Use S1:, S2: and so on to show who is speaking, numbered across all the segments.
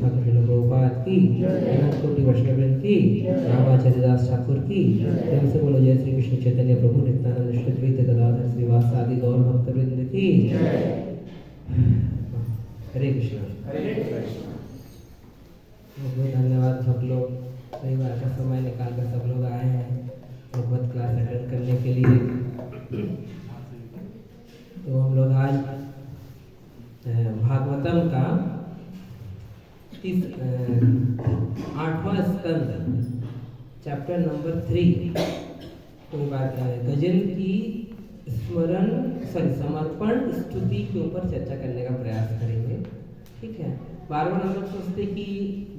S1: ठाकुर श्रील प्रभुपाद की, अनंत कोटि वैष्णववृंद की, रामाचार्य दास ठाकुर की, प्रेम से बोलो जय श्री कृष्ण चैतन्य प्रभु नित्यानंद श्री अद्वैत गदाधर श्रीवास आदि गौर भक्तवृंद की। हरे कृष्णा।
S2: हरे कृष्णा।
S1: बहुत धन्यवाद सब लोग, रविवार का समय निकाल कर सब लोग आए हैं भगवत क्लास अटेंड करने के लिए। तो हम लोग आज भागवतम का 8वां स्कंद चैप्टर नंबर 3 तो गजेंद्र की समर्पण स्तुति के ऊपर चर्चा करने का प्रयास करेंगे। ठीक है, बार बार हम लोग सोचते कि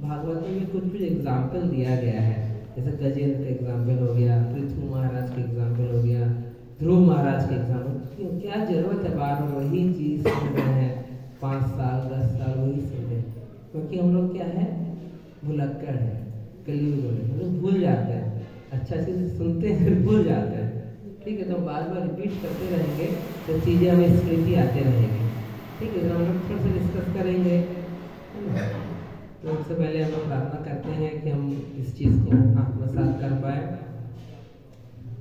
S1: भागवतम में कुछ एग्जाम्पल दिया गया है, जैसे गजेंद्र का एग्जाम्पल हो गया, पृथ्वी महाराज का एग्जाम्पल हो गया, ध्रुव महाराज के एग्जाम्पल। क्या जरूरत है बार बार वही चीज़ सुन रहे हैं, 5 साल 10 साल वही सुन रहे हैं, क्योंकि हम लोग क्या है, भुलक्कड़ है, कलयुग में हम लोग भूल जाते हैं, अच्छा चीज़ सुनते हैं भूल जाते हैं। ठीक है, तो हम बार बार रिपीट करते रहेंगे तो चीज़ें हमें स्मृति आते रहेंगी। ठीक है, तो हम लोग थोड़ा सा डिस्कस करेंगे, है ना। तो उससे पहले हम लोग प्रार्थना करते हैं कि हम इस चीज़ को आत्मसात कर पाए।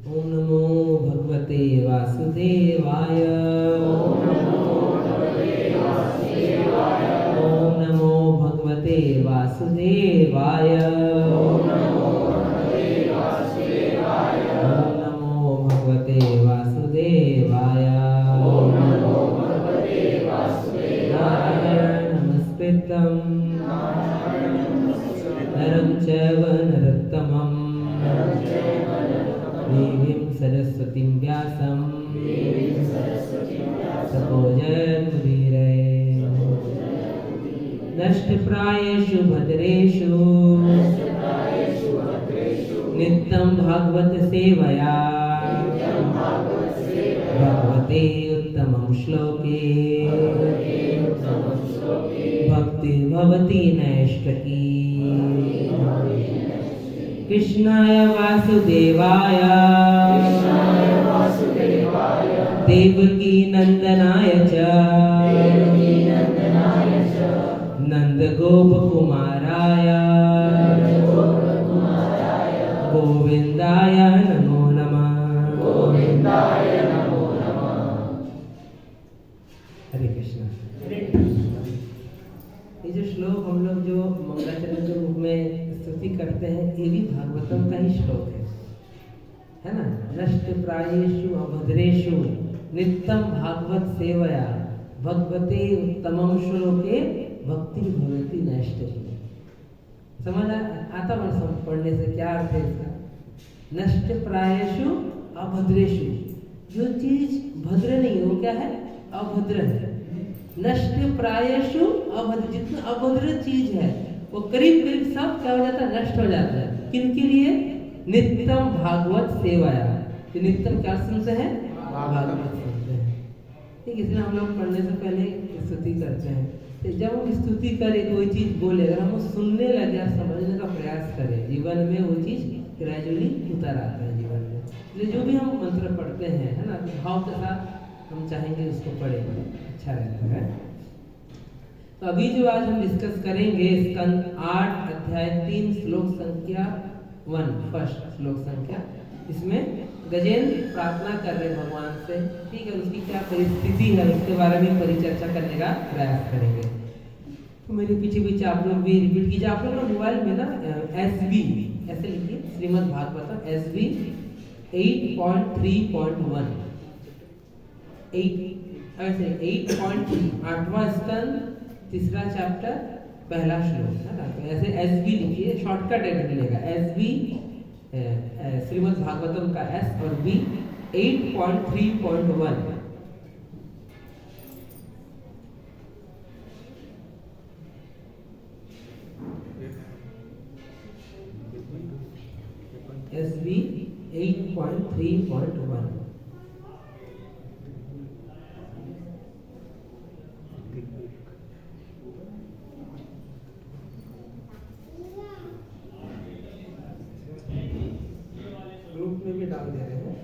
S1: ओम नमो भगवते वासुदेवाय। ओम नमो भगवते वासुदेवाय। ओम नमो भगवते वासुदेवाय। ओम नमो भगवते वासुदेवाय। ओम नमो भगवते वासुदेवाय। ओम नमो भगवते वासुदेवाय। नमस्कृतं नरं चैव नरोत्तमं देवीं सरस्वतीं व्यासं ततो जयमुदीरये। नष्टप्रायेषु भद्रेषु नित्यं भागवत सेवया भगवते उत्तमं श्लोके भक्तिर्भवति नैष्ठकी। कृष्णाय वासुदेवाय देवकी नंदनाय च नंदगोपकुमाराय गोविंदाय नमो नमः। हरे कृष्णा। ये जो श्लोक हम लोग जो मंगलाचरण के रूप में स्तुति करते हैं, ये भी भागवतम का ही श्लोक है ना। नष्ट प्रायेषु अभद्रेषु नित्यम भागवत सेवया भगवते उत्तमम श्लोके भक्ति भवति नैष्ठकी। समझ आता पढ़ने से क्या अर्थ है इसका? नष्ट प्रायेषु अभद्रेषु, जो चीज भद्र नहीं वो क्या है, अभद्र है। नष्ट प्रायेषु अभद्र, जितना अभद्र चीज है वो करीब करीब सब क्या हो जाता है, नष्ट हो जाता है। किनके लिए? नित्यम भागवत सेवाया। तो नित्यम क्या सुनते हैं? भागवत सुनते हैं। ठीक, इसलिए हम लोग पढ़ने से पहले स्तुति करते हैं। तो जब हम स्तुति करें, कोई चीज बोले, अगर हम सुनने लगे, समझने का प्रयास करें, जीवन में वो चीज ग्रेजुअली उतर आता है जीवन में। इसलिए जो भी हम मंत्र पढ़ते हैं, है ना, भाव के साथ हम चाहेंगे उसको पढ़े, अच्छा रहता है। तो अभी जो आज हम डिस्कस करेंगे स्कंद 8 अध्याय 3 श्लोक संख्या 1, फर्स्ट श्लोक संख्या। इसमें गजेंद्र प्रार्थना कर रहे भगवान से। ठीक है, उसकी क्या परिस्थिति है उसके बारे में परिचर्चा करने का प्रयास करेंगे। तो मेरे पीछे पीछे आप लोग भी रिपीट कीजिए। आप लोग मोबाइल में ना SB ऐसे लिखिए, श्रीमद् भागवतम SB 8.3.1 ऐसे 8.3 8वां स्कंद 3रा चैप्टर पहला श्लोक, है ना। तो ऐसे SB लिखिए, शॉर्टकट है मिलेगा। SB श्रीमद् भागवतम का S और B 8.3.1। SB 8.3.1। ग्रुप में भी डाल दे रहे हैं।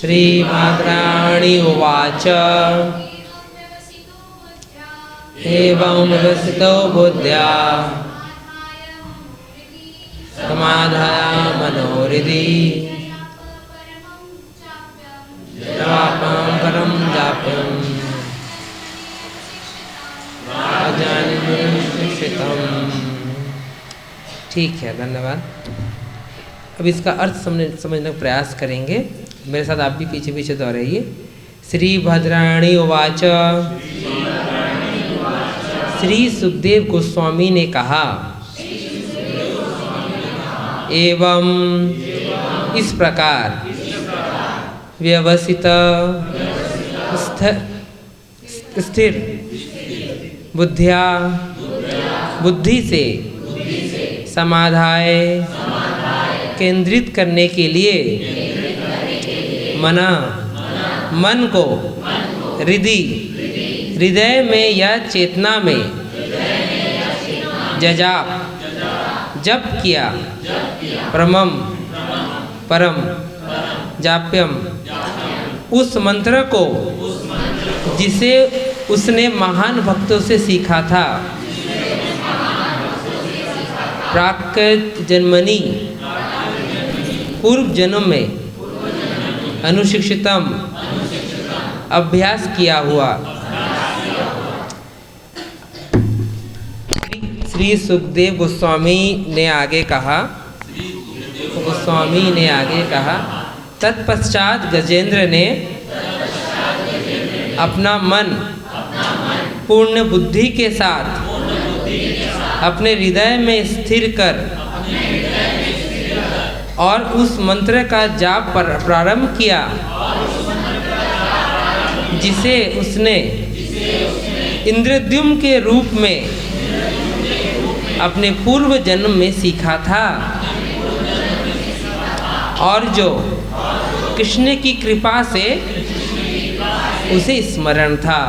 S1: श्रीभद्राणी उवाच एवं व्यवसितो बुद्ध्या समाधाय मनोहृदि जपापं परं जाप्यं शिक्षितम्। ठीक है, धन्यवाद। अब इसका अर्थ समझने का प्रयास करेंगे। मेरे साथ आप भी पीछे पीछे दोहराइए। श्री भद्राणी उवाच, श्री सुखदेव गोस्वामी ने कहा, एवं इस प्रकार व्यवसित स्थिर बुद्धिया बुद्धि से समाधाय केंद्रित करने के लिए मन को हृदय में या चेतना में जप किया, परम जाप्यम उस मंत्र को जिसे उसने महान भक्तों से सीखा था, प्राकृत जन्मनि पूर्व जन्म में अनुशिक्षितम अभ्यास किया हुआ। श्री सुखदेव गोस्वामी ने आगे कहा, तत्पश्चात गजेंद्र ने अपना मन पूर्ण बुद्धि के साथ अपने हृदय में स्थिर कर और उस मंत्र का जाप प्रारंभ किया जिसे उसने इंद्रद्युम्न के रूप में अपने पूर्व जन्म में सीखा था और जो कृष्ण की कृपा से उसे स्मरण था।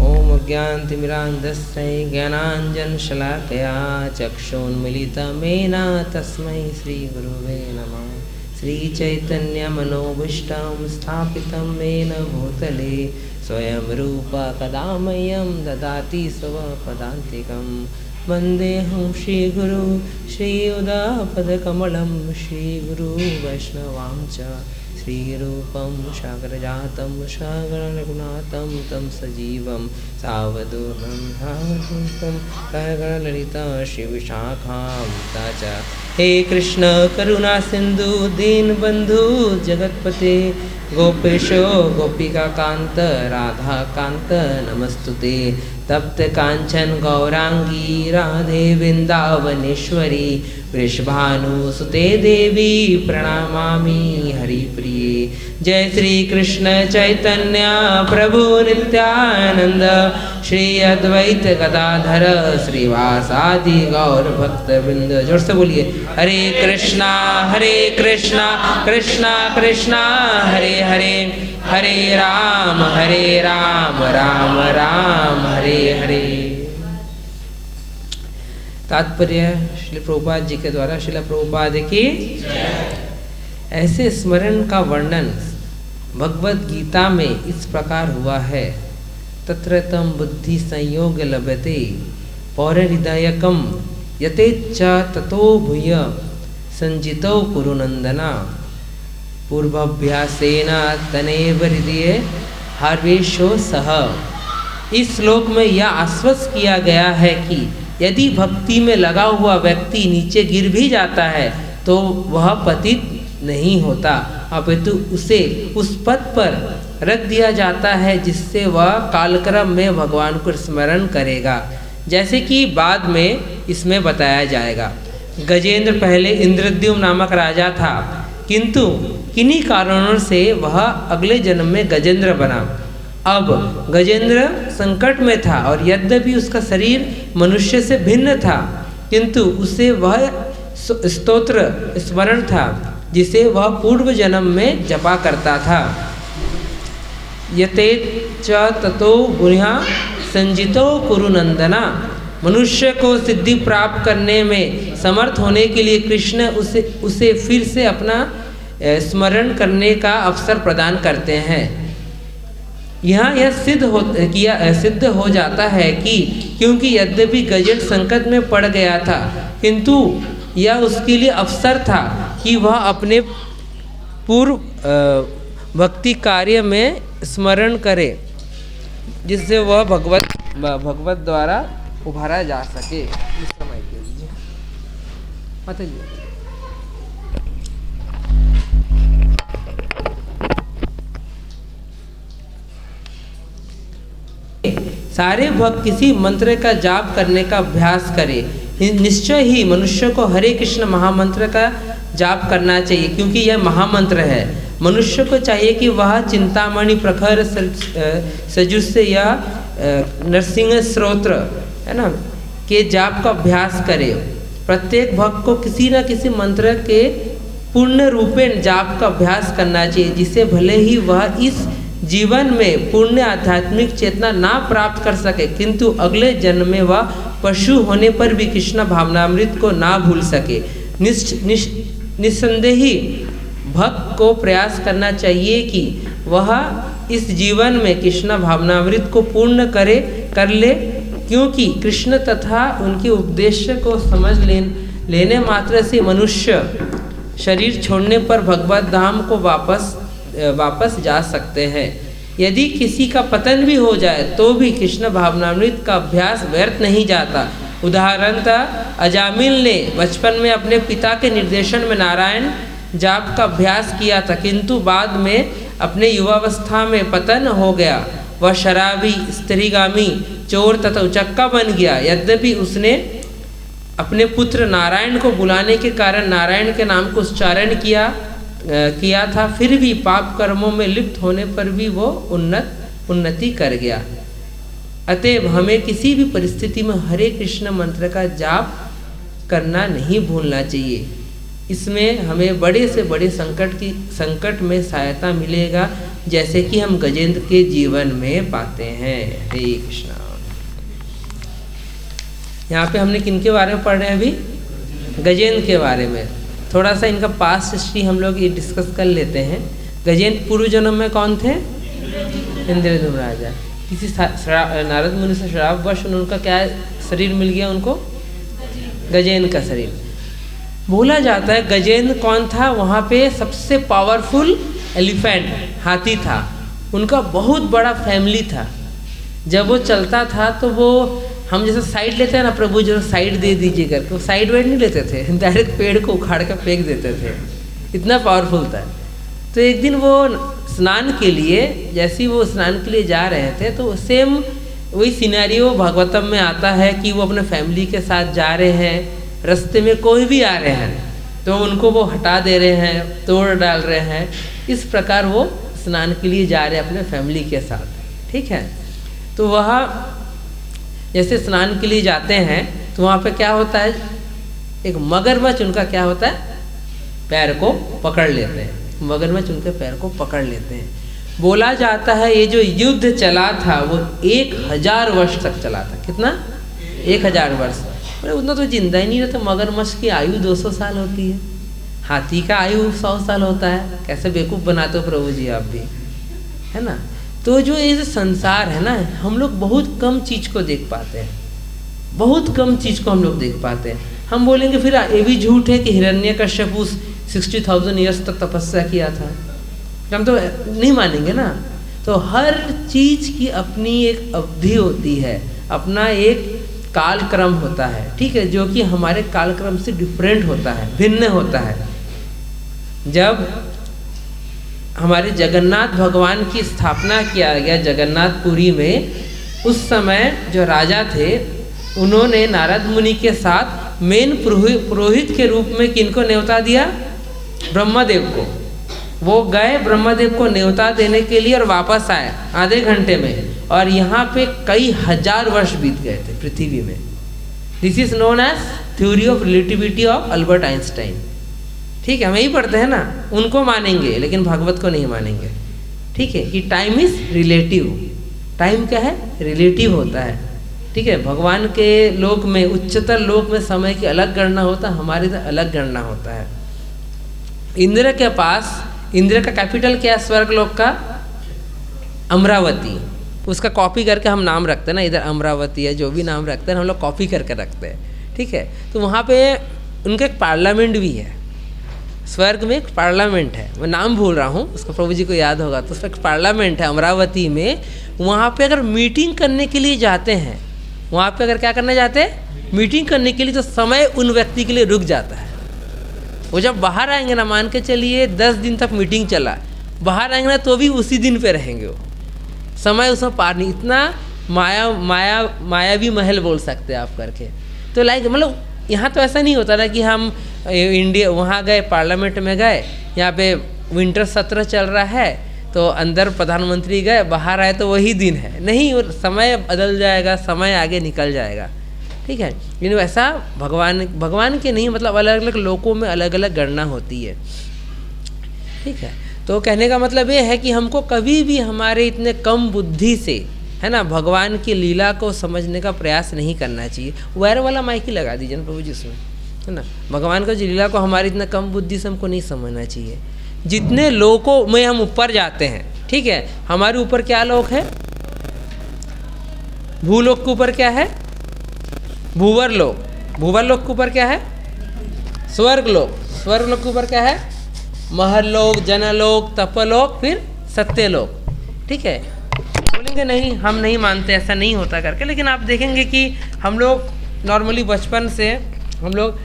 S1: ओम ज्ञानतिमिरान्धस्य ज्ञानाञ्जनशलाकया चक्षुन्मीलितमेन तस्मै श्रीगुरुवे नमः। श्रीचैतन्यमनोभीष्टं स्थापितं येन भूतले स्वयं रूप कदा मह्यं ददाति स्वपदान्तिकं। वन्देऽहं श्रीगुरु श्रीयुतापदकमलं श्रीगुरु वैष्णवां च श्रीरूपं सागरजातं सागररघुनाथं तं सजीवं सावधूतं सागरललिता श्रीविशाखां च। हे कृष्ण करुणा सिंधु दीनबंधु जगतपते गोपेशो गोपिका कांत राधा कांत नमस्तुते। तप्त कांचन गौरांगी राधे वृंदावनेश्वरी वृषभानुसुते देवी प्रणमामि हरिप्रिये। जय श्री कृष्ण चैतन्य प्रभु नित्यानंद श्री अद्वैत गदाधर श्रीवासादि गौर भक्त वृंद। जोर से बोलिए हरे कृष्णा कृष्णा कृष्णा हरे हरे, हरे राम राम राम हरे हरे। तात्पर्य श्रील प्रभुपाद जी के द्वारा श्रील प्रभुपाद की ऐसे स्मरण का वर्णन भगवद गीता में इस प्रकार हुआ है। तत्र तम बुद्धि संयोग लभते पौरहृदयकम यतेच्च ततो भूय संजितो कुरुनंदना। पूर्वाभ्यासेन तनेव हृदये हार्वेशो सह। इस श्लोक में यह आश्वस्त किया गया है कि यदि भक्ति में लगा हुआ व्यक्ति नीचे गिर भी जाता है तो वह पतित नहीं होता, अपितु उसे उस पद पर रख दिया जाता है जिससे वह कालक्रम में भगवान को स्मरण करेगा, जैसे कि बाद में इसमें बताया जाएगा। गजेंद्र पहले इंद्रद्युम्न नामक राजा था, किंतु किन्हीं कारणों से वह अगले जन्म में गजेंद्र बना। अब गजेंद्र संकट में था और यद्यपि उसका शरीर मनुष्य से भिन्न था, किंतु उसे वह स्तोत्र स्मरण था जिसे वह पूर्व जन्म में जपा करता था। यते च ततो भूया संजितो कुरुनंदना। मनुष्य को सिद्धि प्राप्त करने में समर्थ होने के लिए कृष्ण उसे फिर से अपना स्मरण करने का अवसर प्रदान करते हैं। यहाँ यह सिद्ध हो जाता है कि क्योंकि यद्यपि गजेंद्र संकट में पड़ गया था, किंतु यह उसके लिए अवसर था कि वह अपने पूर्व भक्ति कार्य में स्मरण करे, जिससे वह भगवत द्वारा उभारा जा सके। इस समय के लिए माता जी सारे भक्त किसी मंत्र का जाप करने का अभ्यास करें। निश्चय ही मनुष्य को हरे कृष्ण महामंत्र का जाप करना चाहिए, क्योंकि यह महामंत्र है। मनुष्य को चाहिए कि वह चिंतामणि, प्रखर, सजुष्य या नरसिंह स्तोत्र है ना के जाप का अभ्यास करे। प्रत्येक भक्त को किसी न किसी मंत्र के पूर्ण रूपेण जाप का अभ्यास करना चाहिए, जिससे भले ही वह इस जीवन में पूर्ण आध्यात्मिक चेतना ना प्राप्त कर सके, किंतु अगले जन्म में वह पशु होने पर भी कृष्ण भावनामृत को ना भूल सके। निस्संदेही भक्त को प्रयास करना चाहिए कि वह इस जीवन में कृष्ण भावनामृत को पूर्ण कर ले, क्योंकि कृष्ण तथा उनके उपदेश को समझ लेने मात्र से मनुष्य शरीर छोड़ने पर भगवत धाम को वापस जा सकते हैं। यदि किसी का पतन भी हो जाए तो भी कृष्ण भावनामृत का अभ्यास व्यर्थ नहीं जाता। उदाहरणतः अजामिल ने बचपन में अपने पिता के निर्देशन में नारायण जाप का अभ्यास किया था, किंतु बाद में अपने युवावस्था में पतन हो गया। वह शराबी, स्त्रीगामी, चोर तथा उचक्का बन गया। यद्यपि उसने अपने पुत्र नारायण को बुलाने के कारण नारायण के नाम को उच्चारण किया था, फिर भी पाप कर्मों में लिप्त होने पर भी वो उन्नति कर गया। अतएव हमें किसी भी परिस्थिति में हरे कृष्ण मंत्र का जाप करना नहीं भूलना चाहिए। इसमें हमें बड़े से बड़े संकट में सहायता मिलेगा, जैसे कि हम गजेंद्र के जीवन में पाते हैं। हरे कृष्णा। यहाँ पे हमने किनके बारे में पढ़ रहे हैं अभी? गजेंद्र के बारे में। थोड़ा सा इनका पास्ट हिस्ट्री हम लोग ये डिस्कस कर लेते हैं। गजेंद्र पूर्व जन्म में कौन थे? इंद्रद्युम्न राजा। किसी नारद मुनि से श्रापवश उनका क्या शरीर मिल गया उनको? गजेंद्र का शरीर। बोला जाता है गजेंद्र कौन था? वहाँ पे सबसे पावरफुल एलिफेंट, हाथी था। उनका बहुत बड़ा फैमिली था। जब वो चलता था तो वो, हम जैसे साइड लेते हैं ना, प्रभु जो साइड दे दीजिए करके, वो साइड वाइड नहीं लेते थे, डायरेक्ट पेड़ को उखाड़ कर फेंक देते थे, इतना पावरफुल था। तो एक दिन वो स्नान के लिए, जैसे ही वो स्नान के लिए जा रहे थे, तो सेम वही सिनेरियो भागवतम में आता है कि वो अपने फैमिली के साथ जा रहे हैं, रास्ते में कोई भी आ रहे हैं तो उनको वो हटा दे रहे हैं, तोड़ डाल रहे हैं। इस प्रकार वो स्नान के लिए जा रहे हैं अपने फैमिली के साथ। ठीक है, तो वह जैसे स्नान के लिए जाते हैं तो वहाँ पे क्या होता है, एक मगरमच्छ उनका क्या होता है, पैर को पकड़ लेते हैं। मगरमच्छ उनके पैर को पकड़ लेते हैं। बोला जाता है ये जो युद्ध चला था वो 1000 वर्ष तक चला था। कितना? 1000 वर्ष। अरे उतना तो जिंदा ही नहीं रहता। मगरमच्छ की आयु 200 साल होती है, हाथी का आयु 100 साल होता है। कैसे बेवकूफ़ बनाते हो प्रभु जी आप भी, है ना। तो जो ये संसार है ना, हम लोग बहुत कम चीज़ को देख पाते हैं, बहुत कम चीज़ को हम लोग देख पाते हैं। हम बोलेंगे फिर ये भी झूठ है कि हिरण्यकश्यपु 60,000 ईयर्स तक तपस्या किया था, हम तो नहीं मानेंगे ना। तो हर चीज़ की अपनी एक अवधि होती है, अपना एक कालक्रम होता है, ठीक है, जो कि हमारे कालक्रम से डिफरेंट होता है, भिन्न होता है। जब हमारे जगन्नाथ भगवान की स्थापना किया गया जगन्नाथपुरी में, उस समय जो राजा थे उन्होंने नारद मुनि के साथ मेन पुरोहित के रूप में किनको न्योता दिया? ब्रह्मदेव को। वो गए ब्रह्मदेव को न्योता देने के लिए और वापस आए आधे घंटे में, और यहाँ पे कई हजार वर्ष बीत गए थे पृथ्वी में। This is known as theory of relativity of Albert Einstein. ठीक है, हम यही पढ़ते हैं ना, उनको मानेंगे लेकिन भागवत को नहीं मानेंगे। ठीक है, कि टाइम इज रिलेटिव। टाइम क्या है? रिलेटिव होता है। ठीक है, भगवान के लोक में, उच्चतर लोक में समय की अलग गणना होता है, हमारे इधर अलग गणना होता है। इंद्र के पास, इंद्र का कैपिटल क्या है स्वर्ग लोक का? अमरावती। उसका कॉपी करके हम नाम रखते हैं ना, इधर अमरावती है, जो भी नाम रखते हैं हम लोग कॉपी करके रखते हैं, ठीक है। तो वहाँ पे उनका एक पार्लियामेंट भी है, स्वर्ग में एक पार्लियामेंट है, मैं नाम भूल रहा हूँ, उसको प्रभु जी को याद होगा। तो उसका एक पार्लियामेंट है अमरावती में। वहाँ पे अगर मीटिंग करने के लिए जाते हैं, वहाँ पे अगर क्या करने जाते हैं, मीटिंग करने के लिए, तो समय उन व्यक्ति के लिए रुक जाता है। वो जब बाहर आएंगे ना, मान के चलिए 10 दिन तक मीटिंग चला, बाहर आएंगे ना तो भी उसी दिन पे रहेंगे, वो समय उसमें पार नहीं। इतना मायावी महल बोल सकते हैं आप करके। तो लाइक मतलब यहाँ तो ऐसा नहीं होता ना कि हम इंडिया वहाँ गए, पार्लियामेंट में गए, यहाँ पे विंटर सत्र चल रहा है तो अंदर प्रधानमंत्री गए, बाहर आए तो वही दिन है। नहीं, समय बदल जाएगा, समय आगे निकल जाएगा, ठीक है। लेकिन वैसा भगवान के नहीं, मतलब अलग अलग लोकों में अलग अलग गणना होती है, ठीक है। तो कहने का मतलब ये है कि हमको कभी भी हमारे इतने कम बुद्धि से, है ना, भगवान की लीला को समझने का प्रयास नहीं करना चाहिए। वायर वाला माइक ही लगा दीजिए ना प्रभु जी उसमें, है ना। भगवान का जो लीला को हमारी इतना कम बुद्धि से हमको नहीं समझना चाहिए। जितने लोकों में हम ऊपर जाते हैं, ठीक है, हमारे ऊपर क्या लोक है? भूलोक के ऊपर क्या है? भूवर लोक। भूवर लोक के ऊपर क्या है? स्वर्ग लोक। स्वर्ग लोक के ऊपर क्या है? महलोक, जनलोक, तपलोक, फिर सत्यलोक, ठीक है। बोलेंगे नहीं, हम नहीं मानते, ऐसा नहीं होता करके। लेकिन आप देखेंगे कि हम लोग नॉर्मली बचपन से हम लोग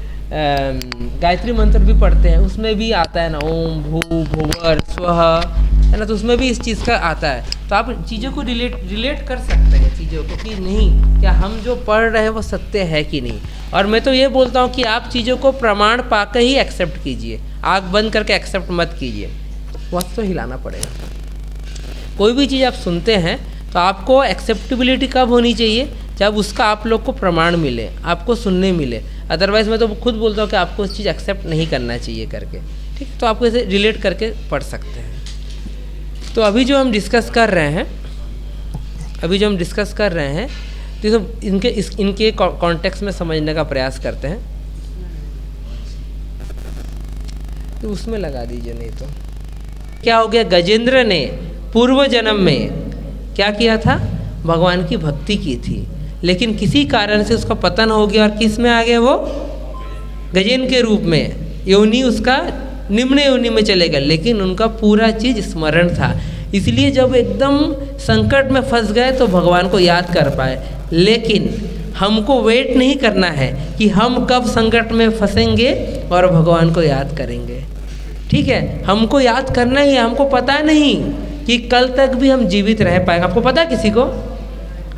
S1: गायत्री मंत्र भी पढ़ते हैं, उसमें भी आता है ना, ओम भू भुवर स्वः, है ना। तो उसमें भी इस चीज़ का आता है। तो आप चीज़ों को रिलेट कर सकते हैं चीज़ों को, कि नहीं, क्या हम जो पढ़ रहे हैं वो सत्य है कि नहीं। और मैं तो ये बोलता हूँ कि आप चीज़ों को प्रमाण पाकर ही एक्सेप्ट कीजिए, आँख बंद करके एक्सेप्ट मत कीजिए, वक्त तो हिलाना पड़ेगा। कोई भी चीज़ आप सुनते हैं तो आपको एक्सेप्टेबिलिटी कब होनी चाहिए? जब उसका आप लोग को प्रमाण मिले, आपको सुनने मिले। अदरवाइज़ मैं तो खुद बोलता हूँ कि आपको उस चीज़ एक्सेप्ट नहीं करना चाहिए करके, ठीक। तो आपको इसे रिलेट करके पढ़ सकते हैं। तो अभी जो हम डिस्कस कर रहे हैं, तो इनके कॉन्टेक्स्ट में समझने का प्रयास करते हैं। तो उसमें लगा दीजिए, नहीं तो क्या हो गया? गजेंद्र ने पूर्व जन्म में क्या किया था? भगवान की भक्ति की थी, लेकिन किसी कारण से उसका पतन हो गया। और किस में आ गया वो? गजेंद्र के रूप में। योनि उसका निम्न योनि में चले गए, लेकिन उनका पूरा चीज़ स्मरण था। इसलिए जब एकदम संकट में फंस गए तो भगवान को याद कर पाए। लेकिन हमको वेट नहीं करना है कि हम कब संकट में फंसेंगे और भगवान को याद करेंगे, ठीक है। हमको याद करना ही है। हमको पता नहीं कि कल तक भी हम जीवित रह पाएंगे। आपको पता किसी को?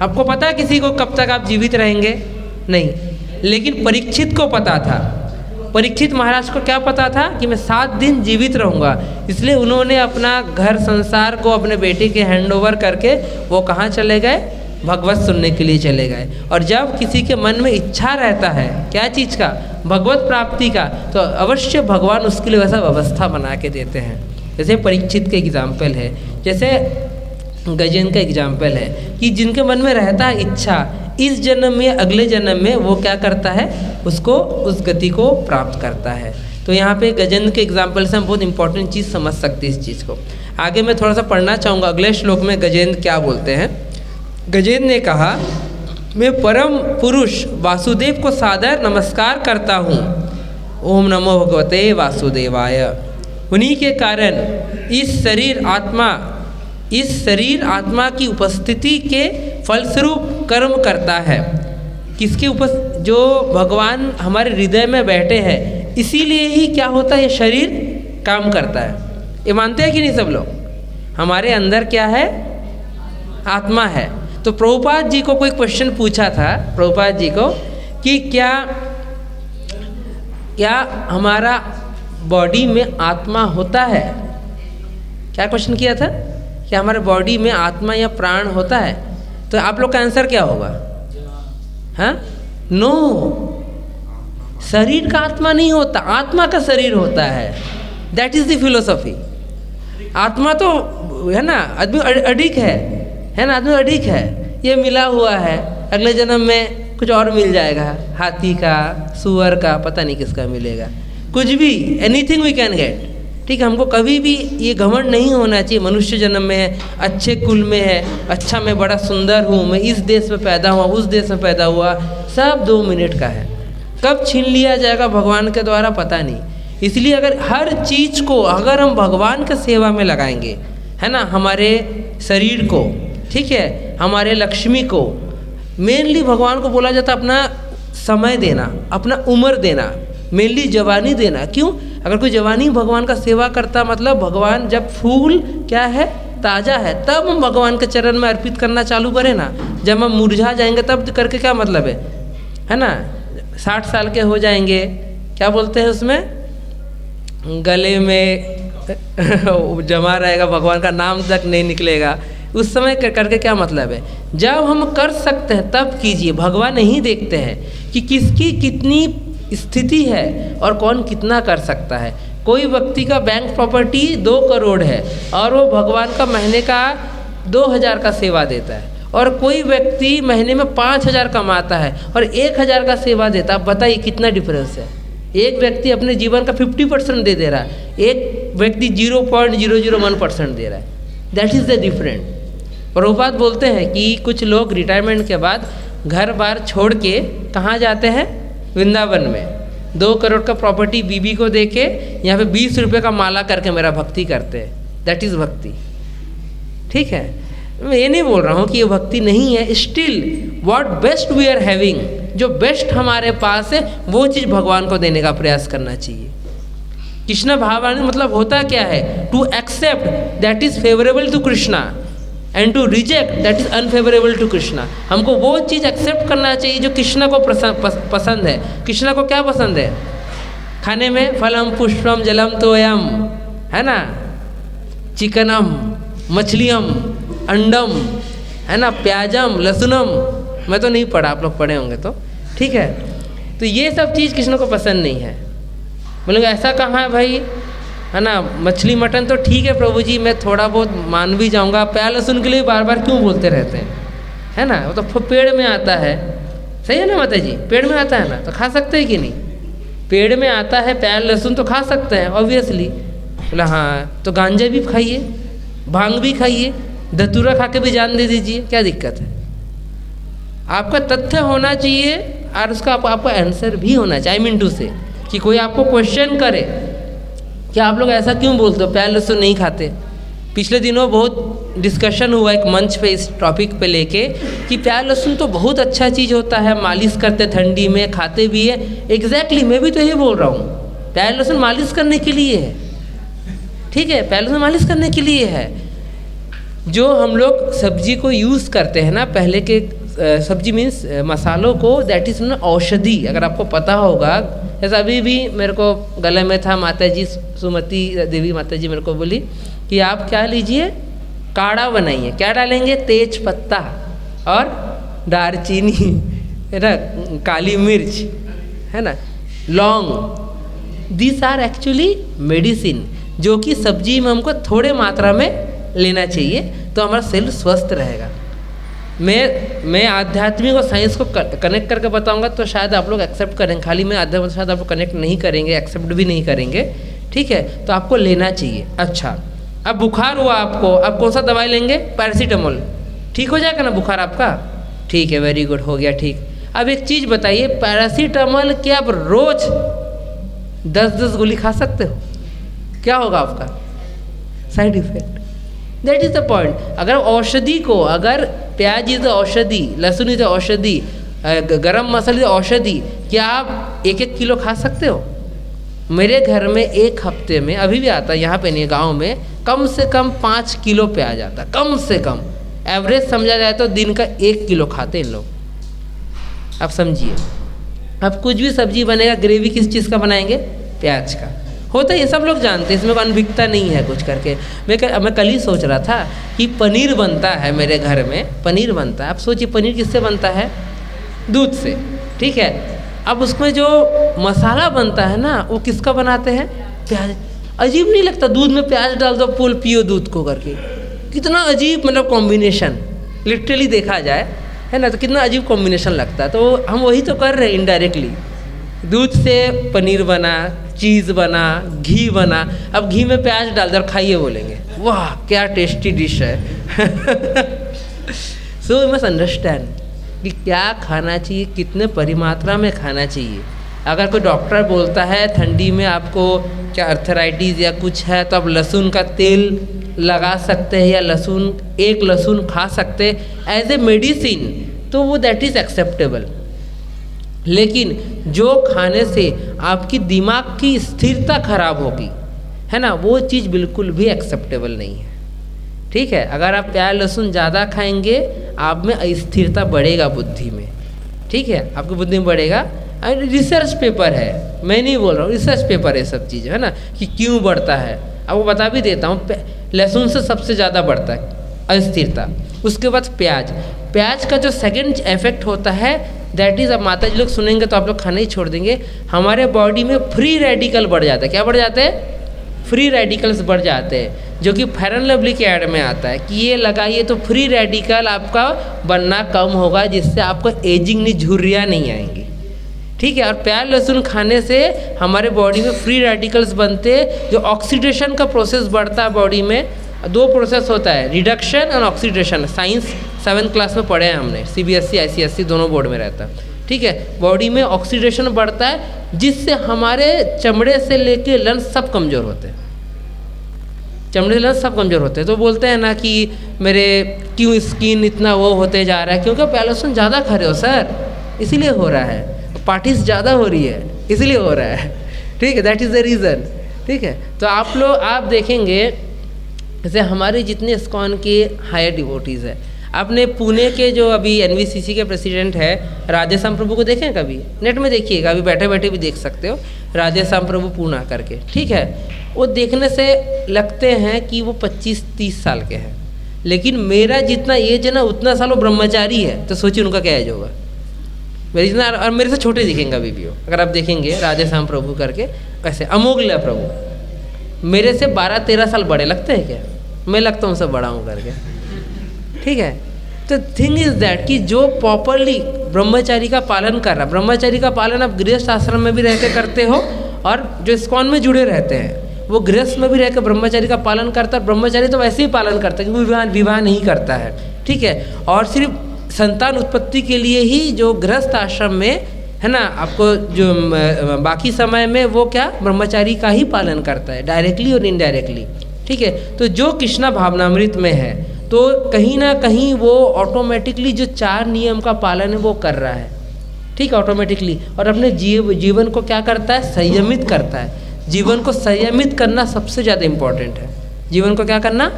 S1: आपको पता किसी को कब तक आप जीवित रहेंगे? नहीं। लेकिन परीक्षित को पता था। परीक्षित महाराज को क्या पता था? कि मैं 7 दिन जीवित रहूँगा। इसलिए उन्होंने अपना घर संसार को अपने बेटे के हैंड ओवर करके वो कहाँ चले गए? भगवत सुनने के लिए चले गए। और जब किसी के मन में इच्छा रहता है क्या चीज़ का? भगवत प्राप्ति का, तो अवश्य भगवान उसके लिए वैसा व्यवस्था बना के देते हैं। जैसे परीक्षित के एग्जाम्पल है, जैसे गजेंद्र का एग्जाम्पल है कि जिनके मन में रहता है इच्छा, इस जन्म में अगले जन्म में वो क्या करता है? उसको उस गति को प्राप्त करता है। तो यहाँ पे गजेंद्र के एग्जाम्पल से हम बहुत इंपॉर्टेंट चीज़ समझ सकते हैं इस चीज़ को। आगे मैं थोड़ा सा पढ़ना चाहूँगा अगले श्लोक में गजेंद्र क्या बोलते हैं। गजेंद्र ने कहा, मैं परम पुरुष वासुदेव को सादर नमस्कार करता हूँ। ओम नमो भगवते वासुदेवाय। उन्हीं के कारण इस शरीर आत्मा की उपस्थिति के फलस्वरूप कर्म करता है। किसके जो भगवान हमारे हृदय में बैठे हैं, इसीलिए ही क्या होता है? ये शरीर काम करता है। ये मानते हैं कि नहीं सब लोग? हमारे अंदर क्या है? आत्मा है। तो प्रभुपाद जी को कोई क्वेश्चन पूछा था, प्रभुपाद जी को, कि क्या हमारा बॉडी में आत्मा होता है? क्या क्वेश्चन किया था? क्या हमारे बॉडी में आत्मा या प्राण होता है? तो आप लोग का आंसर क्या होगा? हाँ? नो, शरीर का आत्मा नहीं होता, आत्मा का शरीर होता है। That is the philosophy. आत्मा तो है ना, आदमी अडिक है ना, आदमी अडिक है, ये मिला हुआ है, अगले जन्म में कुछ और मिल जाएगा, हाथी का, सूअर का, पता नहीं किसका मिलेगा, कुछ भी, एनीथिंग वी कैन गेट। ठीक है, हमको कभी भी ये घमंड नहीं होना चाहिए मनुष्य जन्म में है, अच्छे कुल में है, अच्छा मैं बड़ा सुंदर हूँ, मैं इस देश में पैदा हुआ, उस देश में पैदा हुआ, सब 2 मिनट का है। कब छीन लिया जाएगा भगवान के द्वारा पता नहीं। इसलिए अगर हर चीज़ को अगर हम भगवान के सेवा में लगाएंगे, है ना, हमारे शरीर को, ठीक है, हमारे लक्ष्मी को, मेनली भगवान को बोला जाता है अपना समय देना, अपना उम्र देना, मेनली जवानी देना। क्यों? अगर कोई जवानी भगवान का सेवा करता, मतलब भगवान जब फूल क्या है, ताज़ा है, तब हम भगवान के चरण में अर्पित करना चालू करें ना। जब हम मुरझा जाएंगे तब करके क्या मतलब है ना। 60 साल के हो जाएंगे, क्या बोलते हैं उसमें, गले में जमा रहेगा, भगवान का नाम तक नहीं निकलेगा, उस समय करके क्या मतलब है। जब हम कर सकते हैं तब कीजिए। भगवान नहीं देखते हैं कि किसकी कितनी स्थिति है और कौन कितना कर सकता है। कोई व्यक्ति का बैंक प्रॉपर्टी 2 करोड़ है और वो भगवान का महीने का 2000 का सेवा देता है, और कोई व्यक्ति महीने में 5000 कमाता है और 1000 का सेवा देता है। बताइए कितना डिफरेंस है। एक व्यक्ति अपने जीवन का 50% दे रहा है, एक व्यक्ति 0.001% दे रहा है। That is the different. Prabhupada बोलते हैं कि कुछ लोग रिटायरमेंट के बाद घर बार छोड़ के कहाँ जाते हैं, वृंदावन में 2 करोड़ का प्रॉपर्टी बीबी को दे के यहाँ पे 20 रुपये का माला करके मेरा भक्ति करते हैं। दैट इज़ भक्ति। ठीक है, मैं ये नहीं बोल रहा हूँ कि ये भक्ति नहीं है। Still what best we are having, जो बेस्ट हमारे पास है वो चीज़ भगवान को देने का प्रयास करना चाहिए। कृष्ण भावानी मतलब होता क्या है, to accept that is favourable to Krishna and to reject that is unfavourable to Krishna. हमको वो चीज़ एक्सेप्ट करना चाहिए जो कृष्ण को पसंद है। कृष्ण को क्या पसंद है खाने में, फलम पुष्पम जलम तोयम, है ना, चिकनम, मछलियम, अंडम, है ना, प्याजम, लहसुनम। मैं तो नहीं पढ़ा, आप लोग पढ़े होंगे तो ठीक है। तो ये सब चीज़ कृष्ण को पसंद नहीं है। बोलेंगे ऐसा कहाँ है भाई, है ना, मछली मटन तो ठीक है प्रभु जी, मैं थोड़ा बहुत मान भी जाऊँगा, प्याज लहसुन के लिए बार बार क्यों बोलते रहते हैं, है ना, वो तो पेड़ में आता है। सही है ना माता जी, पेड़ में आता है ना, तो खा सकते हैं कि नहीं। पेड़ में आता है प्याज लहसुन तो खा सकते हैं ऑब्वियसली। बोला हाँ, तो गांजा भी खाइए, भांग भी खाइए, धतूरा खा के भी जान दे दीजिए, क्या दिक्कत है। आपका तथ्य होना चाहिए और उसका आपका आंसर भी होना चाहिए। आई मीन टू से कि कोई आपको क्वेश्चन करे कि आप लोग ऐसा क्यों बोलते हो, प्याज लहसुन नहीं खाते। पिछले दिनों बहुत डिस्कशन हुआ एक मंच पे इस टॉपिक पे लेके कि प्याज लहसुन तो बहुत अच्छा चीज़ होता है, मालिश करते ठंडी में, खाते भी है। एग्जैक्टली मैं भी तो यही बोल रहा हूँ, प्याज लहसुन मालिश करने के लिए है। ठीक है, प्याज लहसुन मालिश करने के लिए है। जो हम लोग सब्जी को यूज़ करते हैं ना, पहले के सब्जी मीन्स मसालों को, दैट इज़ औषधि। अगर आपको पता होगा, जैसे अभी भी मेरे को गले में था, माता जी सुमति देवी माता जी मेरे को बोली कि आप क्या लीजिए, काढ़ा बनाइए। क्या डालेंगे, तेज पत्ता और दालचीनी, है ना, काली मिर्च, है ना, लौंग। दिस आर एक्चुअली मेडिसिन, जो कि सब्जी में हमको थोड़े मात्रा में लेना चाहिए, तो हमारा शरीर स्वस्थ रहेगा। मैं आध्यात्मिक और साइंस को कनेक्ट करके बताऊंगा तो शायद आप लोग एक्सेप्ट करेंगे। खाली मैं आध्यात्मिक शायद आप लोग कनेक्ट नहीं करेंगे, एक्सेप्ट भी नहीं करेंगे। ठीक है, तो आपको लेना चाहिए। अच्छा, अब बुखार हुआ आपको, अब कौन सा दवाई लेंगे, पैरासीटामोल। ठीक हो जाएगा ना बुखार आपका, ठीक है, वेरी गुड, हो गया ठीक। अब एक चीज़ बताइए, पैरासीटामोल क्या आप रोज 10-10 गोली खा सकते हो? क्या होगा आपका side effect. That is the point. अगर औषधि को, अगर प्याज इज औषधि, लहसुन इज औषधि, गरम मसाला इज औषधि, क्या आप 1-1 किलो खा सकते हो? मेरे घर में एक हफ्ते में, अभी भी आता है, यहाँ पे नहीं, गांव में कम से कम 5 किलो प्याज आता, कम से कम। एवरेज समझा जाए तो दिन का 1 किलो खाते हैं लोग। आप समझिए, अब कुछ भी सब्जी बनेगा, ग्रेवी किस चीज़ का बनाएंगे, प्याज का होता है। ये सब लोग जानते हैं, इसमें कोई अनभिज्ञता नहीं है कुछ करके। मैं कल ही सोच रहा था कि पनीर बनता है मेरे घर में, पनीर बनता है। आप सोचिए पनीर किससे बनता है, दूध से। ठीक है, अब उसमें जो मसाला बनता है ना, वो किसका बनाते हैं, प्याज। अजीब नहीं लगता, दूध में प्याज डाल दो, फुल पियो दूध को करके, कितना अजीब मतलब कॉम्बिनेशन। लिटरली देखा जाए है ना। तो कितना अजीब कॉम्बिनेशन लगता है। तो हम वही तो कर रहे हैं इनडायरेक्टली। दूध से पनीर बना, चीज़ बना, घी बना, अब घी में प्याज डाल दो और खाइए, बोलेंगे वाह क्या टेस्टी डिश है। सो वी मस्ट अंडरस्टैंड कि क्या खाना चाहिए, कितने परिमात्रा में खाना चाहिए। अगर कोई डॉक्टर बोलता है ठंडी में आपको क्या अर्थराइटिस या कुछ है, तो आप लहसुन का तेल लगा सकते हैं या एक लहसुन खा सकते एज ए मेडिसिन, तो वो दैट इज़ एक्सेप्टेबल। लेकिन जो खाने से आपकी दिमाग की स्थिरता खराब होगी, है ना, वो चीज़ बिल्कुल भी एक्सेप्टेबल नहीं है। ठीक है, अगर आप प्याज लहसुन ज़्यादा खाएंगे, आप में अस्थिरता बढ़ेगा बुद्धि में। ठीक है, आपकी बुद्धि में बढ़ेगा। रिसर्च पेपर है, मैं नहीं बोल रहा हूँ, रिसर्च पेपर है सब चीज़, है ना, कि क्यों बढ़ता है। आपको बता भी देता हूँ, लहसुन से सबसे ज़्यादा बढ़ता है अस्थिरता। उसके बाद प्याज का जो सेकंड इफेक्ट होता है दैट इज़, अब माता जी लोग सुनेंगे तो आप लोग खाना ही छोड़ देंगे, हमारे बॉडी में फ्री रेडिकल बढ़ जाता है। क्या बढ़ जाते हैं? फ्री रेडिकल्स बढ़ जाते हैं, जो कि फेयर एंड लवली के ऐड में आता है कि ये लगाइए तो फ्री रेडिकल आपका बनना कम होगा, जिससे आपको एजिंग नहीं, झुर्रियाँ नहीं आएंगी। ठीक है, और प्याज लहसुन खाने से हमारे बॉडी में फ्री रेडिकल्स बनते, जो ऑक्सीडेशन का प्रोसेस बढ़ता है बॉडी में। 2 प्रोसेस होता है, रिडक्शन और ऑक्सीडेशन। साइंस 7th क्लास में पढ़े हैं हमने, CBSE ICSE दोनों बोर्ड में रहता है। ठीक है, बॉडी में ऑक्सीडेशन बढ़ता है, जिससे हमारे चमड़े से लेके लंग्स सब कमज़ोर होते हैं। चमड़े से लंग्स सब कमज़ोर होते हैं। तो बोलते हैं ना कि मेरे क्यों स्किन इतना वो होते जा रहा है, क्योंकि प्याज लहसुन ज़्यादा खा रहे हो सर, इसीलिए हो रहा है। पार्टीज ज़्यादा हो रही है, इसलिए हो रहा है। ठीक है, दैट इज़ द रीज़न। ठीक है, तो आप देखेंगे जैसे हमारे जितने इस्कॉन के हायर डिवोटीज़ है, आपने पुणे के जो अभी NVCC के प्रेसिडेंट है राधेश्याम प्रभु को देखें, कभी नेट में देखिएगा, अभी बैठे बैठे भी देख सकते हो, राधेश्याम प्रभु पूना करके। ठीक है, वो देखने से लगते हैं कि वो 25-30 साल के हैं, लेकिन मेरा जितना एज है ना उतना साल वो ब्रह्मचारी है। तो सोचिए उनका क्या एज होगा, मेरे जितना, और मेरे से छोटे दिखेंगे अभी भी हो। अगर आप देखेंगे राधेश्याम प्रभु करके, कैसे अमोघ प्रभु मेरे से 12-13 साल बड़े लगते हैं क्या? मैं लगता हूँ उनसे बड़ा हूँ करके। ठीक है, तो थिंग इज दैट कि जो प्रॉपरली ब्रह्मचारी का पालन कर रहा, ब्रह्मचारी का पालन आप गृहस्थ आश्रम में भी रह के करते हो, और जो इस्कॉन में जुड़े रहते हैं वो गृहस्थ में भी रह के ब्रह्मचारी का पालन करता है। ब्रह्मचारी तो वैसे ही पालन करता है क्योंकि विवाह नहीं करता है। ठीक है, और सिर्फ संतान उत्पत्ति के लिए ही जो गृहस्थ आश्रम में है ना, आपको जो बाकी समय में वो क्या ब्रह्मचारी का ही पालन करता है, डायरेक्टली और इनडायरेक्टली। ठीक है, तो जो कृष्णा भावनामृत में है तो कहीं ना कहीं वो ऑटोमेटिकली जो 4 नियम का पालन है वो कर रहा है। ठीक है, ऑटोमेटिकली, और अपने जीवन को क्या करता है, संयमित करता है। जीवन को संयमित करना सबसे ज़्यादा इम्पोर्टेंट है। जीवन को क्या करना,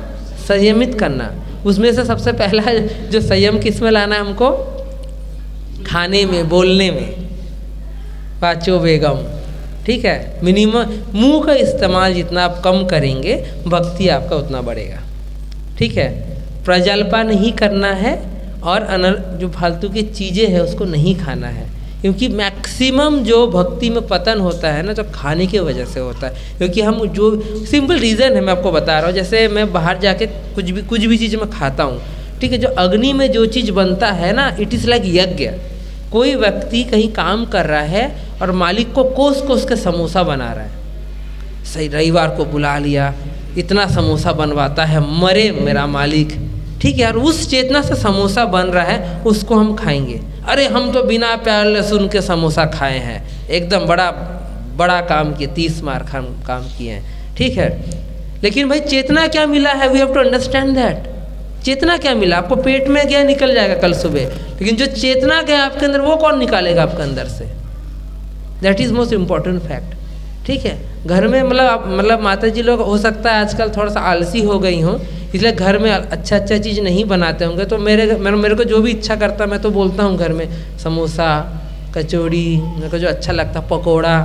S1: संयमित करना। उसमें से सबसे पहला जो संयम किस में लाना है हमको, खाने में, बोलने में, पाचो बेगम। ठीक है, मिनिमम मुंह का इस्तेमाल जितना आप कम करेंगे, भक्ति आपका उतना बढ़ेगा। ठीक है, प्रजल्पा नहीं करना है, और जो फालतू की चीज़ें हैं उसको नहीं खाना है, क्योंकि मैक्सिमम जो भक्ति में पतन होता है ना तो खाने की वजह से होता है। क्योंकि हम जो सिंपल रीज़न है मैं आपको बता रहा हूँ, जैसे मैं बाहर जाके कुछ भी चीज़ मैं खाता हूँ, ठीक है, जो अग्नि में जो चीज़ बनता है ना, इट इज़ लाइक यज्ञ। कोई व्यक्ति कहीं काम कर रहा है और मालिक को कोस कोस के समोसा बना रहा है, सही रविवार को बुला लिया, इतना समोसा बनवाता है, मरे मेरा मालिक। ठीक है, और उस चेतना से समोसा बन रहा है, उसको हम खाएंगे। अरे हम तो बिना प्याज लहसुन के समोसा खाए हैं, एकदम बड़ा काम किए, 30 मार काम किए हैं। ठीक है, लेकिन भाई चेतना क्या मिला है, we have to understand that. चेतना क्या मिला आपको, पेट में गया निकल जाएगा कल सुबह, लेकिन जो चेतना गया आपके अंदर वो कौन निकालेगा आपके अंदर से, that is most important fact. ठीक है, घर में मतलब माता जी लोग हो सकता है आजकल थोड़ा सा आलसी हो गई हों, इसलिए घर में अच्छा चीज़ नहीं बनाते होंगे, तो मेरे को जो भी इच्छा करता मैं तो बोलता हूँ घर में समोसा, कचौड़ी, मेरे को जो अच्छा लगता पकोड़ा,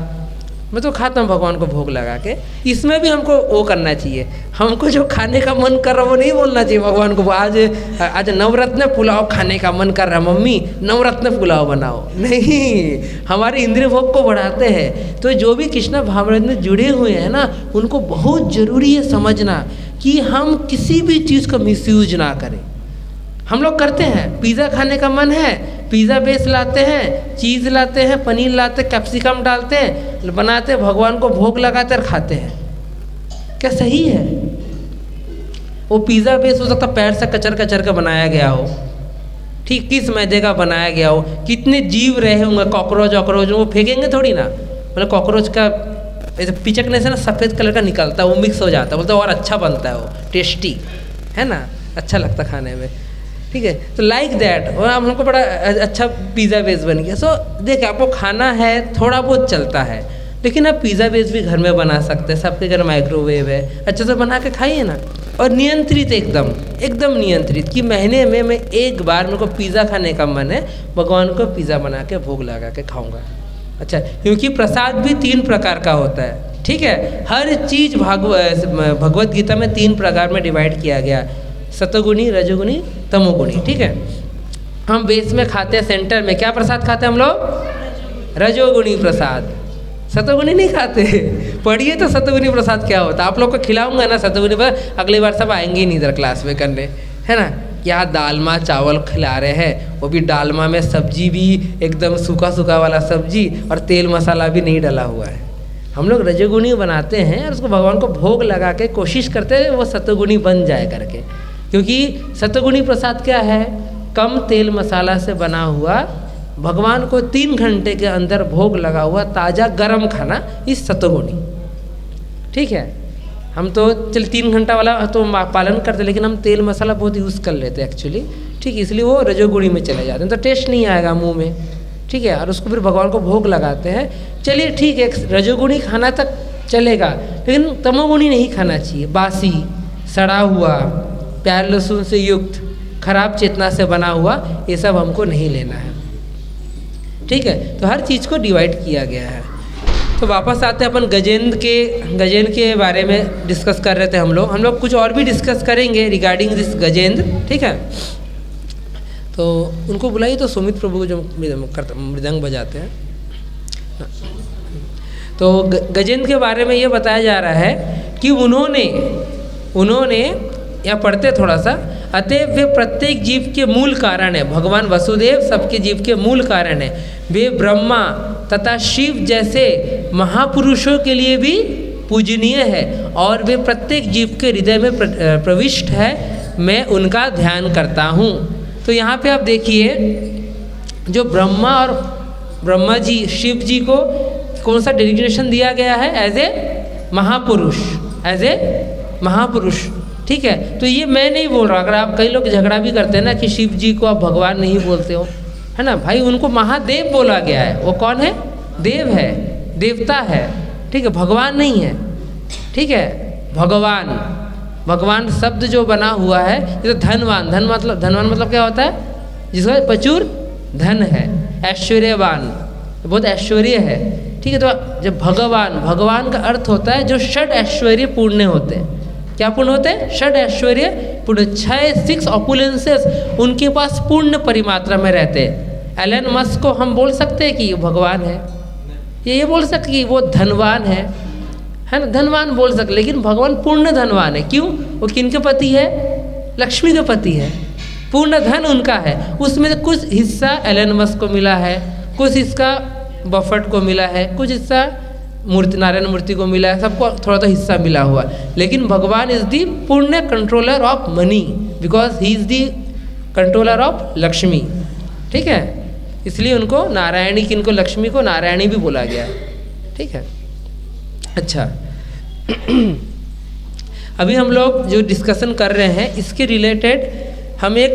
S1: मैं तो खाता हूँ भगवान को भोग लगा के। इसमें भी हमको वो करना चाहिए, हमको जो खाने का मन कर रहा है वो नहीं बोलना चाहिए भगवान को आज नवरत्न पुलाव खाने का मन कर रहा है, मम्मी नवरत्न पुलाव बनाओ। नहीं, हमारे इंद्रिय भोग को बढ़ाते हैं। तो जो भी कृष्णा भावनामृत में जुड़े हुए हैं ना, उनको बहुत ज़रूरी है समझना कि हम किसी भी चीज़ का मिसयूज ना करें। हम लोग करते हैं, पिज़्ज़ा खाने का मन है, पिज़्ज़ा बेस लाते हैं, चीज़ लाते हैं, पनीर लाते हैं, कैप्सिकम डालते हैं, बनाते हैं, भगवान को भोग लगाते और खाते हैं। क्या सही है? वो पिज़्ज़ा बेस हो सकता पैर से कचर कचर के बनाया गया हो, ठीक, किस मैदे का बनाया गया हो, कितने जीव रहे होंगे, कॉकरोच वॉकरोच, वो फेंकेंगे थोड़ी ना। मतलब कॉकरोच का ऐसे पिचकने से ना सफ़ेद कलर का निकलता है, वो मिक्स हो जाता है, बोलते और अच्छा बनता है, वो टेस्टी है ना, अच्छा लगता खाने में, ठीक है। तो लाइक दैट और हम लोग को बड़ा अच्छा पिज़्ज़ा बेस बन गया। सो देखिए, आपको खाना है, थोड़ा बहुत चलता है, लेकिन आप पिज़्ज़ा बेस भी घर में बना सकते हैं, सबके घर माइक्रोवेव है, अच्छे से बना के खाइए ना। और नियंत्रित, एकदम नियंत्रित कि महीने में मैं एक बार, मेरे को पिज़्ज़ा खाने का मन है, भगवान को पिज़्ज़ा बना के भोग लगा के खाऊंगा। अच्छा, क्योंकि प्रसाद भी 3 प्रकार का होता है, ठीक है। हर चीज़ भगवत गीता में 3 प्रकार में डिवाइड किया गया, सतोगुणी, रजोगुणी, तमोगुणी, ठीक है। हम बेस में खाते हैं, सेंटर में क्या प्रसाद खाते हैं हम लोग? रजोगुणी प्रसाद, सतोगुणी नहीं खाते। पढ़िए तो सतोगुणी प्रसाद क्या होता है, आप लोग को खिलाऊंगा ना सतोगुणी प्रसाद, अगली बार सब आएंगे ही नहीं इधर क्लास में करने, है ना। क्या दालमा चावल खिला रहे हैं, वो भी डालमा में सब्जी भी एकदम सूखा सूखा वाला सब्जी और तेल मसाला भी नहीं डला हुआ है। हम लोग रजोगुणी बनाते हैं और उसको भगवान को भोग लगा के कोशिश करते हैं वो सतोगुणी बन जाए करके, क्योंकि सतोगुणी प्रसाद क्या है? कम तेल मसाला से बना हुआ, भगवान को 3 घंटे के अंदर भोग लगा हुआ ताज़ा गरम खाना, इस सतोगुणी, ठीक है। हम तो चल 3 घंटा वाला तो पालन करते, लेकिन हम तेल मसाला बहुत यूज़ कर लेते हैं एक्चुअली, ठीक, इसलिए वो रजोगुणी में चले जाते हैं, तो टेस्ट नहीं आएगा मुंह में, ठीक है। और उसको फिर भगवान को भोग लगाते हैं। चलिए ठीक है, रजोगुणी खाना तक चलेगा, लेकिन तमोगुणी नहीं खाना चाहिए। बासी, सड़ा हुआ, प्याज लहसुन से युक्त, खराब चेतना से बना हुआ, ये सब हमको नहीं लेना है, ठीक है। तो हर चीज़ को डिवाइड किया गया है। तो वापस आते हैं अपन गजेंद्र के बारे में डिस्कस कर रहे थे हम लोग कुछ और भी डिस्कस करेंगे रिगार्डिंग दिस गजेंद्र, ठीक है। तो उनको बुलाइए, तो सुमित प्रभु को जो मृदंग बजाते हैं। तो गजेंद्र के बारे में ये बताया जा रहा है कि उन्होंने या पढ़ते थोड़ा सा, अतएव वे प्रत्येक जीव के मूल कारण है। भगवान वसुदेव सबके जीव के मूल कारण है। वे ब्रह्मा तथा शिव जैसे महापुरुषों के लिए भी पूजनीय है और वे प्रत्येक जीव के हृदय में प्रविष्ट है। मैं उनका ध्यान करता हूँ। तो यहाँ पे आप देखिए, जो ब्रह्मा जी, शिव जी को कौन सा डेजिग्नेशन दिया गया है? एज ए महापुरुष, ठीक है। तो ये मैं नहीं बोल रहा, अगर आप, कई लोग झगड़ा भी करते हैं ना कि शिव जी को आप भगवान नहीं बोलते हो, है ना भाई, उनको महादेव बोला गया है। वो कौन है? देव है, देवता है, ठीक है, भगवान नहीं है, ठीक है। भगवान शब्द जो बना हुआ है, जैसे धनवान मतलब क्या होता है? जिसका प्रचुर धन है, ऐश्वर्यवान, बहुत ऐश्वर्य है, ठीक है। तो जब भगवान का अर्थ होता है जो षड ऐश्वर्य पूर्ण होते हैं। क्या पूर्ण होते हैं? षड ऐश्वर्य पूर्ण, 6 ऑपुलेंसेस उनके पास पूर्ण परिमात्रा में रहते हैं। एलन मस्क को हम बोल सकते हैं कि ये भगवान है, ये बोल सकते कि वो धनवान है ना, धनवान बोल सकते, लेकिन भगवान पूर्ण धनवान है। क्यों? वो किनके पति है? लक्ष्मी के पति है, पूर्ण धन उनका है। उसमें से कुछ हिस्सा एलन मस्क को मिला है, कुछ हिस्सा बफेट को मिला है, कुछ हिस्सा नारायण मूर्ति को मिला है, सबको थोड़ा तो हिस्सा मिला हुआ है। लेकिन भगवान इज दी पूर्ण controller of money, because he is the controller of Lakshmi, ठीक है। इसलिए उनको नारायणी, किनको लक्ष्मी को नारायणी भी बोला गया, ठीक है। अच्छा अभी हम लोग जो डिस्कशन कर रहे हैं इसके रिलेटेड हम एक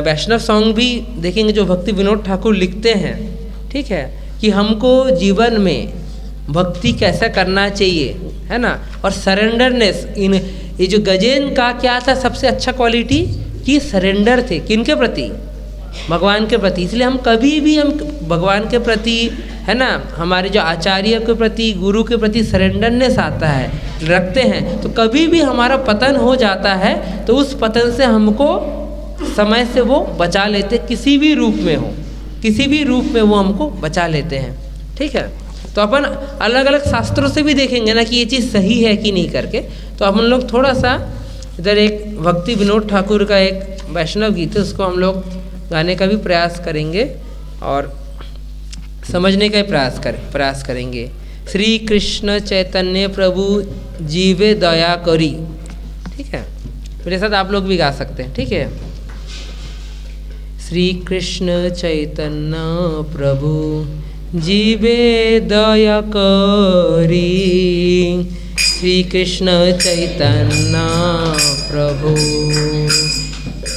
S1: वैष्णव सॉन्ग भी देखेंगे जो भक्ति विनोद ठाकुर लिखते हैं, ठीक है, कि हमको जीवन में भक्ति कैसा करना चाहिए, है ना। और सरेंडरनेस, ये जो गजेंद्र का क्या था सबसे अच्छा क्वालिटी, कि सरेंडर थे, किनके प्रति? भगवान के प्रति। इसलिए हम कभी भी हम भगवान के प्रति, है ना, हमारे जो आचार्य के प्रति, गुरु के प्रति सरेंडरनेस आता है, रखते हैं, तो कभी भी हमारा पतन हो जाता है तो उस पतन से हमको समय से वो बचा लेते, किसी भी रूप में हो, किसी भी रूप में वो हमको बचा लेते हैं, ठीक है। तो अपन अलग अलग शास्त्रों से भी देखेंगे ना कि ये चीज़ सही है कि नहीं करके। तो अपन लोग थोड़ा सा इधर एक भक्ति विनोद ठाकुर का एक वैष्णव गीत है उसको हम लोग गाने का भी प्रयास करेंगे और समझने का प्रयास करेंगे। श्री कृष्ण चैतन्य प्रभु जीवे दया करी, ठीक है, मेरे साथ आप लोग भी गा सकते हैं, ठीक है। श्री कृष्ण चैतन्य प्रभु जीवे दया करी, श्री कृष्ण चैतन्य प्रभु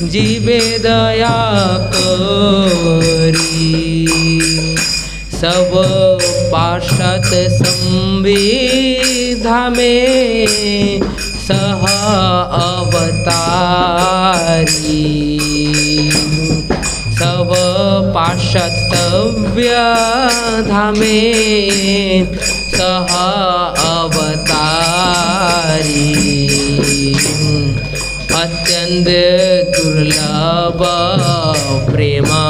S1: जीवे दया करी, सब पार्षद संविधा में सह अवतारी, सब पार्षद संविधा में सह अवतारी, अत्यंत दुर्लभ प्रेमा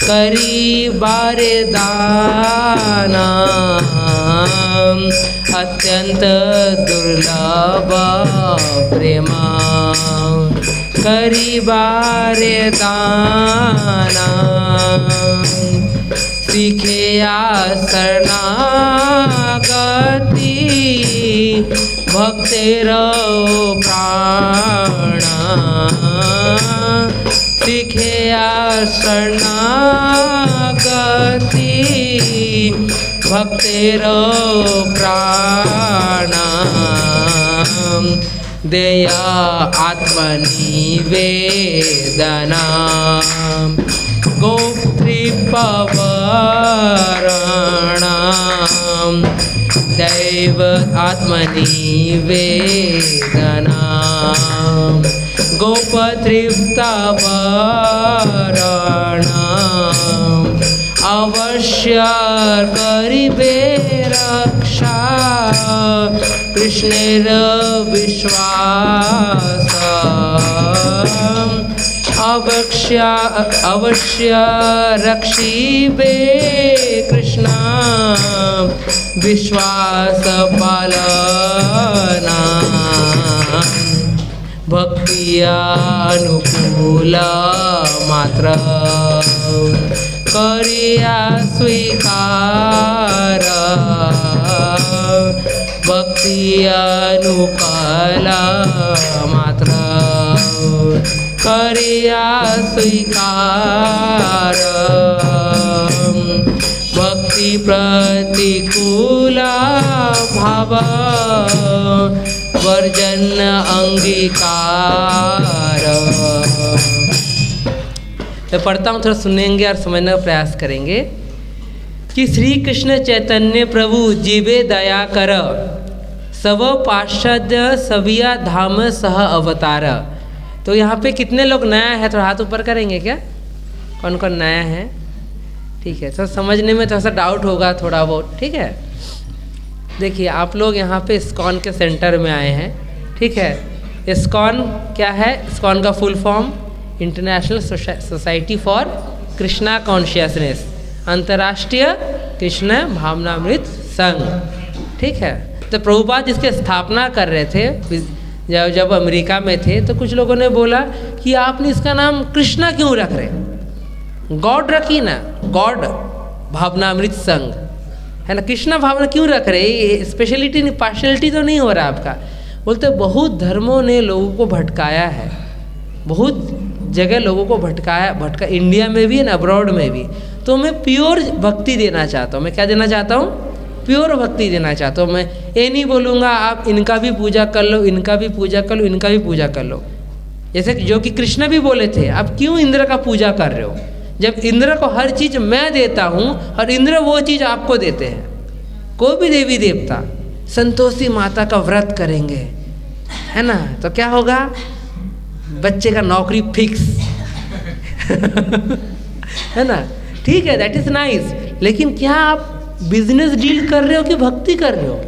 S1: करी बारे दाना, अत्यंत दुर्लभ प्रेमा करी बारे दाना, सीखिया शरणागति भक्तेरो प्राणा, सीखिया शरणागति भक्तेरो प्राणा, देया आत्मनिवेदना गोप्तृपवरणा, दैव आत्मनिवेदना गोपतृप्तवरणा, अवश्य करिबे रक्षा कृष्णेर विश्वास, अवश्य रक्षिबे कृष्णा विश्वास पालना, भक्ति अनुकूल मात्र करिया स्वीकार, भक्ति अनुकूल मात्र करिया स्वीकार, भक्ति प्रतिकूल भाव वर्जन अंगीकार। मैं पढ़ता हूँ, थोड़ा सुनेंगे और समझने का प्रयास करेंगे कि श्री कृष्ण चैतन्य प्रभु जीवे दया कर, सब पार्षद सबिया धाम सह अवतार। तो यहाँ पे कितने लोग नया है, थोड़ा हाथ ऊपर करेंगे क्या, कौन कौन नया है? ठीक है, तो समझने में थोड़ा सा डाउट होगा थोड़ा बहुत, ठीक है। देखिए आप लोग यहाँ पे इस्कॉन के सेंटर में आए हैं, ठीक है। इस्कॉन क्या है? इस्कॉन का full form international society for Krishna consciousness, अंतर्राष्ट्रीय कृष्ण भावनामृत संघ, ठीक है। तो प्रभुपाद इसके स्थापना कर रहे थे जब अमेरिका में थे, तो कुछ लोगों ने बोला कि आपने इसका नाम कृष्णा क्यों रख रहे, गॉड रखी ना, गॉड भावनामृत संघ है ना, कृष्णा भावना क्यों रख रहे, ये स्पेशलिटी नहीं, पार्शलिटी तो नहीं हो रहा आपका। बोलते बहुत धर्मों ने लोगों को भटकाया है, बहुत जगह लोगों को भटका इंडिया में भी एंड अब्रॉड में भी। तो मैं प्योर भक्ति देना चाहता हूँ। मैं क्या देना चाहता हूँ? प्योर भक्ति देना चाहता हूँ। मैं ये नहीं बोलूँगा आप इनका भी पूजा कर लो, इनका भी पूजा कर लो, इनका भी पूजा कर लो, जैसे जो कि कृष्ण भी बोले थे, आप क्यों इंद्र का पूजा कर रहे हो, जब इंद्र को हर चीज़ मैं देता हूँ और इंद्र वो चीज़ आपको देते हैं। कोई भी देवी देवता संतोषी माता का व्रत करेंगे, है ना, तो क्या होगा, बच्चे का नौकरी फिक्स है ना, ठीक है, दैट इज नाइस। लेकिन क्या आप बिजनेस डील कर रहे हो कि भक्ति कर रहे हो?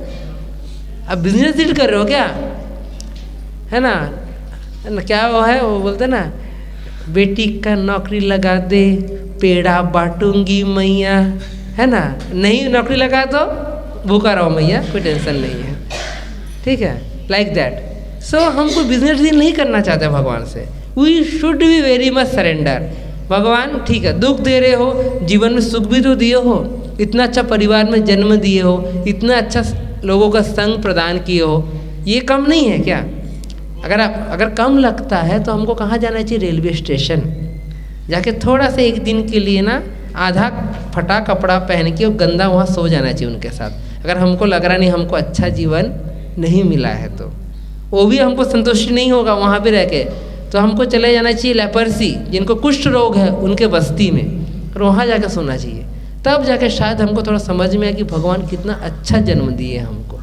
S1: आप बिजनेस डील कर रहे हो क्या, है ना, क्या वो है, वो बोलते ना, बेटी का नौकरी लगा दे, पेड़ा बांटूंगी मैया, है ना, नहीं नौकरी लगा तो भूखा रहो मैया, कोई टेंशन नहीं है, ठीक है, लाइक दैट। सो हम कोई बिजनेस डील नहीं करना चाहते भगवान से, we should be very much surrender. भगवान ठीक है, दुख दे रहे हो, जीवन में सुख भी तो दिए हो, इतना अच्छा परिवार में जन्म दिए हो, इतना अच्छा लोगों का संग प्रदान किए हो, ये कम नहीं है क्या? अगर कम लगता है तो हमको कहाँ जाना चाहिए? रेलवे स्टेशन जाके थोड़ा सा एक दिन के लिए ना आधा फटा कपड़ा पहन के और गंदा वहाँ सो जाना चाहिए उनके साथ। अगर हमको लग रहा नहीं हमको अच्छा जीवन नहीं मिला है तो वो भी हमको संतुष्टि नहीं होगा वहाँ पे रह के, तो हमको चले जाना चाहिए लेपर्सी, जिनको कुष्ठ रोग है उनके बस्ती में, और वहाँ जाकर सोना चाहिए। तब जाके शायद हमको थोड़ा समझ में आए कि भगवान कितना अच्छा जन्म दिए हमको।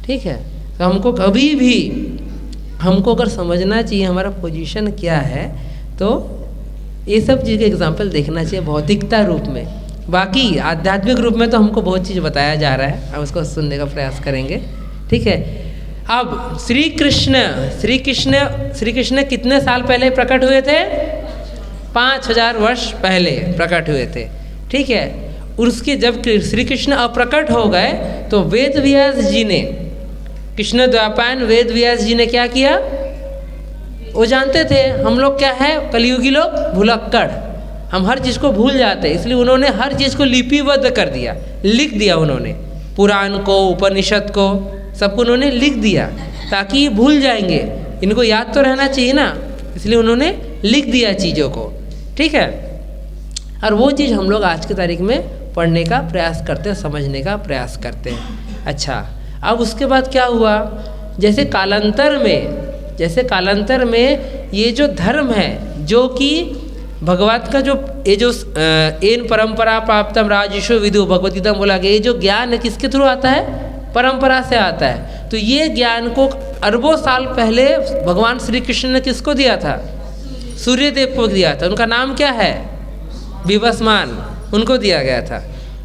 S1: ठीक है, तो हमको कभी भी हमको अगर समझना चाहिए हमारा पोजीशन क्या है, तो ये सब चीज़ का एग्जाम्पल देखना चाहिए भौतिकता रूप में। बाकी आध्यात्मिक रूप में तो हमको बहुत चीज़ बताया जा रहा है, अब उसको सुनने का प्रयास करेंगे। ठीक है, अब श्री कृष्ण कितने साल पहले प्रकट हुए थे? 5000 वर्ष पहले प्रकट हुए थे। ठीक है, उसके जब श्री कृष्ण अप्रकट हो गए तो वेद व्यास जी ने, कृष्ण द्वापायन वेद व्यास जी ने क्या किया? वो जानते थे हम लोग क्या है, कलयुगी लोग भुलक्कड़, हम हर चीज़ को भूल जाते हैं, इसलिए उन्होंने हर चीज़ को लिपिबद्ध कर दिया, लिख दिया उन्होंने, पुराण को, उपनिषद को, सबको उन्होंने लिख दिया ताकि ये भूल जाएंगे, इनको याद तो रहना चाहिए ना, इसलिए उन्होंने लिख दिया चीज़ों को। ठीक है, और वो चीज़ हम लोग आज की तारीख में पढ़ने का प्रयास करते हैं, समझने का प्रयास करते हैं। अच्छा, अब उसके बाद क्या हुआ? जैसे कालांतर में ये जो धर्म है, जो कि भगवत का जो ये जो एन परंपरा प्राप्तम राजर्षि विदु भगवद गीता में बोला गया, ये जो ज्ञान है किसके थ्रू आता है? परंपरा से आता है। तो ये ज्ञान को अरबों साल पहले भगवान श्री कृष्ण ने किसको दिया था? सूर्यदेव को दिया था। उनका नाम क्या है? विवस्वान, उनको दिया गया था,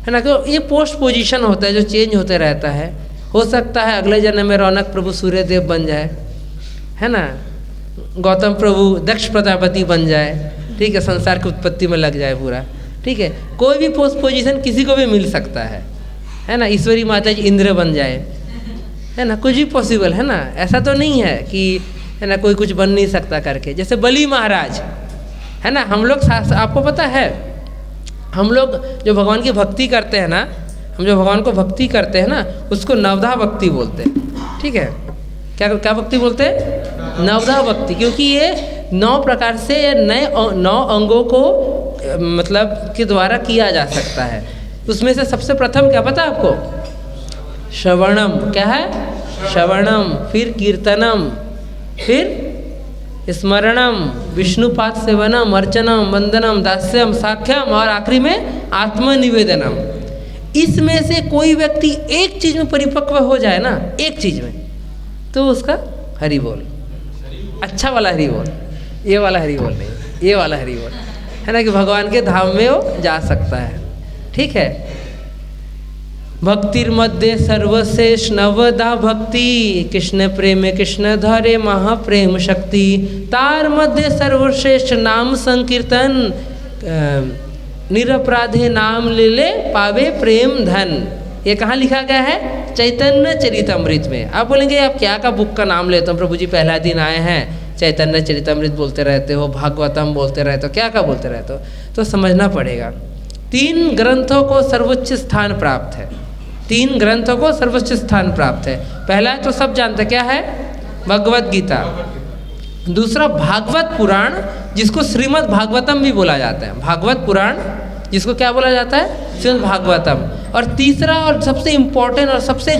S1: है ना। तो ये पोस्ट पोजीशन होता है जो चेंज होते रहता है। हो सकता है अगले जन्म में रौनक प्रभु सूर्यदेव बन जाए, है ना, गौतम प्रभु दक्ष प्रजापति बन जाए, ठीक है, संसार की उत्पत्ति में लग जाए पूरा। ठीक है, कोई भी पोस्ट पोजीशन किसी को भी मिल सकता है ना। ईश्वरी माता जी इंद्र बन जाए, है ना, कुछ भी पॉसिबल है ना। ऐसा तो नहीं है कि है ना कोई कुछ बन नहीं सकता करके। जैसे बली महाराज, है ना, हम लोग आपको पता है, हम लोग जो भगवान की भक्ति करते हैं ना, हम जो भगवान को भक्ति करते हैं ना, उसको नवधा भक्ति बोलते हैं। ठीक है, क्या भक्ति बोलते हैं? नवधा भक्ति, क्योंकि ये 9 प्रकार से 9 अंगों को मतलब के द्वारा किया जा सकता है। उसमें से सबसे प्रथम क्या पता आपको? श्रवणम। क्या है? श्रवणम, फिर कीर्तनम, फिर स्मरणम, विष्णुपाद सेवनम, अर्चनम, वंदनम, दास्यम, साख्यम, और आखिरी में आत्मनिवेदनम। इसमें से कोई व्यक्ति एक चीज में परिपक्व हो जाए ना, एक चीज में, तो उसका हरि बोल, अच्छा वाला हरि बोल, ये वाला हरि बोल नहीं, ये वाला हरि बोल, है ना, कि भगवान के धाम में वो जा सकता है। ठीक है, भक्तिर मध्य सर्वश्रेष्ठ नवधा भक्ति, कृष्ण प्रेम कृष्ण धरे महाप्रेम शक्ति, तार मध्य सर्वश्रेष्ठ नाम संकीर्तन, निरपराधे नाम ले ले पावे प्रेम धन। ये कहाँ लिखा गया है? चैतन्य चरितमृत में। आप बोलेंगे आप क्या का बुक का नाम लेते हो प्रभु जी, पहला दिन आए हैं, चैतन्य चरितमृत बोलते रहते हो, भागवतम बोलते रहते हो, क्या का बोलते रहते हो? तो समझना पड़ेगा, 3 ग्रंथों को सर्वोच्च स्थान प्राप्त है। 3 ग्रंथों को सर्वोच्च स्थान प्राप्त है। पहला तो सब जानते क्या है? भगवद गीता। दूसरा भागवत पुराण, जिसको श्रीमद् भागवतम भी बोला जाता है। भागवत पुराण जिसको क्या बोला जाता है? श्रीमद् भागवतम। और तीसरा और सबसे इम्पोर्टेंट और सबसे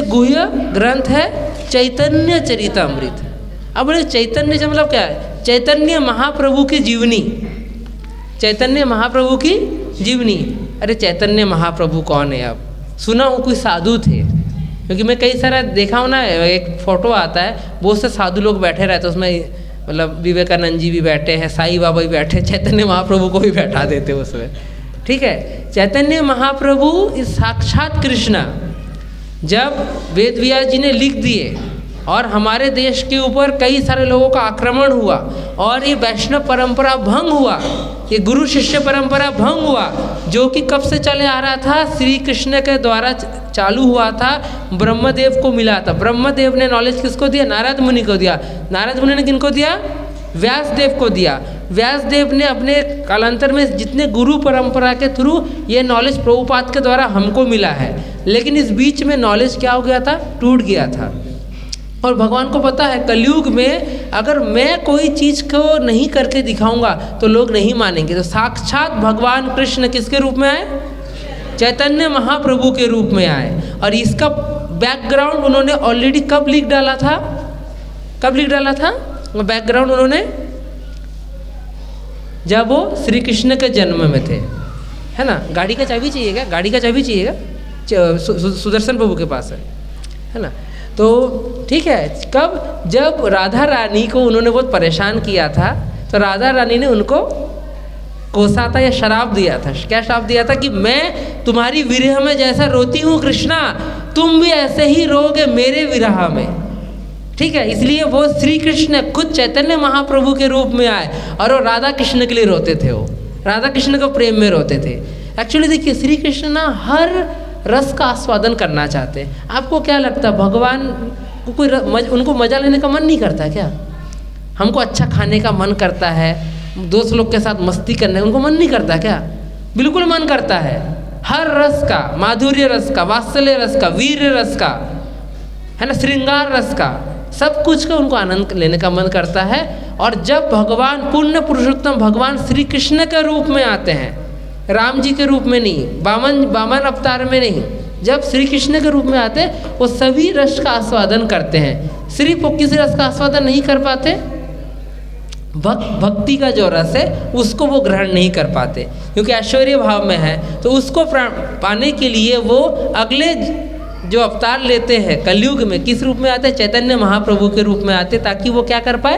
S1: गुह्य ग्रंथ है चैतन्य चरितमृत। अब बोले चैतन्य से मतलब क्या है? चैतन्य महाप्रभु की जीवनी, चैतन्य महाप्रभु की जीवनी। अरे चैतन्य महाप्रभु कौन है? अब सुना हूँ कोई साधु थे, क्योंकि मैं कई सारा देखा हूँ ना, एक फोटो आता है, बहुत से साधु लोग बैठे रहते हैं उसमें, मतलब विवेकानंद जी भी बैठे हैं, साईं बाबा भी बैठे, चैतन्य महाप्रभु को भी बैठा देते उसमें। ठीक है, चैतन्य महाप्रभु इस साक्षात कृष्ण। जब वेद व्यास जी ने लिख दिए और हमारे देश के ऊपर कई सारे लोगों का आक्रमण हुआ और ये वैष्णव परंपरा भंग हुआ, ये गुरु शिष्य परंपरा भंग हुआ, जो कि कब से चले आ रहा था, श्री कृष्ण के द्वारा चालू हुआ था, ब्रह्मदेव को मिला था। ब्रह्मदेव ने नॉलेज किसको दिया? नारद मुनि को दिया। नारद मुनि ने किनको दिया? व्यास देव को दिया। व्यास देव ने अपने कालांतर में जितने गुरु परंपरा के थ्रू ये नॉलेज प्रभुपाद के द्वारा हमको मिला है, लेकिन इस बीच में नॉलेज क्या हो गया था? टूट गया था। और भगवान को पता है कलयुग में अगर मैं कोई चीज़ को नहीं करके दिखाऊंगा तो लोग नहीं मानेंगे। तो साक्षात भगवान कृष्ण किसके रूप में आए? चैतन्य महाप्रभु के रूप में आए। और इसका बैकग्राउंड उन्होंने ऑलरेडी कब लिख डाला था? कब लिख डाला था बैकग्राउंड उन्होंने? जब वो श्री कृष्ण के जन्म में थे, है ना। गाड़ी का चाबी चाहिएगा? गाड़ी का चाबी चाहिएगा? सुदर्शन प्रभु के पास है ना। तो ठीक है, कब? जब राधा रानी को उन्होंने बहुत परेशान किया था, तो राधा रानी ने उनको कोसा था या शराब दिया था। क्या शराब दिया था? कि मैं तुम्हारी विरह में जैसा रोती हूँ कृष्णा, तुम भी ऐसे ही रोगे मेरे विरह में। ठीक है, इसलिए वो श्री कृष्ण खुद चैतन्य महाप्रभु के रूप में आए और वो राधा कृष्ण के लिए रोते थे। वो राधा कृष्ण को प्रेम में रोते थे। एक्चुअली देखिए, श्री कृष्ण ना हर रस का आस्वादन करना चाहते हैं। आपको क्या लगता है, भगवान को कोई उनको मजा लेने का मन नहीं करता क्या? हमको अच्छा खाने का मन करता है, दोस्त लोग के साथ मस्ती करने का उनको मन नहीं करता क्या? बिल्कुल मन करता है। हर रस का, माधुर्य रस का, वात्सल्य रस का, वीर रस का, है ना, श्रृंगार रस का, सब कुछ का उनको आनंद लेने का मन करता है। और जब भगवान पुण्य पुरुषोत्तम भगवान श्री कृष्ण के रूप में आते हैं, राम जी के रूप में नहीं, वामन अवतार में नहीं, जब श्री कृष्ण के रूप में आते हैं वो सभी रस का आस्वादन करते हैं। सिर्फ वो किसी रस का आस्वादन नहीं कर पाते, भक्ति का जो रस है उसको वो ग्रहण नहीं कर पाते, क्योंकि ऐश्वर्य भाव में है। तो उसको पाने के लिए वो अगले जो अवतार लेते हैं कलयुग में, किस रूप में आते हैं? चैतन्य महाप्रभु के रूप में आते, ताकि वो क्या कर पाए?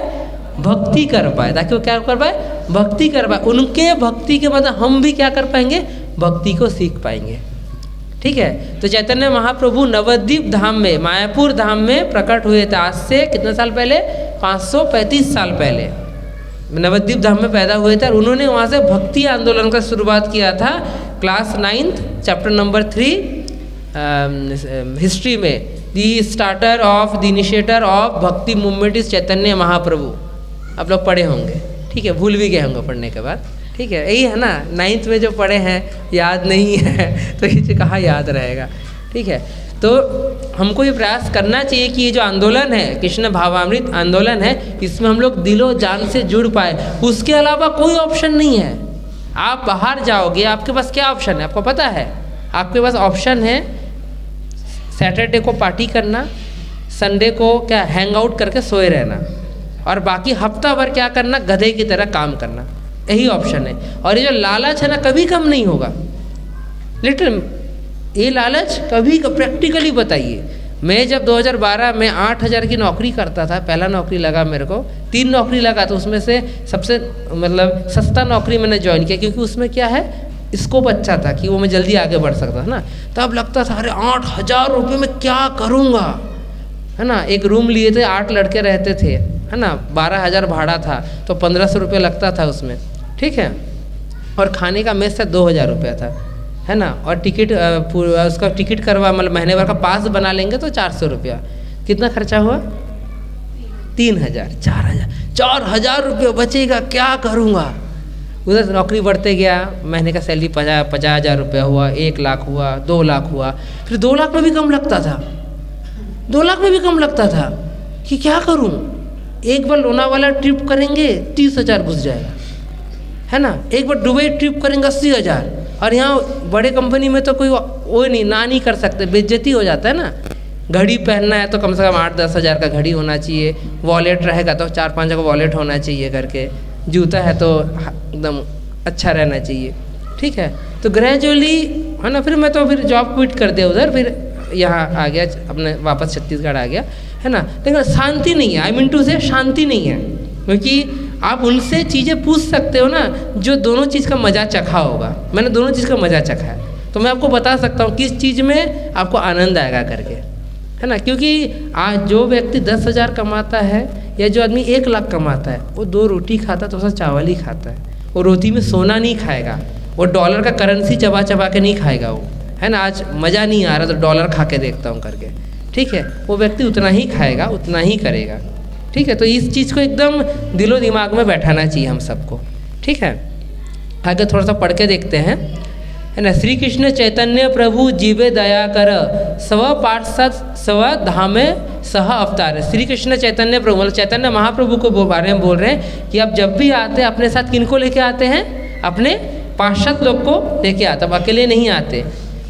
S1: भक्ति कर पाए। ताकि वो क्या कर पाए? भक्ति कर पाए। उनके भक्ति के बाद हम भी क्या कर पाएंगे? भक्ति को सीख पाएंगे। ठीक है, तो चैतन्य महाप्रभु नवद्वीप धाम में, मायापुर धाम में प्रकट हुए थे। आज से कितने साल पहले? 535 साल पहले नवद्वीप धाम में पैदा हुए थे। और उन्होंने वहाँ से भक्ति आंदोलन का शुरुआत किया था। Class 9th chapter number 3 history में, the starter of the initiator of Bhakti movement is Chaitanya Mahaprabhu. आप लोग पढ़े होंगे, ठीक है, भूल भी गए होंगे पढ़ने के बाद। ठीक है, यही है ना, 9th में जो पढ़े हैं याद नहीं है तो ये कहाँ याद रहेगा। ठीक है, तो हमको ये प्रयास करना चाहिए कि ये जो आंदोलन है, कृष्ण भावामृत आंदोलन है, इसमें हम लोग दिलो जान से जुड़ पाए। उसके अलावा कोई ऑप्शन नहीं है। आप बाहर जाओगे, आपके पास क्या ऑप्शन है? आपको पता है? आपके पास ऑप्शन है सैटरडे को पार्टी करना, संडे को क्या हैंग आउट करके सोए रहना, और बाकी हफ्ता भर क्या करना? गधे की तरह काम करना। यही ऑप्शन है। और ये जो लालच है ना, कभी कम नहीं होगा। लिटिल ये लालच कभी प्रैक्टिकली बताइए। मैं जब 2012 में 8,000 की नौकरी करता था, पहला नौकरी लगा मेरे को, 3 नौकरी लगा, तो उसमें से सबसे मतलब सस्ता नौकरी मैंने ज्वाइन किया, क्योंकि उसमें क्या है, स्कोप अच्छा था कि वो मैं जल्दी आगे बढ़ सकता था ना। तब लगता था अरे 8,000 रुपये में क्या करूँगा, है ना। एक रूम लिए थे, 8 लड़के रहते थे, है ना, 12,000 भाड़ा था, तो 1,500 रुपये लगता था उसमें। ठीक है, और खाने का मेस से 2,000 रुपया था, है ना। और टिकट उसका टिकट करवा, मतलब महीने भर का पास बना लेंगे तो 400 रुपया। कितना खर्चा हुआ? 3,000, 4,000 रुपये बचेगा, क्या करूँगा। उधर नौकरी बढ़ते गया, महीने का सैलरी 50,000 रुपया हुआ, 1 लाख हुआ, 2 लाख हुआ, फिर 2 लाख में भी कम लगता था, 2 लाख में भी कम लगता था कि क्या करूं। एक बार लोनावाला ट्रिप करेंगे 30,000 घुस जाएगा, है ना। एक बार दुबई ट्रिप करेंगे 80,000। और यहाँ बड़े कंपनी में तो कोई वो नहीं, ना नहीं कर सकते, बेइज्जती हो जाता है ना। घड़ी पहनना है तो कम से कम 8-10 हज़ार का घड़ी होना चाहिए, वॉलेट रहेगा तो 4-5 का वॉलेट होना चाहिए करके, जूता है तो एकदम अच्छा रहना चाहिए। ठीक है, तो ग्रेजुअली, है ना, फिर मैं तो फिर जॉब क्विट कर दिया उधर, फिर यहाँ आ गया, अपने वापस छत्तीसगढ़ आ गया, है ना। लेकिन शांति नहीं है, आई मीन टू से शांति नहीं है, क्योंकि आप उनसे चीज़ें पूछ सकते हो ना जो दोनों चीज़ का मज़ा चखा होगा। मैंने दोनों चीज़ का मज़ा चखा है, तो मैं आपको बता सकता हूँ किस चीज़ में आपको आनंद आएगा करके, है ना। क्योंकि आज जो व्यक्ति 10,000 कमाता है या जो आदमी 1 लाख कमाता है, वो 2 रोटी खाता तो उसका चावल ही खाता है, वो रोटी में सोना नहीं खाएगा, वो डॉलर का करेंसी चबा चबा के नहीं खाएगा वो, है ना। आज मज़ा नहीं आ रहा तो डॉलर खा के देखता हूँ करके, ठीक है। वो व्यक्ति उतना ही खाएगा, उतना ही करेगा, ठीक है। तो इस चीज़ को एकदम दिलो दिमाग में बैठाना चाहिए हम सबको, ठीक है। आगे थोड़ा सा पढ़ के देखते हैं, है ना। श्री कृष्ण चैतन्य प्रभु जीवे दया कर स्व पार्षद स्व धामे सह अवतार। श्री कृष्ण चैतन्य प्रभु मतलब चैतन्य महाप्रभु को बारे में बोल रहे हैं कि आप जब भी आते हैं अपने साथ किनको लेके आते हैं, अपने पार्षद लोग को लेके आते, अब अकेले नहीं आते।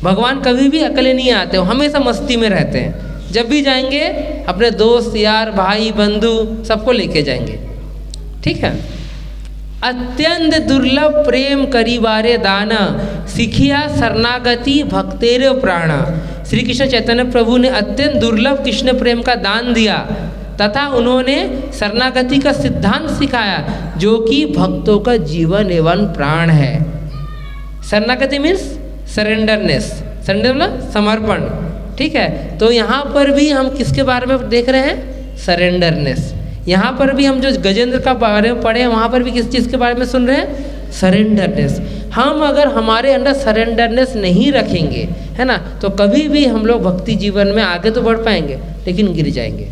S1: भगवान कभी भी अकेले नहीं आते, वो हमेशा मस्ती में रहते हैं। जब भी जाएंगे अपने दोस्त यार भाई बंधु सबको लेके जाएंगे, ठीक है। अत्यंत दुर्लभ प्रेम करीबारे दाना सिखिया शरणागति भक्तेर प्राणा। श्री कृष्ण चैतन्य प्रभु ने अत्यंत दुर्लभ कृष्ण प्रेम का दान दिया तथा उन्होंने शरणागति का सिद्धांत सिखाया जो कि भक्तों का जीवन एवं प्राण है। शरणागति मीन्स सरेंडरनेस, सरेंडर मतलब समर्पण, ठीक है। तो यहाँ पर भी हम किसके बारे में देख रहे हैं, सरेंडरनेस। यहाँ पर भी हम जो गजेंद्र का बारे में पढ़े हैं वहाँ पर भी किस चीज़ के बारे में सुन रहे हैं, सरेंडरनेस। हम अगर हमारे अंदर सरेंडरनेस नहीं रखेंगे, है ना, तो कभी भी हम लोग भक्ति जीवन में आगे तो बढ़ पाएंगे लेकिन गिर जाएंगे,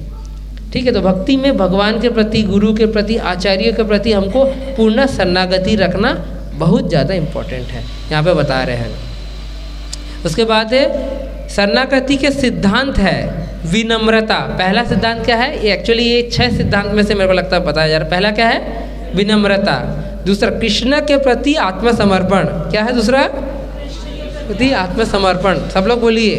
S1: ठीक है। तो भक्ति में भगवान के प्रति, गुरु के प्रति, आचार्य के प्रति हमको पूर्ण शरणागति रखना बहुत ज़्यादा इम्पोर्टेंट है, यहाँ पे बता रहे हैं। उसके बाद शरणागति के सिद्धांत है विनम्रता। पहला सिद्धांत क्या है, ये एक्चुअली ये 6 सिद्धांत में से मेरे को लगता है बताया जा रहा है। पहला क्या है, विनम्रता। दूसरा कृष्ण के प्रति आत्मसमर्पण। क्या है दूसरा, प्रति आत्मसमर्पण। सब लोग बोलिए,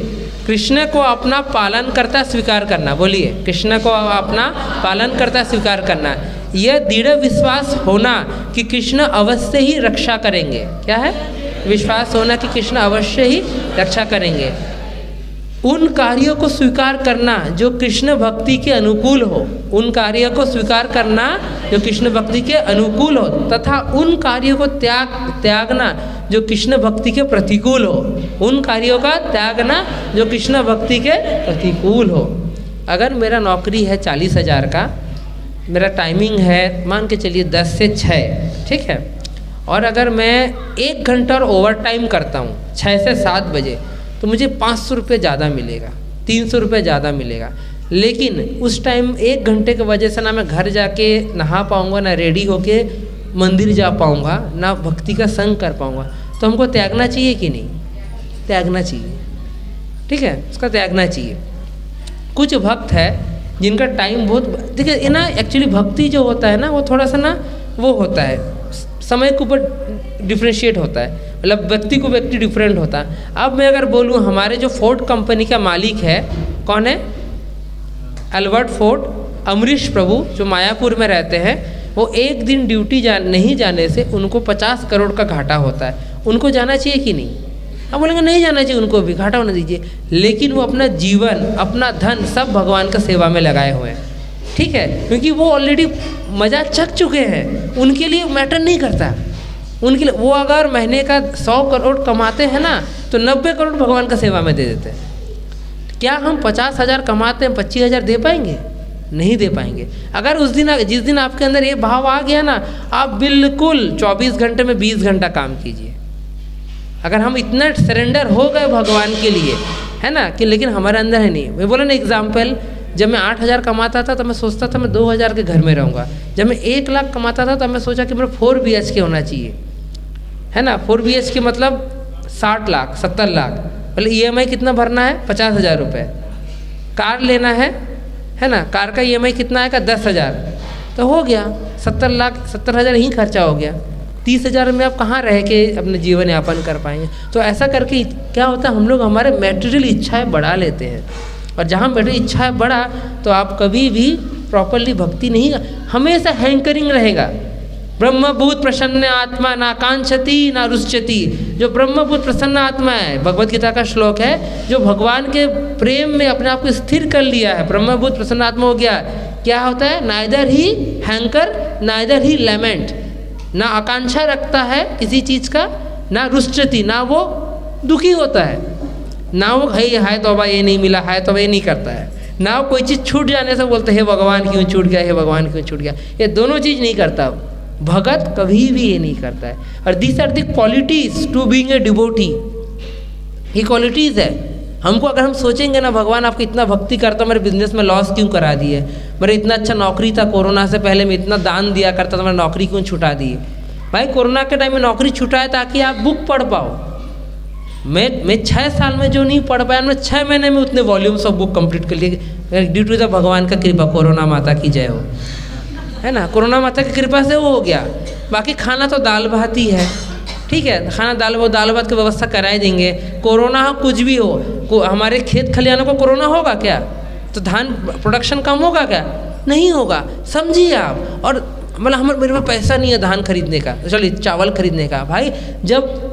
S1: कृष्ण को अपना पालन करता स्वीकार करना। बोलिए, कृष्ण को अपना पालन करता स्वीकार करना। यह दृढ़ विश्वास होना कि कृष्ण अवश्य ही रक्षा करेंगे। क्या है, विश्वास होना कि कृष्ण अवश्य ही रक्षा करेंगे। उन कार्यों को स्वीकार करना जो कृष्ण भक्ति के अनुकूल हो। उन कार्यों को स्वीकार करना जो कृष्ण भक्ति के अनुकूल हो तथा उन कार्यों को त्यागना जो कृष्ण भक्ति के प्रतिकूल हो। उन कार्यों का त्यागना जो कृष्ण भक्ति के प्रतिकूल हो। अगर मेरा नौकरी है 40,000 का, मेरा टाइमिंग है मान के चलिए 10 से 6, ठीक है, और अगर मैं 1 घंटा और ओवर टाइम करता हूँ 6 से 7 बजे, तो मुझे 500 रुपये ज़्यादा मिलेगा, 300 रुपये ज़्यादा मिलेगा। लेकिन उस टाइम 1 घंटे की वजह से ना मैं घर जाके नहा पाऊँगा, ना रेडी होके मंदिर जा पाऊँगा, ना भक्ति का संग कर पाऊँगा। तो हमको त्यागना चाहिए कि नहीं, त्यागना चाहिए, ठीक है, उसका त्यागना चाहिए। कुछ भक्त है जिनका टाइम बहुत, देखिए ना, एक्चुअली भक्ति जो होता है ना वो थोड़ा सा ना वो होता है, समय के ऊपर डिफ्रेंशिएट होता है, मतलब व्यक्ति को व्यक्ति डिफरेंट होता है। अब मैं अगर बोलूँ, हमारे जो फोर्ड कंपनी का मालिक है, कौन है, अल्बर्ट फोर्ड, अमरीश प्रभु जो मायापुर में रहते हैं, वो एक दिन ड्यूटी नहीं जाने से उनको 50 करोड़ का घाटा होता है। उनको जाना चाहिए कि नहीं? अब बोलेंगे नहीं जाना चाहिए, उनको भी घाटा होने दीजिए। लेकिन वो अपना जीवन, अपना धन सब भगवान का सेवा में लगाए हुए हैं, ठीक है, क्योंकि वो ऑलरेडी मजा चख चुके हैं। उनके लिए मैटर नहीं करता, उनके लिए वो अगर महीने का 100 करोड़ कमाते हैं ना, तो 90 करोड़ भगवान का सेवा में दे देते हैं। क्या हम 50,000 कमाते हैं 25,000 दे पाएंगे? नहीं दे पाएंगे। अगर उस दिन, जिस दिन आपके अंदर ये भाव आ गया ना, आप बिल्कुल 24 घंटे में 20 घंटा काम कीजिए। अगर हम इतना सरेंडर हो गए भगवान के लिए, है ना, कि लेकिन हमारे अंदर है नहीं। मैं बोला ना एग्जाम्पल, जब मैं 8,000 कमाता था तो मैं सोचता था मैं 2,000 के घर में रहूँगा। जब मैं 1 लाख कमाता था तब मैं सोचा कि मेरा 4 BHK होना चाहिए, है ना। 4 BHK मतलब 60 लाख 70 लाख, मतलब EMI कितना भरना है, 50,000 रुपये। कार लेना है ना, कार का EMI कितना आएगा, 10,000, तो हो गया 70 लाख, 70,000 ही खर्चा हो गया। 30,000 में आप कहाँ रह के अपने जीवन यापन कर पाएंगे? तो ऐसा करके क्या होता है, हम लोग हमारे मैटेरियल इच्छाएं बढ़ा लेते हैं, और जहाँ मैटेरियल इच्छाएं बढ़ा तो आप कभी भी प्रॉपरली भक्ति नहीं, हमेशा हैंकरिंग रहेगा। ब्रह्मभूत प्रसन्न आत्मा ना कांक्षति ना रुष्यति। जो ब्रह्मभूत प्रसन्न आत्मा है, भगवत गीता का श्लोक है, जो भगवान के प्रेम में अपने आप को स्थिर कर लिया है, ब्रह्मभूत प्रसन्न आत्मा हो गया, क्या होता है, नाइदर ही हैंकर नाइदर ही लैमेंट, ना आकांक्षा रखता है किसी चीज़ का, ना रुष्यति, ना वो दुखी होता है, ना वो है तौबा ये नहीं मिला, है तौबा ये नहीं करता है, ना वो कोई चीज़ छूट जाने से बोलते हे भगवान क्यों छूट गया, हे भगवान क्यों छूट गया। ये दोनों चीज़ नहीं करता। भगत कभी भी ये नहीं करता है। और this are the qualities to being a devotee, ये क्वालिटीज़ है। हमको अगर हम सोचेंगे ना भगवान आपको इतना भक्ति करता, मेरे बिजनेस में लॉस क्यों करा दिए, मेरे इतना अच्छा नौकरी था कोरोना से पहले, मैं इतना दान दिया करता था, मेरा नौकरी क्यों छुटा दिए। भाई कोरोना के टाइम में नौकरी छुटाए ताकि आप बुक पढ़ पाओ। मैं 6 साल में जो नहीं पढ़ पाया, मैं 6 महीने में उतने वॉल्यूम्स ऑफ बुक कंप्लीट कर लिए, ड्यू टू द भगवान का कृपा। कोरोना माता की जय हो, है ना, कोरोना माता की कृपा से वो हो गया। बाकी खाना तो दाल भात ही है, ठीक है, खाना दाल भात की व्यवस्था करा ही देंगे। कोरोना हो कुछ भी हो, हमारे खेत खलिहानों को कोरोना होगा क्या, तो धान प्रोडक्शन कम होगा क्या, नहीं होगा, समझिए आप। और मतलब मेरे पास पैसा नहीं है धान खरीदने का, तो चलिए चावल खरीदने का। भाई जब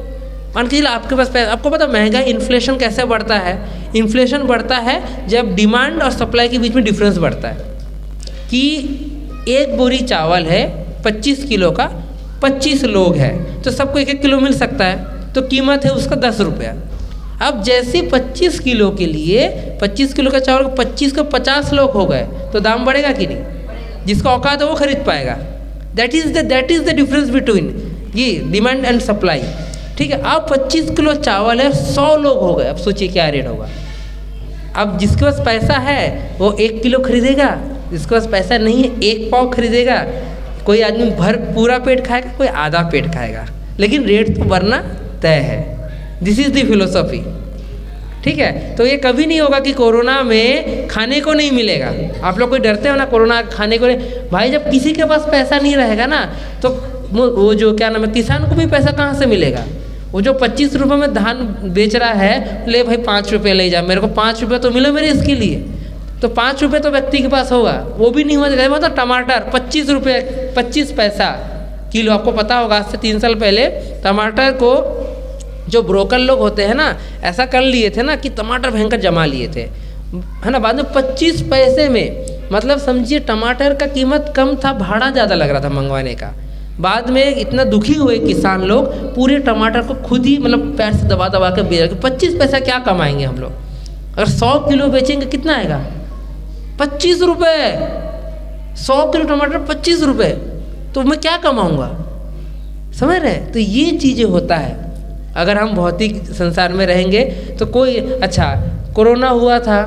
S1: मान के चलिए आपके पास पैसा, आपको पता महंगाई इन्फ्लेशन कैसे बढ़ता है, इन्फ्लेशन बढ़ता है जब डिमांड और सप्लाई के बीच में डिफरेंस बढ़ता है। कि एक बोरी चावल है 25 किलो का, 25 लोग हैं तो सबको 1-1 किलो मिल सकता है, तो कीमत है उसका 10 रुपया। अब जैसे 25 किलो के लिए 25 किलो का चावल 25 को 50 लोग हो गए तो दाम बढ़ेगा कि नहीं, जिसका औकात है वो खरीद पाएगा। That is the difference between ये डिमांड एंड सप्लाई, ठीक है। अब 25 किलो चावल है, 100 लोग हो गए, अब सोचिए क्या रेट होगा। अब जिसके पास पैसा है वो 1 किलो खरीदेगा, जिसके पास पैसा नहीं है 1 पाव खरीदेगा। कोई आदमी पूरा पेट खाएगा, कोई आधा पेट खाएगा, लेकिन रेट तो बढ़ना तय है। दिस इज़ द फिलोसॉफी, ठीक है। तो ये कभी नहीं होगा कि कोरोना में खाने को नहीं मिलेगा। आप लोग कोई डरते हो ना कोरोना खाने को नहीं, भाई जब किसी के पास पैसा नहीं रहेगा ना तो वो जो क्या नाम है, किसान को भी पैसा कहाँ से मिलेगा। वो जो 25 रुपये में धान बेच रहा है, ले भाई 5 रुपये ले जा, मेरे को 5 रुपये तो मिले मेरे इसके लिए, तो 5 रुपये तो व्यक्ति के पास होगा, वो भी नहीं होगा। मतलब टमाटर 25 रुपये 25 पैसा किलो। आपको पता होगा आज से 3 साल पहले टमाटर को जो ब्रोकर लोग होते हैं ना, ऐसा कर लिए थे ना कि टमाटर भयंकर जमा लिए थे, है ना। बाद में 25 पैसे में, मतलब समझिए टमाटर का कीमत कम था, भाड़ा ज़्यादा लग रहा था मंगवाने का। बाद में इतना दुखी हुए किसान लोग, पूरे टमाटर को खुद ही मतलब पैर से दबा दबा के बेच रहे। 25 पैसा क्या कमाएंगे हम लोग, अगर 100 किलो बेचेंगे कितना आएगा, 25 रुपये। 100 किलो टमाटर 25 रुपये, तो मैं क्या कमाऊँगा, समझ रहे। तो ये चीज़ें होता है अगर हम भौतिक संसार में रहेंगे तो। कोई अच्छा कोरोना हुआ था,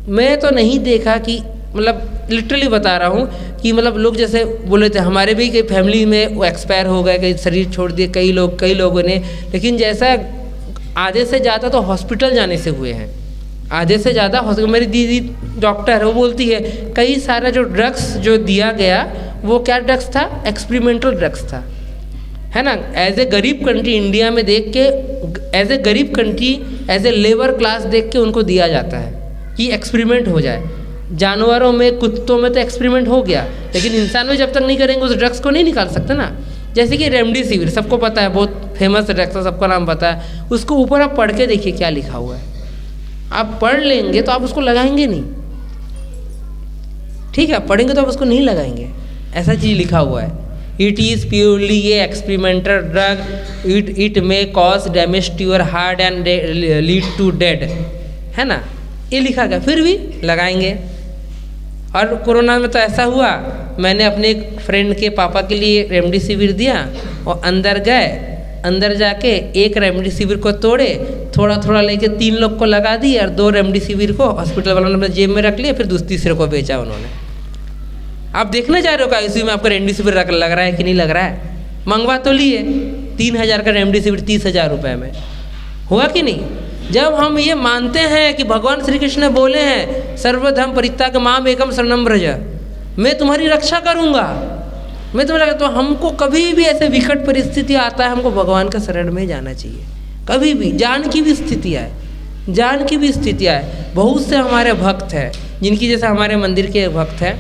S1: मैं तो नहीं देखा कि, मतलब लिटरली बता रहा हूँ कि मतलब लोग जैसे बोले थे, हमारे भी कई फैमिली में वो एक्सपायर हो गए, कई शरीर छोड़ दिए कई लोगों ने। लेकिन जैसा आधे से ज़्यादा तो हॉस्पिटल जाने से हुए हैं, आधे से ज़्यादा हॉस्पिटल। मेरी दीदी डॉक्टर है, वो बोलती है कई सारा जो ड्रग्स जो दिया गया वो क्या ड्रग्स था, एक्सपेरिमेंटल ड्रग्स था, है ना। एज ए गरीब कंट्री इंडिया में देख के, एज ए गरीब country, as a labour class देख के उनको दिया जाता है कि एक्सपेरिमेंट हो जाए। जानवरों में, कुत्तों में तो एक्सपेरिमेंट हो गया, लेकिन इंसान में जब तक नहीं करेंगे उस ड्रग्स को नहीं निकाल सकते ना। जैसे कि रेमडेसिविर सबको पता है, बहुत फेमस ड्रग्स है, सबका नाम पता है। उसको ऊपर आप पढ़ के देखिए क्या लिखा हुआ है, आप पढ़ लेंगे तो आप उसको लगाएंगे नहीं, ठीक है। पढ़ेंगे तो आप उसको नहीं लगाएंगे, ऐसा चीज़ लिखा हुआ है। इट इज़ प्योरली ये experimental drug, it may cause damage to your heart and lead to dead, है ना, ये लिखा गया, फिर भी लगाएंगे। और कोरोना में तो ऐसा हुआ, मैंने अपने एक फ्रेंड के पापा के लिए रेमडेसिविर दिया और अंदर गए, अंदर जाके एक रेमडेसिविर को तोड़े, थोड़ा थोड़ा लेके 3 लोग को लगा दिए और 2 रेमडेसिविर को हॉस्पिटल वालों ने अपने जेब में रख लिया, फिर तीसरे को बेचा उन्होंने। आप देखने जा रहे हो आईसीयू में आपका रेमडेसिविर लग रहा है कि नहीं लग रहा है, मंगवा तो लिए 3000 का रेमडेसिविर 30,000 रुपये में, हुआ कि नहीं। जब हम ये मानते हैं कि भगवान श्री कृष्ण बोले हैं सर्वधर्म परित्याग माम एकम शरणम व्रज, मैं तुम्हारी रक्षा करूँगा, मैं तुम्हारा, तो हमको कभी भी ऐसे विकट परिस्थिति आता है, हमको भगवान का शरण में जाना चाहिए। कभी भी जान की भी स्थितियाँ है, जान की भी स्थितियाँ है। बहुत से हमारे भक्त हैं जिनकी, जैसे हमारे मंदिर के भक्त हैं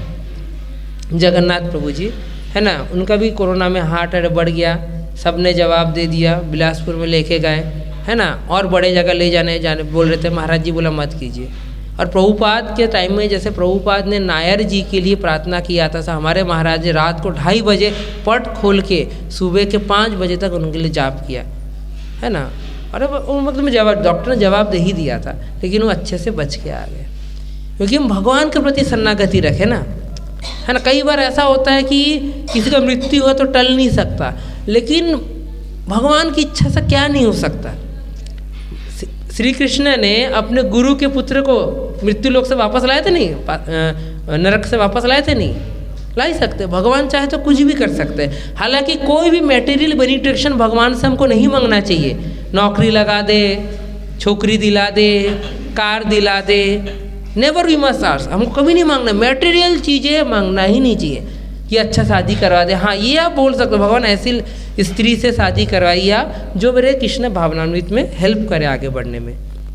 S1: जगन्नाथ प्रभु जी, है ना, उनका भी कोरोना में हार्ट अटैक बढ़ गया, सब ने जवाब दे दिया, बिलासपुर में लेके गए, है ना, और बड़े जगह ले जाने बोल रहे थे, महाराज जी बोला मत कीजिए। और प्रभुपाद के टाइम में जैसे प्रभुपाद ने नायर जी के लिए प्रार्थना किया था, हमारे महाराज जी रात को 2:30 बजे पट खोल के सुबह के 5 बजे तक उनके लिए जाप किया, है ना। और मतलब जवाब डॉक्टर ने जवाब दे ही दिया था, लेकिन वो अच्छे से बच के आ गए, क्योंकि हम भगवान के प्रति शरणागति रखें ना। है ना। कई बार ऐसा होता है कि किसी का मृत्यु हो तो टल नहीं सकता, लेकिन भगवान की इच्छा से क्या नहीं हो सकता। श्री कृष्ण ने अपने गुरु के पुत्र को मृत्यु लोक से वापस लाए थे नहीं, नरक से वापस लाए थे नहीं, ला ही सकते। भगवान चाहे तो कुछ भी कर सकते हैं। हालांकि कोई भी मटेरियल बेनिफिकेशन भगवान से हमको नहीं मांगना चाहिए। नौकरी लगा दे, छोकरी दिला दे, कार दिला दे, नेवर वी मस्ट आस्क, हमको कभी नहीं मांगना। मटेरियल चीज़ें मांगना ही नहीं चाहिए कि अच्छा शादी करवा दे। हाँ, ये आप बोल सकते हो भगवान ऐसी स्त्री से शादी करवाइए आप जो मेरे कृष्ण भावनान्वित में हेल्प करे आगे बढ़ने में।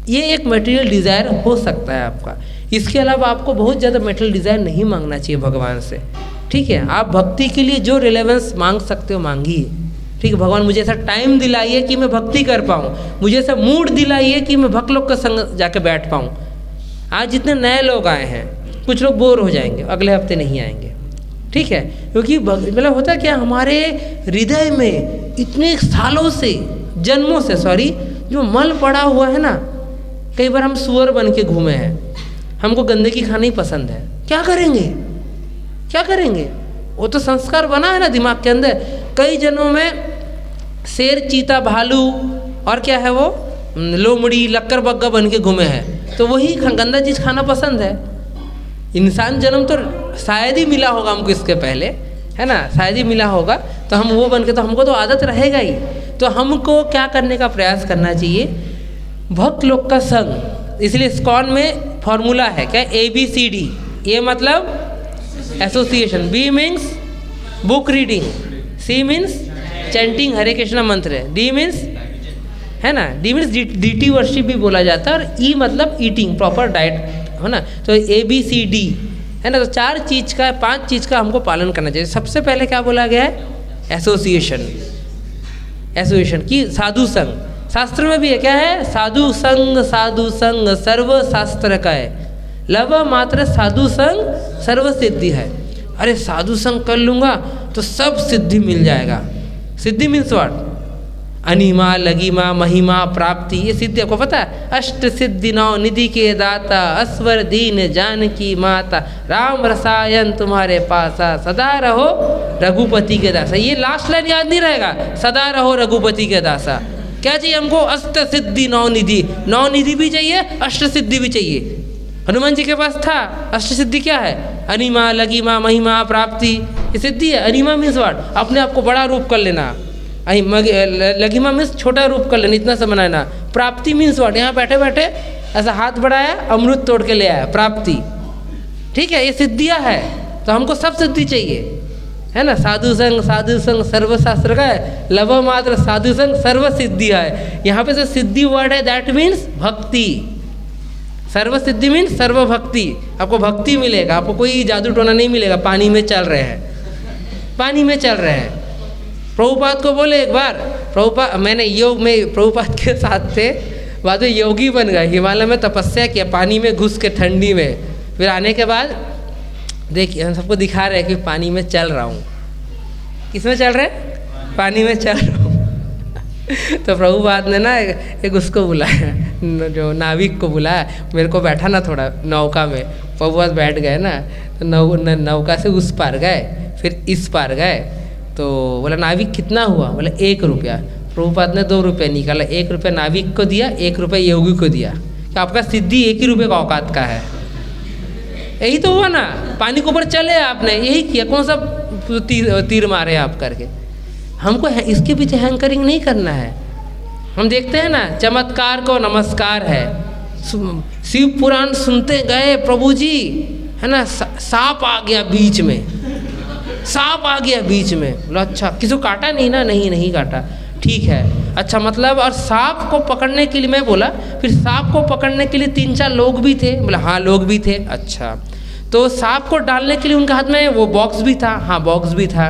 S1: ये एक मटेरियल डिज़ायर हो सकता है आपका। इसके अलावा आपको बहुत ज़्यादा मटेरियल डिज़ायर नहीं मांगना चाहिए भगवान से, ठीक है। आप भक्ति के लिए जो रिलेवेंस मांग सकते हो मांगिए, ठीक है। भगवान मुझे ऐसा टाइम दिलाइए कि मैं भक्ति कर पाऊँ, मुझे ऐसा मूड दिलाइए कि मैं भक्त लोग का संग जाके बैठ पाऊँ। आज जितने नए लोग आए हैं, कुछ लोग बोर हो जाएंगे, अगले हफ्ते नहीं आएंगे, ठीक है। क्योंकि मतलब होता क्या, हमारे हृदय में इतने सालों से, जन्मों से सॉरी, जो मल पड़ा हुआ है ना। कई बार हम सुअर बन के घूमे हैं, हमको गंदगी खाना ही पसंद है। क्या करेंगे, क्या करेंगे, वो तो संस्कार बना है ना दिमाग के अंदर। कई जन्मों में शेर, चीता, भालू और क्या है वो लोमड़ी, लक्कर बग्गा बन के घूमे हैं, तो वही गंदा चीज़ खाना पसंद है। इंसान जन्म तो शायद ही मिला होगा हमको इसके पहले, है ना, शायद ही मिला होगा, तो हम वो बन के, तो हमको तो आदत रहेगा ही। तो हमको क्या करने का प्रयास करना चाहिए, भक्त लोग का संग। इसलिए इस्कॉन में फॉर्मूला है क्या, ABCD। ए मतलब association, B means book reading, C means chanting Hare Krishna mantra, D means, है ना, D मीन्स DT वर्शिप भी बोला जाता है, और E मतलब ईटिंग, प्रॉपर डाइट, है ना। तो ABCD है ना। तो 4 चीज़ का, 5 चीज़ का हमको पालन करना चाहिए। सबसे पहले क्या बोला गया है, एसोसिएशन, एसोसिएशन की साधु संग। शास्त्र में भी है, क्या है, साधु संग सर्व शास्त्र का है, लव मात्र साधु संग सर्व सिद्धि है। अरे साधु संग कर लूँगा तो सब सिद्धि मिल जाएगा। सिद्धि मीन्स व्हाट, अनिमा, लगिमा, महिमा, प्राप्ति, ये सिद्धि आपको पता है। अष्ट सिद्धि नौ निधि के दाता, अस्वर दीन जानकी माता, राम रसायन तुम्हारे पासा, सदा रहो रघुपति के दासा। ये लास्ट लाइन याद नहीं रहेगा, सदा रहो रघुपति के दासा। क्या चाहिए हमको, अष्ट सिद्धि नौ निधि। नौ निधि भी चाहिए, अष्ट सिद्धि भी चाहिए। हनुमान जी के पास था अष्ट सिद्धि, क्या है, अनिमा, लगिमा, महिमा, प्राप्ति, ये सिद्धि है। अनिमा मीन्स व्हाट, अपने आप को बड़ा रूप कर लेना। लगिमा मीन्स छोटा रूप कर लेना, इतना सा बनाना। प्राप्ति मीन्स व्हाट, यहाँ बैठे बैठे ऐसा हाथ बढ़ाया, अमृत तोड़ के ले आया, प्राप्ति, ठीक है। ये सिद्धियाँ है, तो हमको सब सिद्धि चाहिए, है ना। साधु संग सर्वशास्त्र का है, लव मात्र साधु संग सर्व सिद्धियाँ है। यहाँ पे जो सिद्धि वर्ड है दैट मीन्स भक्ति। सर्व सिद्धि मीन्स सर्व भक्ति। आपको भक्ति मिलेगा, आपको कोई जादू टोना नहीं मिलेगा। पानी में चल रहे हैं, पानी में चल रहे हैं। प्रभुपाद को बोले एक बार, प्रभुपाद, मैंने योग में प्रभुपाद के साथ थे, बाद में योगी बन गए, हिमालय में तपस्या किया, पानी में घुस के ठंडी में। फिर आने के बाद देखिए हम सबको दिखा रहे हैं कि पानी में चल रहा हूँ। किस में चल रहे, पानी में चल रहा हूँ। तो प्रभुपाद ने ना एक उसको बुलाया, जो नाविक को बुलाया, मेरे को बैठा ना थोड़ा नौका में। प्रभुपाद बैठ गए ना, तो नौका से उस पार गए, फिर इस पार गए। तो बोला नाविक कितना हुआ, बोला 1 रुपया। प्रभुपाद ने 2 रुपये निकाला, 1 रुपया नाविक को दिया, 1 रुपया योगी को दिया कि आपका सिद्धि 1 ही रुपये का औकात का है। यही तो हुआ ना, पानी के ऊपर चले आपने, यही किया। कौन सा तीर मारे आप करके। हमको इसके पीछे हैंकरिंग नहीं करना है। हम देखते हैं ना, चमत्कार को नमस्कार है। शिव पुराण सुनते गए प्रभु जी, है ना, सांप आ गया बीच में, सांप आ गया बीच में। बोला अच्छा, किसी को काटा नहीं ना, नहीं काटा, ठीक है, अच्छा मतलब। और सांप को पकड़ने के लिए मैं बोला, फिर सांप को पकड़ने के लिए 3-4 लोग भी थे। बोला हाँ लोग भी थे, अच्छा। तो सांप को डालने के लिए उनके हाथ में वो बॉक्स भी था, हाँ बॉक्स भी था।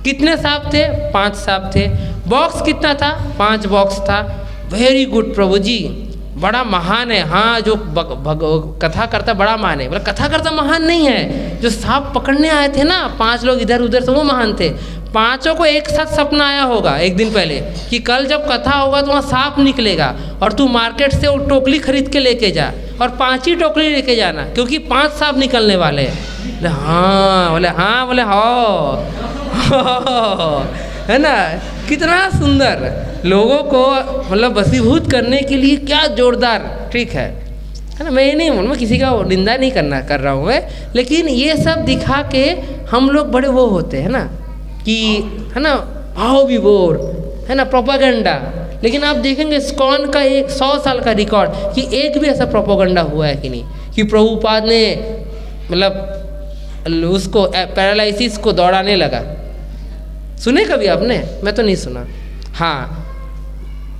S1: कितने सांप थे, 5 सांप थे। बॉक्स कितना था, 5 बॉक्स था। वेरी गुड प्रभु जी, बड़ा महान है। हाँ, जो कथा करता बड़ा महान है। बोला कथा करता महान नहीं है, जो सांप पकड़ने आए थे ना 5 लोग इधर उधर से, वो महान थे। 5 को एक साथ सपना आया होगा एक दिन पहले कि कल जब कथा होगा तो वहाँ सांप निकलेगा और तू मार्केट से वो टोकरी खरीद के लेके जा, और 5 ही टोकरी लेके जाना, क्योंकि 5 सांप निकलने वाले हैं। बोले हाँ बोले हो है ना। कितना सुंदर लोगों को मतलब वशीभूत करने के लिए, क्या जोरदार ट्रिक है ना। मैं ये नहीं मैं किसी का निंदा नहीं कर रहा हूँ मैं, लेकिन ये सब दिखा के हम लोग बड़े वो होते हैं ना कि है ना, भाव विभोर है ना, प्रोपागेंडा। लेकिन आप देखेंगे इस्कॉन का 100 साल का रिकॉर्ड कि एक भी ऐसा प्रोपागेंडा हुआ है कि नहीं, कि प्रभुपाद ने मतलब उसको पैरालिसिस को दौड़ाने लगा। सुने कभी आपने? मैं तो नहीं सुना। हाँ,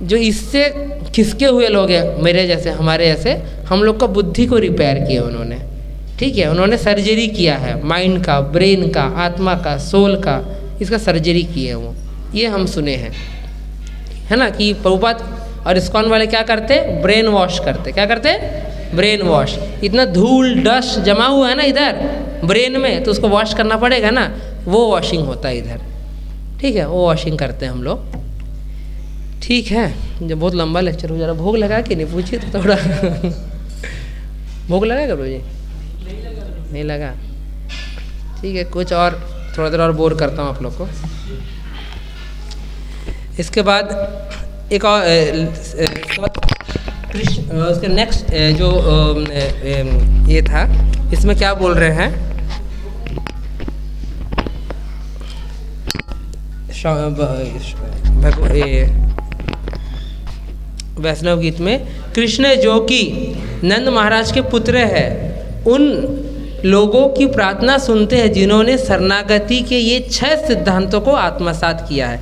S1: जो इससे खिसके हुए लोग हैं मेरे जैसे, हमारे जैसे, हम लोग का बुद्धि को रिपेयर किया उन्होंने। ठीक है, उन्होंने सर्जरी किया है माइंड का, ब्रेन का, आत्मा का, सोल का, इसका सर्जरी की है वो, ये हम सुने हैं है ना। कि प्रभुपाद और इस्कॉन वाले क्या करते? ब्रेन वॉश करते। क्या करते? Brain wash. इतना धूल डस्ट जमा हुआ है ना इधर ब्रेन में, तो उसको वॉश करना पड़ेगा ना, वो वॉशिंग होता है इधर। ठीक है, वो वॉशिंग करते हैं हम लोग। ठीक है, जो बहुत लंबा लेक्चर हो जा रहा। भोग लगा कि नहीं पूछिए तो थोड़ा भोग लगा प्रभु जी? नहीं लगा। ठीक है, कुछ और थोड़ा देर और बोर करता हूँ आप लोग को। इसके बाद एक और उसके नेक्स्ट जो ये था, इसमें क्या बोल रहे हैं वैष्णव गीत में, कृष्ण जो कि नंद महाराज के पुत्र है, उन लोगों की प्रार्थना सुनते हैं जिन्होंने शरणागति के ये 6 सिद्धांतों को आत्मसात किया है।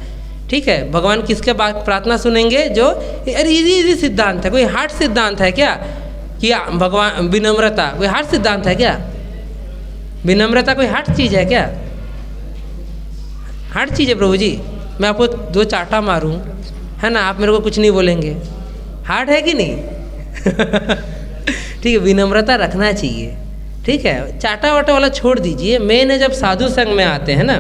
S1: ठीक है, भगवान किसके बाद प्रार्थना सुनेंगे? जो अरे इजी सिद्धांत है, कोई हार्ड सिद्धांत है क्या? कि भगवान विनम्रता कोई हार्ड सिद्धांत है क्या? विनम्रता कोई हार्ड चीज़ है क्या? हार्ड चीज़ है प्रभु जी? मैं आपको 2 चाटा मारूं है ना, आप मेरे को कुछ नहीं बोलेंगे, हार्ड है कि नहीं? ठीक है, विनम्रता रखना चाहिए। ठीक है, चाटा वाटा वाला छोड़ दीजिए। मेन है जब साधु संग में आते हैं ना,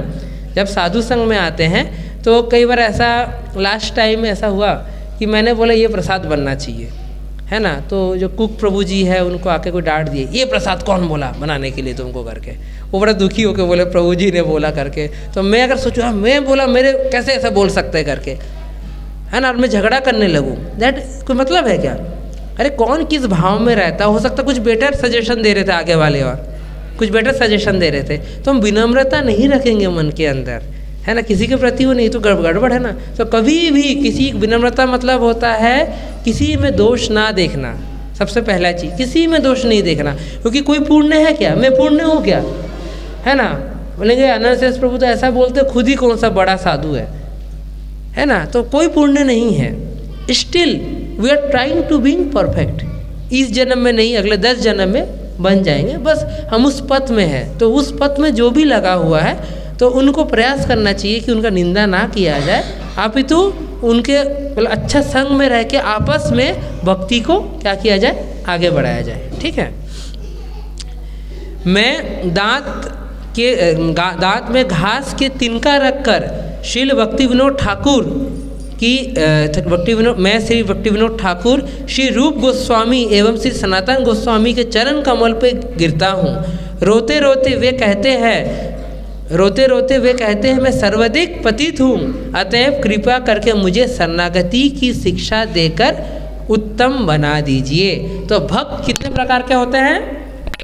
S1: जब साधु संग में आते हैं तो कई बार ऐसा लास्ट टाइम में ऐसा हुआ कि मैंने बोला ये प्रसाद बनना चाहिए है ना, तो जो कुक प्रभु जी है उनको आके कोई डांट दिए, ये प्रसाद कौन बोला बनाने के लिए तुमको करके। वो बड़ा दुखी होकर बोले प्रभु जी ने बोला करके। तो मैं अगर सोचूँ मैं बोला, मेरे कैसे ऐसा बोल सकते हैं करके है ना, और मैं झगड़ा करने लगूँ, दैट कोई मतलब है क्या? अरे कौन किस भाव में रहता, हो सकता कुछ बेटर सजेशन दे रहे थे आगे वाले, और कुछ बेटर सजेशन दे रहे थे, तो हम विनम्रता नहीं रखेंगे मन के अंदर है ना, किसी के प्रति वो नहीं तो गड़बड़ है ना। तो कभी भी किसी विनम्रता मतलब होता है किसी में दोष ना देखना। सबसे पहला चीज़, किसी में दोष नहीं देखना, क्योंकि कोई पुण्य है क्या? मैं पुण्य हूँ क्या? है ना, बोलेंगे अनंत शेष प्रभु तो ऐसा बोलते, खुद ही कौन सा बड़ा साधु है ना, तो कोई पुण्य नहीं है। Still we are trying to being perfect. इस जन्म में नहीं, अगले 10 जन्म में बन जाएंगे, बस हम उस पथ में हैं। तो उस पथ में जो भी लगा हुआ है तो उनको प्रयास करना चाहिए कि उनका निंदा ना किया जाए, अपितु उनके मतलब अच्छा संग में रह के आपस में भक्ति को क्या किया जाए, आगे बढ़ाया जाए। ठीक है, मैं दांत में घास के तिनका रखकर श्री भक्ति विनोद ठाकुर की मैं श्री भक्ति विनोद ठाकुर, श्री रूप गोस्वामी एवं श्री सनातन गोस्वामी के चरण कमल पे गिरता हूँ। रोते रोते वे कहते हैं मैं सर्वाधिक पतित हूँ, अतएव कृपा करके मुझे शरणागति की शिक्षा देकर उत्तम बना दीजिए। तो भक्त कितने प्रकार के होते हैं?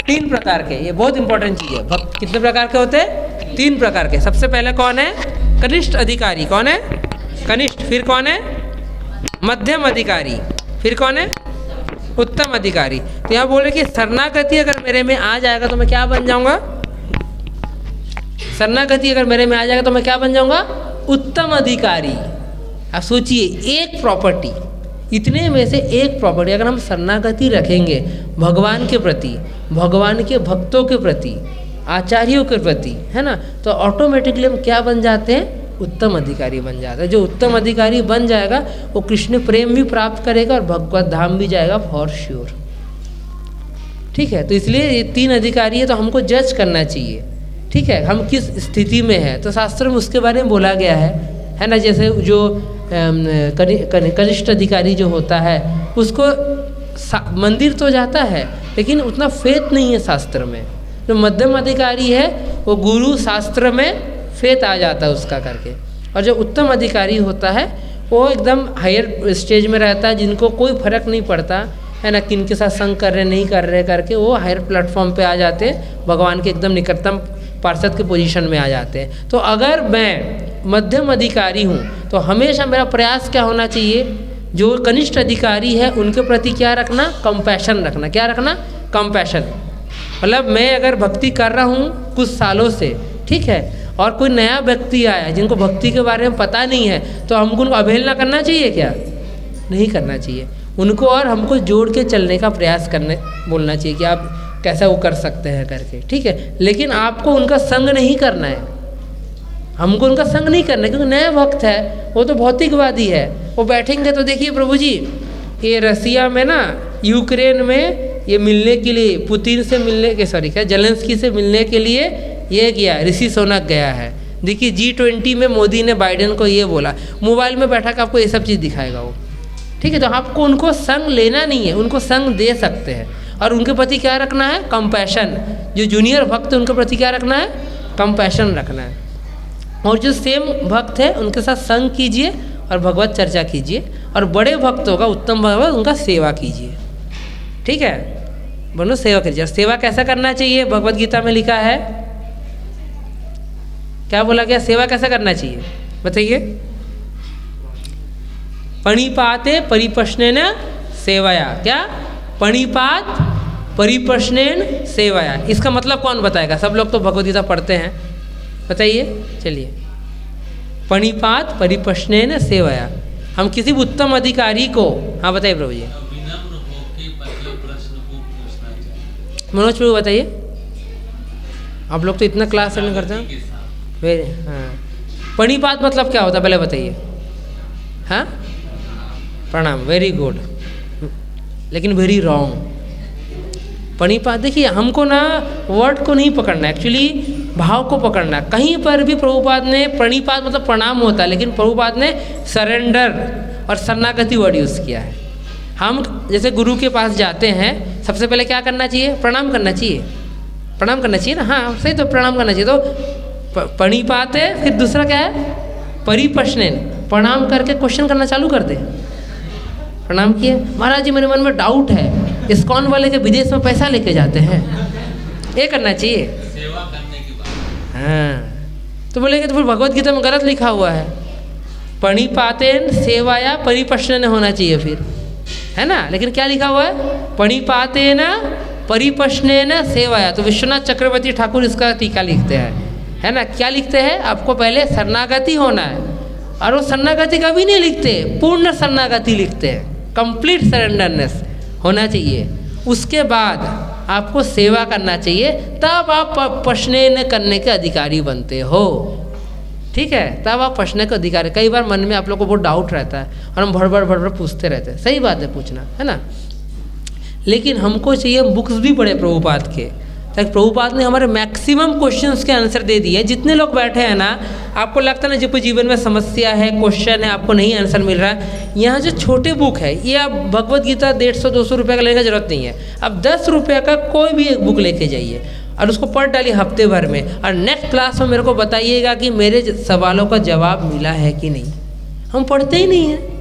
S1: 3 प्रकार के। ये बहुत इंपॉर्टेंट चीज़ है। भक्त कितने प्रकार के होते हैं? 3 प्रकार के। सबसे पहले कौन है? कनिष्ठ अधिकारी। कौन है? कनिष्ठ। फिर कौन है? मध्यम अधिकारी। फिर कौन है? उत्तम अधिकारी। तो यहाँ बोल रहे कि शरणागति अगर मेरे में आ जाएगा तो मैं क्या बन जाऊँगा? शरणागति अगर मेरे में आ जाएगा तो मैं क्या बन जाऊँगा? उत्तम अधिकारी। आप सोचिए, एक प्रॉपर्टी, इतने में से एक प्रॉपर्टी अगर हम शरणागति रखेंगे भगवान के प्रति, भगवान के भक्तों के प्रति, आचार्यों के प्रति, है ना, तो ऑटोमेटिकली हम क्या बन जाते हैं? उत्तम अधिकारी बन जाता है। जो उत्तम अधिकारी बन जाएगा वो कृष्ण प्रेम भी प्राप्त करेगा और भगवत धाम भी जाएगा फॉर श्योर। ठीक है, तो इसलिए ये 3 अधिकारी है, तो हमको जज करना चाहिए। ठीक है, हम किस स्थिति में है, तो शास्त्र में उसके बारे में बोला गया है ना। जैसे जो कनिष्ठ अधिकारी जो होता है उसको मंदिर तो जाता है लेकिन उतना फेथ नहीं है शास्त्र में, जो मध्यम अधिकारी है वो गुरु शास्त्र में फेत आ जाता है उसका करके, और जो उत्तम अधिकारी होता है वो एकदम हायर स्टेज में रहता है, जिनको कोई फर्क नहीं पड़ता है ना किन के साथ संग कर रहे नहीं कर रहे करके, वो हायर प्लेटफॉर्म पे आ जाते हैं, भगवान के एकदम निकटतम पार्षद के पोजीशन में आ जाते हैं। तो अगर मैं मध्यम अधिकारी हूँ तो हमेशा मेरा प्रयास क्या होना चाहिए, जो कनिष्ठ अधिकारी है उनके प्रति क्या रखना, कंपैशन रखना। क्या रखना, कंपैशन। मतलब मैं अगर भक्ति कर रहा हूँ कुछ सालों से, ठीक है, और कोई नया व्यक्ति आया जिनको भक्ति के बारे में पता नहीं है, तो हमको उनको अवहेलना करना चाहिए क्या, नहीं करना चाहिए उनको, और हमको जोड़ के चलने का प्रयास करने बोलना चाहिए कि आप कैसा वो कर सकते हैं करके, ठीक है। लेकिन आपको उनका संग नहीं करना है, हमको उनका संग नहीं करना है, क्योंकि नया भक्त है, वो तो भौतिकवादी है। वो बैठेंगे तो देखिए प्रभु जी, ये रसिया में ना, यूक्रेन में ये मिलने के लिए, पुतिन से मिलने के, सॉरी क्या, जेलेंस्की से मिलने के लिए ये गया, ऋषि सोनक गया है। देखिए G20 में मोदी ने बाइडेन को ये बोला, मोबाइल में बैठा कर आपको ये सब चीज़ दिखाएगा वो, ठीक है। तो आपको उनको संग लेना नहीं है, उनको संग दे सकते हैं, और उनके प्रति क्या रखना है, कंपैशन। जो जूनियर भक्त है उनके प्रति क्या रखना है, कंपैशन रखना है। और जो सेम भक्त है उनके साथ संग कीजिए और भगवत चर्चा कीजिए, और बड़े भक्तों का, उत्तम भगवत, उनका सेवा कीजिए, ठीक है। बोलो सेवा कीजिए। सेवा कैसा करना चाहिए, भगवत गीता में लिखा है, क्या बोला गया, सेवा कैसा करना चाहिए बताइए। पणिपाते परिप्रश्नेन सेवया, क्या, पणिपात परिप्रश्नेन सेवया, इसका मतलब कौन बताएगा, सब लोग तो भगवत गीता पढ़ते हैं, बताइए चलिए। पणिपात परिप्रश्नेन सेवया, हम किसी भी उत्तम अधिकारी को, हाँ बताइए प्रभु जी, मनोज प्रभु बताइए, आप लोग तो इतना क्लास अटेंड करते हैं। वेरी, हाँ, पणिपात मतलब क्या होता है पहले बताइए। हाँ, प्रणाम, वेरी गुड, लेकिन वेरी रॉन्ग। पणिपात, देखिए हमको ना वर्ड को नहीं पकड़ना, एक्चुअली भाव को पकड़ना। कहीं पर भी प्रभुपाद ने, प्रणिपात मतलब प्रणाम होता है, लेकिन प्रभुपाद ने सरेंडर और शरणागति वर्ड यूज़ किया है। हम जैसे गुरु के पास जाते हैं, सबसे पहले क्या करना चाहिए, प्रणाम करना चाहिए, प्रणाम करना चाहिए ना, हाँ सही, तो प्रणाम करना चाहिए। तो पणिपात है, फिर दूसरा क्या है, परिप्रश्नेन, प्रणाम करके क्वेश्चन करना चालू कर दे। प्रणाम किए, महाराज जी मेरे मन में डाउट है, इस्कॉन वाले के विदेश में पैसा लेके जाते हैं, ये करना चाहिए, सेवा करने की बात। हाँ, तो बोलेंगे तो फिर भगवत गीता में गलत लिखा हुआ है, पणिपातेन सेवाया परिप्रश्नेन होना चाहिए फिर, है ना। लेकिन क्या लिखा हुआ है, पणिपातेन परिप्रश्नेन सेवाया। तो विश्वनाथ चक्रवर्ती ठाकुर इसका टीका लिखते हैं, है ना। क्या लिखते हैं, आपको पहले शरणागति होना है, और वो शरणागति कभी नहीं लिखते, पूर्ण शरणागति लिखते हैं, कंप्लीट सरेंडरनेस होना चाहिए। उसके बाद आपको सेवा करना चाहिए, तब आप प्रश्न करने के अधिकारी बनते हो, ठीक है, तब आप प्रश्न के अधिकारी। कई बार मन में आप लोग को बहुत डाउट रहता है और हम भड़ पूछते रहते हैं, सही बात है पूछना, है ना। लेकिन हमको चाहिए बुक्स भी पढ़े प्रभुपाद के, ताकि प्रभुपाद ने हमारे मैक्सिमम क्वेश्चंस के आंसर दे दिए। जितने लोग बैठे हैं ना, आपको लगता है ना, जो कोई जीवन में समस्या है, क्वेश्चन है, आपको नहीं आंसर मिल रहा है, यहाँ जो छोटे बुक है, ये आप भगवत गीता 150-200 रुपये का लेने की जरूरत नहीं है। अब 10 रुपये का कोई भी एक बुक लेके जाइए और उसको पढ़ डालिए हफ्ते भर में, और नेक्स्ट क्लास में मेरे को बताइएगा कि मेरे सवालों का जवाब मिला है कि नहीं। हम पढ़ते ही नहीं हैं,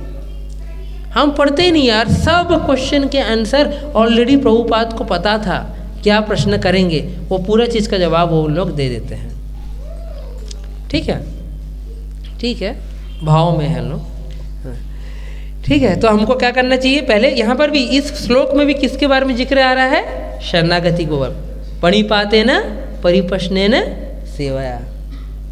S1: हम पढ़ते ही नहीं यार। सब क्वेश्चन के आंसर ऑलरेडी प्रभुपाद को पता था, क्या प्रश्न करेंगे वो पूरा चीज़ का जवाब वो लोग दे देते हैं, ठीक है, ठीक है, भाव में है लोग, ठीक है। तो हमको क्या करना चाहिए, पहले यहाँ पर भी इस श्लोक में भी किसके बारे में जिक्र आ रहा है, शरणागति को, पणिपातेन परिप्रश्नेन सेवया,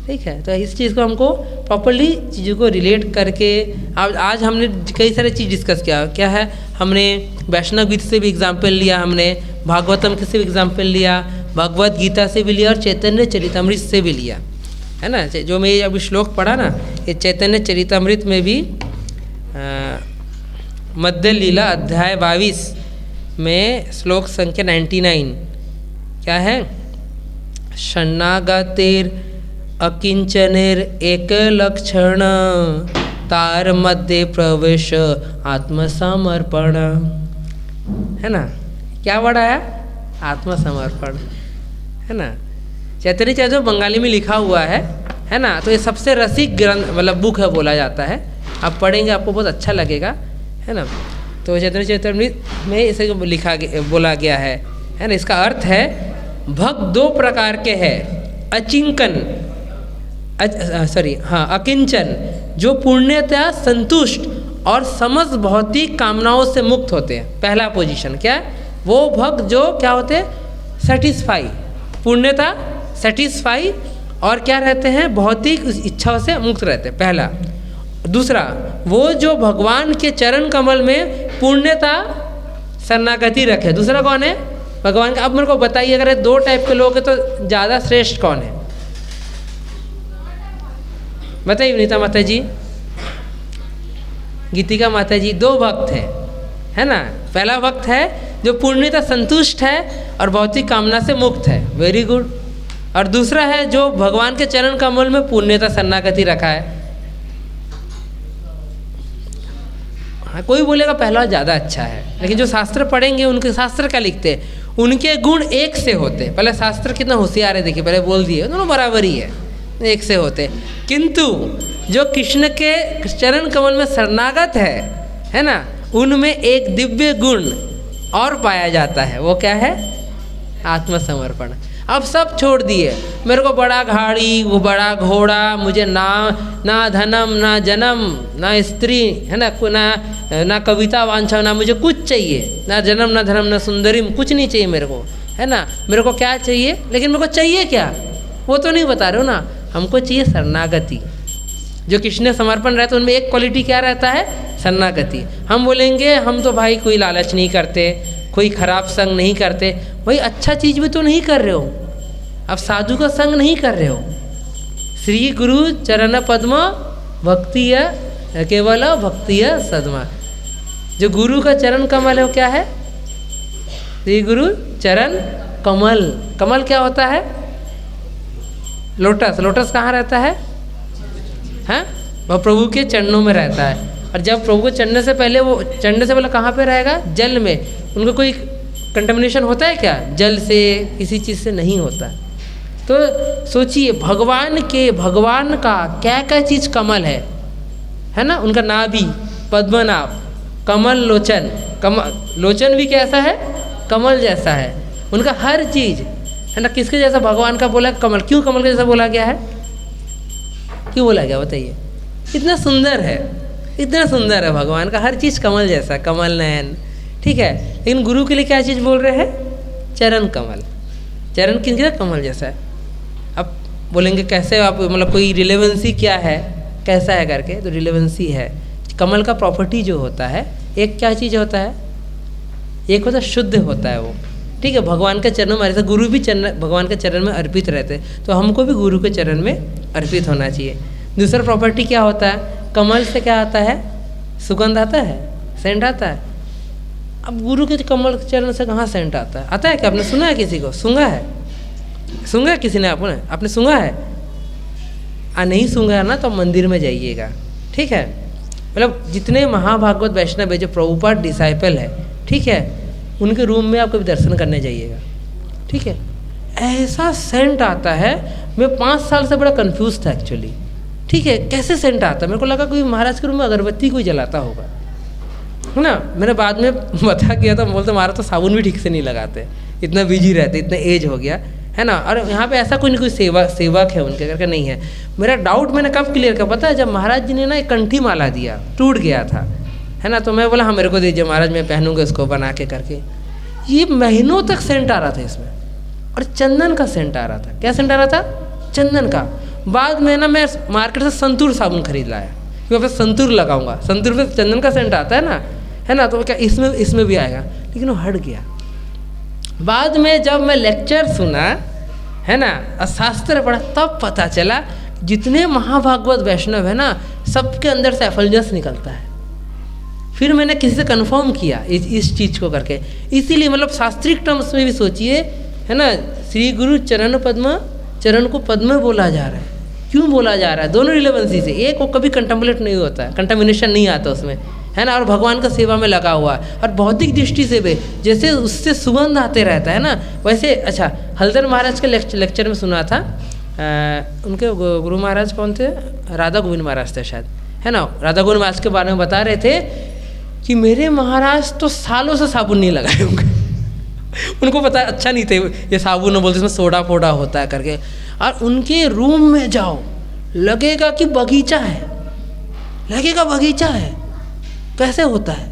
S1: ठीक है। तो इस चीज़ को हमको प्रॉपर्ली चीज़ों को रिलेट करके, आज हमने कई सारे चीज़ डिस्कस किया। क्या है, हमने वैष्णव गीत से भी एग्जाम्पल लिया, हमने भागवतम से भी एग्जाम्पल लिया, भगवत गीता से भी लिया, और चैतन्य चरितमृत से भी लिया, है ना। जो मैं अभी श्लोक पढ़ा ना, ये चैतन्य चरितमृत में भी मध्य लीला अध्याय 22 में श्लोक संख्या 99 क्या है, शरणागतेर अकिंचनेर एक लक्षण तार मध्य प्रवेश आत्मसमर्पण, है ना। क्या वर्ड आया, आत्मसमर्पण, है ना। चैतन्य चरितामृत बंगाली में लिखा हुआ है ना। तो ये सबसे रसिक ग्रंथ मतलब बुक है बोला जाता है। आप पढ़ेंगे आपको बहुत अच्छा लगेगा, है ना। तो चैतन्य चरितामृत में इसे बोला गया है ना। इसका अर्थ है भक्त दो प्रकार के हैं, अकिंचन जो पूर्णतया संतुष्ट और समस्त भौतिक कामनाओं से मुक्त होते हैं। पहला पोजीशन क्या है, वो भक्त जो क्या होते हैं, सेटिस्फाई, पूर्णता सेटिस्फाई और क्या रहते हैं, भौतिक इच्छाओं से मुक्त रहते हैं, पहला। दूसरा, वो जो भगवान के चरण कमल में पूर्णता शरणागति रखे। दूसरा कौन है, भगवान का। अब मेरे को बताइए, अगर दो टाइप के लोग हैं तो ज़्यादा श्रेष्ठ कौन है, बताइए विनीता माता जी, गीतिका माता जी। दो भक्त है ना। पहला भक्त है जो पूर्णतः संतुष्ट है और भौतिक कामना से मुक्त है, वेरी गुड। और दूसरा है जो भगवान के चरण कमल में पूर्णतः शरणागति रखा है। हाँ, कोई बोलेगा पहला ज़्यादा अच्छा है, लेकिन जो शास्त्र पढ़ेंगे उनके शास्त्र क्या लिखते हैं, उनके गुण एक से होते। पहले शास्त्र कितना होशियार है, देखिए पहले बोल दिए, दोनों बराबर ही है, एक से होते। किंतु जो कृष्ण के चरण कमल में शरणागत है ना, उनमें एक दिव्य गुण और पाया जाता है। वो क्या है, आत्मसमर्पण। अब सब छोड़ दिए, मेरे को बड़ा गाड़ी, वो बड़ा घोड़ा, मुझे ना धनम ना जन्म ना स्त्री, है ना कविता वांछा, ना मुझे कुछ चाहिए, ना जन्म ना धर्म ना सुंदरी, कुछ नहीं चाहिए मेरे को, है ना। मेरे को क्या चाहिए, लेकिन मेरे को चाहिए क्या वो तो नहीं बता रहे हो ना। हमको चाहिए शरणागति। जो कृष्ण समर्पण रहता है उनमें एक क्वालिटी क्या रहता है, शरणागति। हम बोलेंगे हम तो भाई कोई लालच नहीं करते, कोई खराब संग नहीं करते, भाई अच्छा चीज़ भी तो नहीं कर रहे हो, अब साधु का संग नहीं कर रहे हो। श्री गुरु चरण पद्म भक्ति केवल भक्ति सदमा। जो गुरु का चरण कमल है वो क्या है, श्री गुरु चरण कमल। कमल क्या होता है, लोटस। लोटस कहाँ रहता है, हैं, वह प्रभु के चरणों में रहता है। और जब प्रभु को चढ़ने से पहले, वो चढ़ने से पहले कहाँ पे रहेगा, जल में। उनको कोई कंटेमिनेशन होता है क्या, जल से, किसी चीज़ से नहीं होता। तो सोचिए भगवान का क्या क्या चीज़ कमल है ना। उनका नाभि पद्मनाभ, कमल लोचन, लोचन भी कैसा है, कमल जैसा है। उनका हर चीज़ है ना, किसके जैसा, भगवान का बोला कमल। क्यों कमल के जैसा बोला गया है, क्यों बोला गया बताइए। इतना सुंदर है, इतना सुंदर है भगवान का हर चीज़ कमल जैसा, कमल नयन, ठीक है। लेकिन गुरु के लिए क्या चीज़ बोल रहे हैं, चरण कमल। चरण किसका, कमल जैसा है। अब बोलेंगे कैसे आप, मतलब कोई रिलेवेंसी क्या है, कैसा है करके, तो रिलेवेंसी है कमल का प्रॉपर्टी जो होता है, एक क्या चीज़ होता है, एक होता है शुद्ध होता है वो, ठीक है। भगवान के चरणों में, ऐसा गुरु भी भगवान के चरण में अर्पित रहते, तो हमको भी गुरु के चरण में अर्पित होना चाहिए। दूसरा प्रॉपर्टी क्या होता है, कमल से क्या आता है, सुगंध आता है, सेंट आता है। अब गुरु के कमल के चरण से कहाँ सेंट आता है, आता है क्या, आपने सुना है किसी को, सूंघा है, सूंघा है किसी ने, आपने सूंघा है, नहीं सूंघा है ना, तो मंदिर में जाइएगा, ठीक है। मतलब जितने महाभागवत वैष्णव है, जो प्रभुपाद डिसाइपल है, ठीक है, उनके रूम में आप कभी दर्शन करने जाइएगा, ठीक है। ऐसा सेंट आता है, मैं 5 साल से बड़ा कंफ्यूज था एक्चुअली, ठीक है, कैसे सेंट आता है। मेरे को लगा कोई महाराज के रूम में अगरबत्ती कोई जलाता होगा, है ना। मैंने बाद में पता किया तो बोलते हमारा तो साबुन भी ठीक से नहीं लगाते, इतना बिजी रहते, इतना एज हो गया, है ना। और यहाँ पे ऐसा कोई नहीं, कोई सेवक है उनके करके नहीं है। मेरा डाउट मैंने कब क्लियर किया पता है, जब महाराज जी ने ना एक कंठी माला दिया, टूट गया था, है ना। तो मैं बोला हाँ मेरे को दीजिए महाराज, मैं पहनूंगा इसको बना के करके। ये महीनों तक सेंट आ रहा था इसमें, और चंदन का सेंट आ रहा था। क्या सेंट आ रहा था, चंदन का। बाद में ना मैं मार्केट से संतूर साबुन खरीद लाया, क्योंकि मैं संतूर लगाऊंगा, संतूर में चंदन का सेंट आता है ना, तो क्या इसमें भी आएगा, लेकिन वो हट गया। बाद में जब मैं लेक्चर सुना, है ना, और शास्त्र पढ़ा, तब पता चला जितने महाभागवत वैष्णव है ना, सबके अंदर से एफलजस निकलता है। फिर मैंने किसी से कंफर्म किया इस चीज़ को करके। इसीलिए मतलब शास्त्रिक टर्म्स में भी सोचिए, है ना, श्री गुरु चरण पद्म, चरण को पद्म बोला जा रहा है। क्यों बोला जा रहा है, दोनों रिलेवेंसी से। एक वो कभी कंटेम्पलेट नहीं होता है, कंटामिनेशन नहीं आता उसमें, है ना, और भगवान का सेवा में लगा हुआ है, और भौतिक दृष्टि से भी जैसे उससे सुगंध आते रहता है ना, वैसे अच्छा हलधर महाराज के लेक्चर में सुना था, उनके गुरु महाराज कौन थे, राधा गोविंद महाराज थे शायद, है ना, राधा गोविंद महाराज के बारे में बता रहे थे कि मेरे महाराज तो सालों से साबुन नहीं लगाए होंगे उनको पता अच्छा नहीं थे ये साबुन बोलते इसमें सोडा फोडा होता है करके, और उनके रूम में जाओ लगेगा कि बगीचा है, लगेगा बगीचा है। कैसे होता है?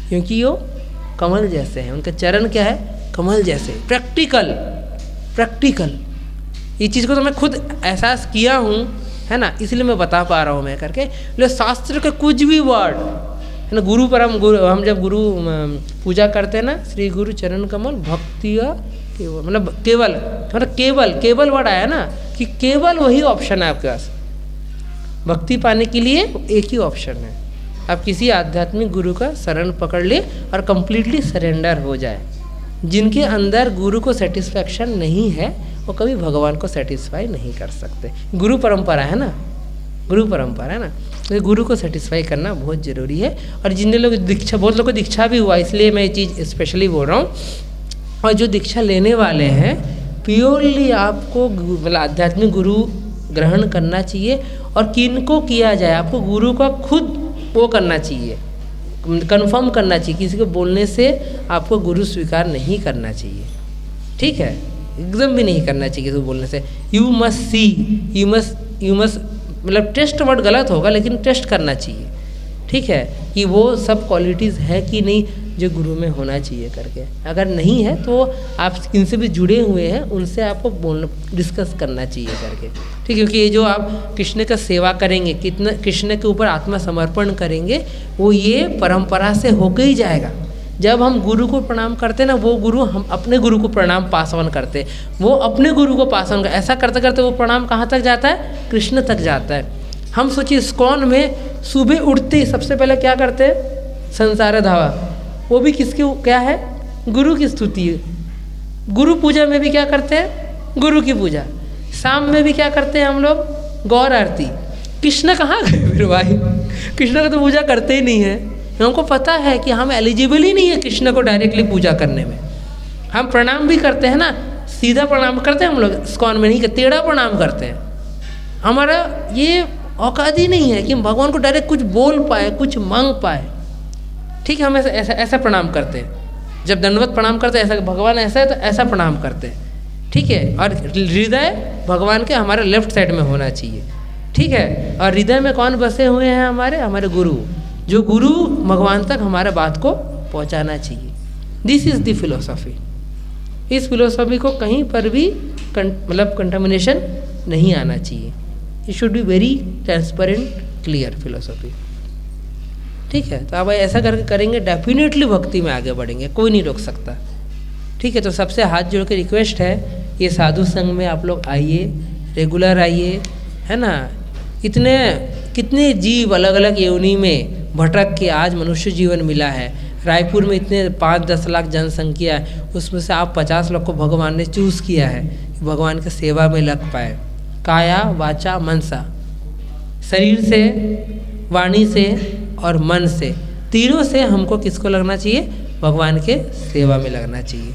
S1: क्योंकि वो कमल जैसे हैं, उनके चरण क्या है, कमल जैसे, प्रैक्टिकल। ये चीज़ को तो मैं खुद एहसास किया हूँ, है ना, इसलिए मैं बता पा रहा हूँ मैं करके। ले शास्त्र के कुछ भी वर्ड है ना, गुरु परम गुरु, हम जब गुरु पूजा करते हैं ना, श्री गुरु चरण कमल भक्ति केवल, मतलब केवल वर्ड आया ना, कि केवल वही ऑप्शन है आपके पास भक्ति पाने के लिए, एक ही ऑप्शन है, आप किसी आध्यात्मिक गुरु का शरण पकड़ ले और कंप्लीटली सरेंडर हो जाए। जिनके अंदर गुरु को सेटिस्फैक्शन नहीं है वो कभी भगवान को सेटिस्फाई नहीं कर सकते। गुरु परंपरा है ना, गुरु परंपरा है ना, तो गुरु को सेटिस्फाई करना बहुत ज़रूरी है। और जिन लोग दीक्षा, बहुत लोगों को दीक्षा भी हुआ, इसलिए मैं ये चीज़ स्पेशली बोल रहा हूँ। और जो दीक्षा लेने वाले हैं प्योरली आपको मतलब आध्यात्मिक गुरु ग्रहण करना चाहिए, और किनको किया जाए आपको गुरु का खुद वो करना चाहिए, कंफर्म करना चाहिए। किसी को बोलने से आपको गुरु स्वीकार नहीं करना चाहिए, ठीक है, एकदम भी नहीं करना चाहिए किसी को बोलने से। You must see, you must मतलब टेस्ट वर्ड गलत होगा, लेकिन टेस्ट करना चाहिए, ठीक है, कि वो सब क्वालिटीज़ है कि नहीं जो गुरु में होना चाहिए करके। अगर नहीं है तो आप इनसे भी जुड़े हुए हैं, उनसे आपको डिस्कस करना चाहिए करके, ठीक है। क्योंकि ये जो आप कृष्ण का सेवा करेंगे, कितना कृष्ण के ऊपर आत्मसमर्पण करेंगे, वो ये परंपरा से होके ही जाएगा। जब हम गुरु को प्रणाम करते हैं ना, वो गुरु हम अपने गुरु को प्रणाम पास ऑन करते, वो अपने गुरु को पास ऑन कर, ऐसा करते करते वो प्रणाम कहाँ तक जाता है, कृष्ण तक जाता है। हम सोचिए इस्कॉन में सुबह उठते ही सबसे पहले क्या करते हैं, संसार धावा, वो भी किसकी क्या है, गुरु की स्तुति है। गुरु पूजा में भी क्या करते हैं, गुरु की पूजा। शाम में भी क्या करते हैं हम लोग, गौर आरती। कृष्ण कहाँ गए फिर भाई, कृष्ण का तो पूजा करते ही नहीं है। हमको पता है कि हम एलिजिबल ही नहीं है कृष्ण को डायरेक्टली पूजा करने में। हम प्रणाम भी करते हैं ना, सीधा प्रणाम करते हैं हम लोग, इस्कॉन में नहीं कि टेढ़ा प्रणाम करते हैं। हमारा ये औकात ही नहीं है कि हम भगवान को डायरेक्ट कुछ बोल पाए, कुछ मांग पाए, ठीक है। हम ऐसा प्रणाम करते हैं, जब दंडवत प्रणाम करते हैं, ऐसा भगवान ऐसा है तो ऐसा प्रणाम करते हैं, ठीक है। और हृदय भगवान के हमारे लेफ्ट साइड में होना चाहिए, ठीक है। और हृदय में कौन बसे हुए हैं, हमारे गुरु, जो गुरु भगवान तक हमारे बात को पहुंचाना चाहिए। This is the philosophy. इस फिलोसॉफी को कहीं पर भी मतलब कंटामिनेशन नहीं आना चाहिए। It should be very transparent, clear philosophy, ठीक है। तो आप ऐसा करके करेंगे, डेफिनेटली भक्ति में आगे बढ़ेंगे, कोई नहीं रोक सकता, ठीक है। तो सबसे हाथ जोड़ के रिक्वेस्ट है, ये साधु संघ में आप लोग आइए, रेगुलर आइए, है ना। कितने जीव अलग अलग योनि में भटक के आज मनुष्य जीवन मिला है। रायपुर में इतने 5-10 लाख जनसंख्या है, उसमें से आप 50 लाख को भगवान ने चूज़ किया है कि भगवान की सेवा में लग पाए, काया वाचा मनसा, शरीर से, वाणी से और मन से, तीनों से हमको किसको लगना चाहिए, भगवान के सेवा में लगना चाहिए,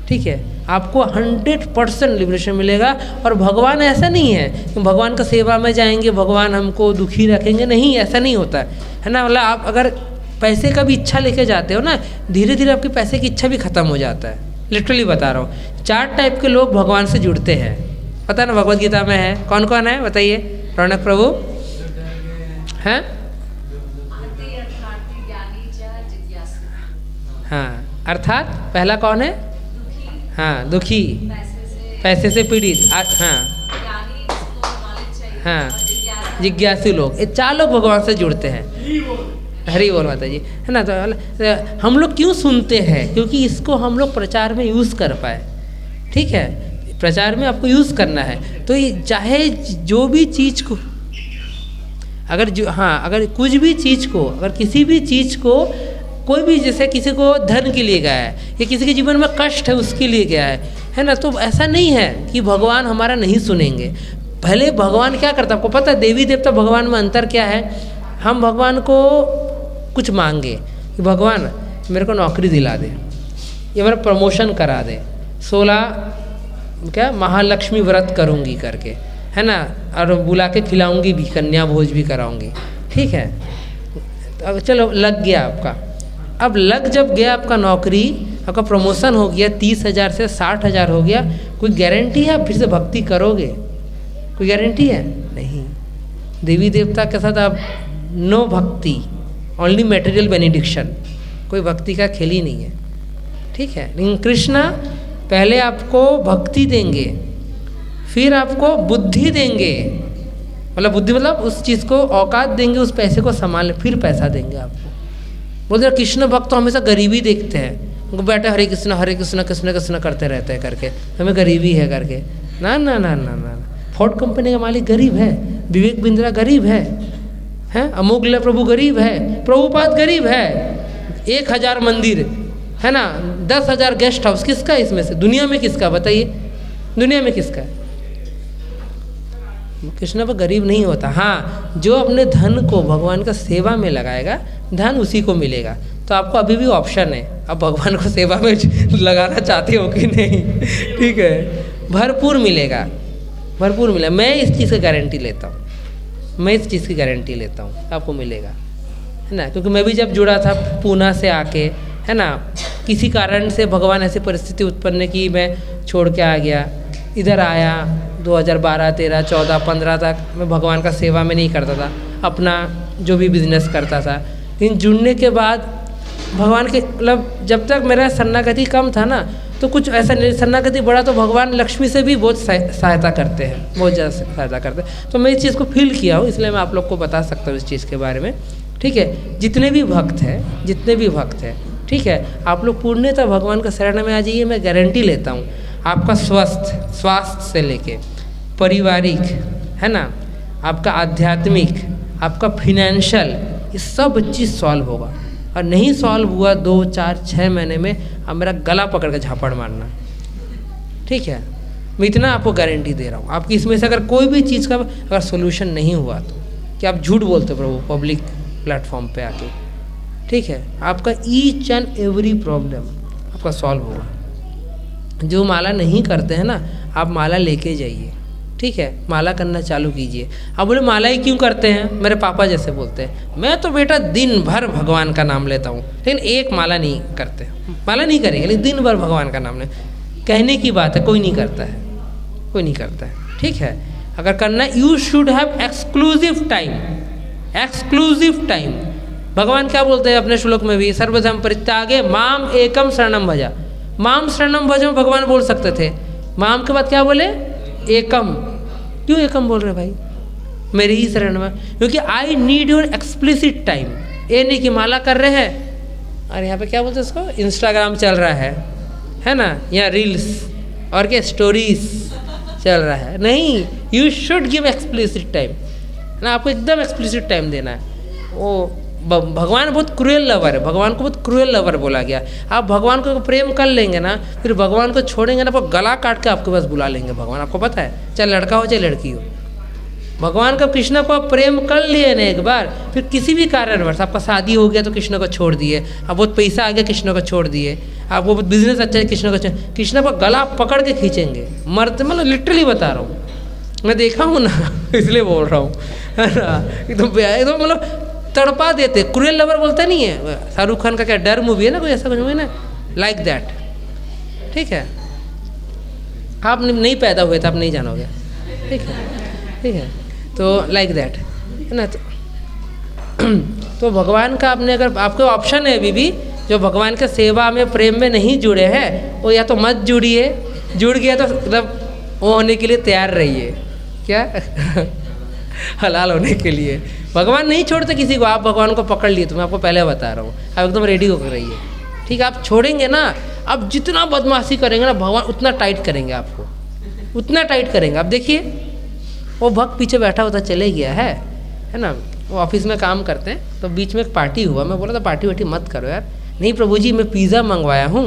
S1: ठीक है। आपको 100% लिबरेशन मिलेगा। और भगवान ऐसा नहीं है कि भगवान का सेवा में जाएंगे भगवान हमको दुखी रखेंगे, नहीं, ऐसा नहीं होता है ना। मतलब आप अगर पैसे का भी इच्छा लेके जाते हो ना, धीरे धीरे आपकी पैसे की इच्छा भी खत्म हो जाता है। लिटरली बता रहा हूँ, 4 टाइप के लोग भगवान से जुड़ते हैं, पता ना भगवद गीता में है। कौन कौन है बताइए, रौनक प्रभु हैं? हाँ, अर्थात पहला कौन है, हाँ, दुखी, पैसे से पीड़ित, हाँ, जिज्ञासु लोग, ये 4 लोग भगवान से जुड़ते हैं। हरि बोल माता जी, है ना। तो हम लोग क्यों सुनते हैं, क्योंकि इसको हम लोग प्रचार में यूज़ कर पाए, ठीक है। प्रचार में आपको यूज़ करना है। तो ये चाहे जो भी चीज़ को अगर कुछ भी चीज़ को, अगर किसी भी चीज़ को, कोई भी, जैसे किसी को धन के लिए गया है या किसी के जीवन में कष्ट है उसके लिए गया है ना, तो ऐसा नहीं है कि भगवान हमारा नहीं सुनेंगे। पहले भगवान क्या करता है आपको पता है, देवी देवता भगवान में अंतर क्या है। हम भगवान को कुछ मांगे कि भगवान मेरे को नौकरी दिला दे, ये मेरा प्रमोशन करा दे, 16 क्या महालक्ष्मी व्रत करूँगी करके, है ना, और बुला के खिलाऊंगी भी, कन्या भोज भी कराऊंगी, ठीक है। अब चलो लग गया आपका, अब लग जब गया आपका नौकरी, आपका प्रमोशन हो गया, 30,000 से 60,000 हो गया, कोई गारंटी है आप फिर से भक्ति करोगे? कोई गारंटी है? नहीं। देवी देवता के साथ आप नो भक्ति, ओनली मटेरियल बेनिडिक्शन, कोई भक्ति का खेल ही नहीं है, ठीक है। लेकिन कृष्णा पहले आपको भक्ति देंगे, फिर आपको बुद्धि देंगे, मतलब बुद्धि मतलब उस चीज़ को औकात देंगे, उस पैसे को संभालने, फिर पैसा देंगे आपको। बोलते कृष्ण भक्त तो हमेशा गरीबी देखते हैं, उनको बैठे हरे कृष्ण कृष्ण कृष्ण करते रहते हैं करके, हमें गरीबी है करके। ना ना ना ना ना, फोर्ड कंपनी का मालिक गरीब है, विवेक बिंद्रा गरीब है, अमोघ प्रभु गरीब है, प्रभुपाद गरीब है, 1000 मंदिर है ना, 10,000 गेस्ट हाउस, किसका है इसमें से? दुनिया में किसका बताइए? दुनिया में किसका है? कृष्ण पर गरीब नहीं होता। हाँ, जो अपने धन को भगवान का सेवा में लगाएगा, धन उसी को मिलेगा। तो आपको अभी भी ऑप्शन है, अब भगवान को सेवा में लगाना चाहते हो कि नहीं, ठीक है, भरपूर मिलेगा, भरपूर मिलेगा। मैं इस चीज़ की गारंटी लेता हूँ, मैं इस चीज़ की गारंटी लेता हूँ, आपको मिलेगा, है ना। क्योंकि मैं भी जब जुड़ा था पूना से आके, है ना, किसी कारण से भगवान ऐसी परिस्थिति उत्पन्न की, मैं छोड़ के आ गया, इधर आया 2012, 13, 14, 15 तक मैं भगवान का सेवा में नहीं करता था, अपना जो भी बिजनेस करता था। लेकिन जुड़ने के बाद भगवान के मतलब जब तक मेरा शरणागति कम था ना, तो कुछ ऐसा नहीं, शरणागति बढ़ा तो भगवान लक्ष्मी से भी बहुत सहायता करते हैं, बहुत ज़्यादा सहायता करते हैं। तो मैं इस चीज़ को फील किया हूँ, इसलिए मैं आप लोग को बता सकता हूँ इस चीज़ के बारे में, ठीक है। जितने भी भक्त हैं, जितने भी भक्त हैं, ठीक है, आप लोग पूर्णतः भगवान का शरण में आ जाइए। मैं गारंटी लेता हूँ आपका स्वास्थ्य से लेके पारिवारिक, है ना, आपका आध्यात्मिक, आपका फिनेंशियल, ये सब चीज़ सॉल्व होगा। और नहीं सॉल्व हुआ 2, 4, 6 महीने में, अब मेरा गला पकड़ के झापड़ मारना, ठीक है। मैं इतना आपको गारंटी दे रहा हूँ। आपकी इसमें से अगर कोई भी चीज़ का अगर सोल्यूशन नहीं हुआ तो कि आप झूठ बोलते प्रभु पब्लिक प्लेटफॉर्म पे आके, ठीक है, आपका ईच एंड एवरी प्रॉब्लम आपका सॉल्व होगा। जो माला नहीं करते हैं ना, आप माला लेके जाइए, ठीक है, माला करना चालू कीजिए। अब बोले माला ही क्यों करते हैं? मेरे पापा जैसे बोलते हैं, मैं तो बेटा दिन भर भगवान का नाम लेता हूँ, लेकिन एक माला नहीं करते। माला नहीं करेंगे लेकिन दिन भर भगवान का नाम ले, कहने की बात है, कोई नहीं करता है, कोई नहीं करता है, ठीक है। अगर करना, you should have exclusive time, exclusive time. भगवान क्या बोलते हैं अपने श्लोक में भी, सर्वधर्म परित्यागे माम एकम शरणम भजा। माम शरणम भजा भगवान बोल सकते थे, माम के बाद क्या बोले? एकम। क्यों एकम बोल रहे भाई? मेरे ही शरण में, क्योंकि I need your explicit time. ये नहीं कि माला कर रहे हैं और यहाँ पे क्या बोलते हैं इसको, इंस्टाग्राम चल रहा है ना, या रील्स और क्या स्टोरीज चल रहा है। नहीं, you should give explicit time ना, आपको एकदम एक्सप्लिसिट टाइम देना है। वो भगवान बहुत क्रूएल लवर है, भगवान को बहुत क्रूएल लवर बोला गया। आप भगवान को प्रेम कर लेंगे ना, फिर भगवान को छोड़ेंगे ना, आपको गला काट के आपके पास बुला लेंगे भगवान। आपको पता है, चाहे लड़का हो चाहे लड़की हो, भगवान का कृष्ण को आप प्रेम कर लिए ना एक बार, फिर किसी भी कारणवश आपका शादी हो गया तो कृष्ण को छोड़ दिए, आप बहुत पैसा आ गया कृष्ण को छोड़ दिए, आपको बहुत बिजनेस अच्छा है कृष्ण को, कृष्ण को गला पकड़ के खींचेंगे, मरते, मतलब लिटरली बता रहा हूँ, मैं देखा हूँ ना, इसलिए बोल रहा हूँ, है ना। एकदम मतलब तड़पा देते, क्रूएल लवर बोलता नहीं है, शाहरुख खान का क्या डर मूवी है ना, कोई ऐसा कुछ मूवी ना, लाइक दैट, ठीक है। आप नहीं पैदा हुए थे, आप नहीं जानोगे, ठीक है, ठीक है। तो लाइक दैट, है ना। तो भगवान का आपने, अगर आपके ऑप्शन है अभी भी, जो भगवान के सेवा में प्रेम में नहीं जुड़े हैं, वो या तो मत जुड़िए, जुड़ गया तो मतलब वो होने के लिए तैयार रहिए, क्या हलाल होने के लिए। भगवान नहीं छोड़ते किसी को, आप भगवान को पकड़ लिए, तो मैं आपको पहले बता रहा हूँ, आप एकदम रेडी होकर रहिए, ठीक है। आप छोड़ेंगे ना, आप जितना बदमाशी करेंगे ना, भगवान उतना टाइट करेंगे आपको, उतना टाइट करेंगे। आप देखिए, वो भक्त पीछे बैठा होता चले गया है ना, वो ऑफिस में काम करते हैं, तो बीच में एक पार्टी हुआ, मैं बोला था पार्टी वार्टी मत करो यार, नहीं प्रभु जी मैं पिज़्ज़ा मंगवाया हूँ,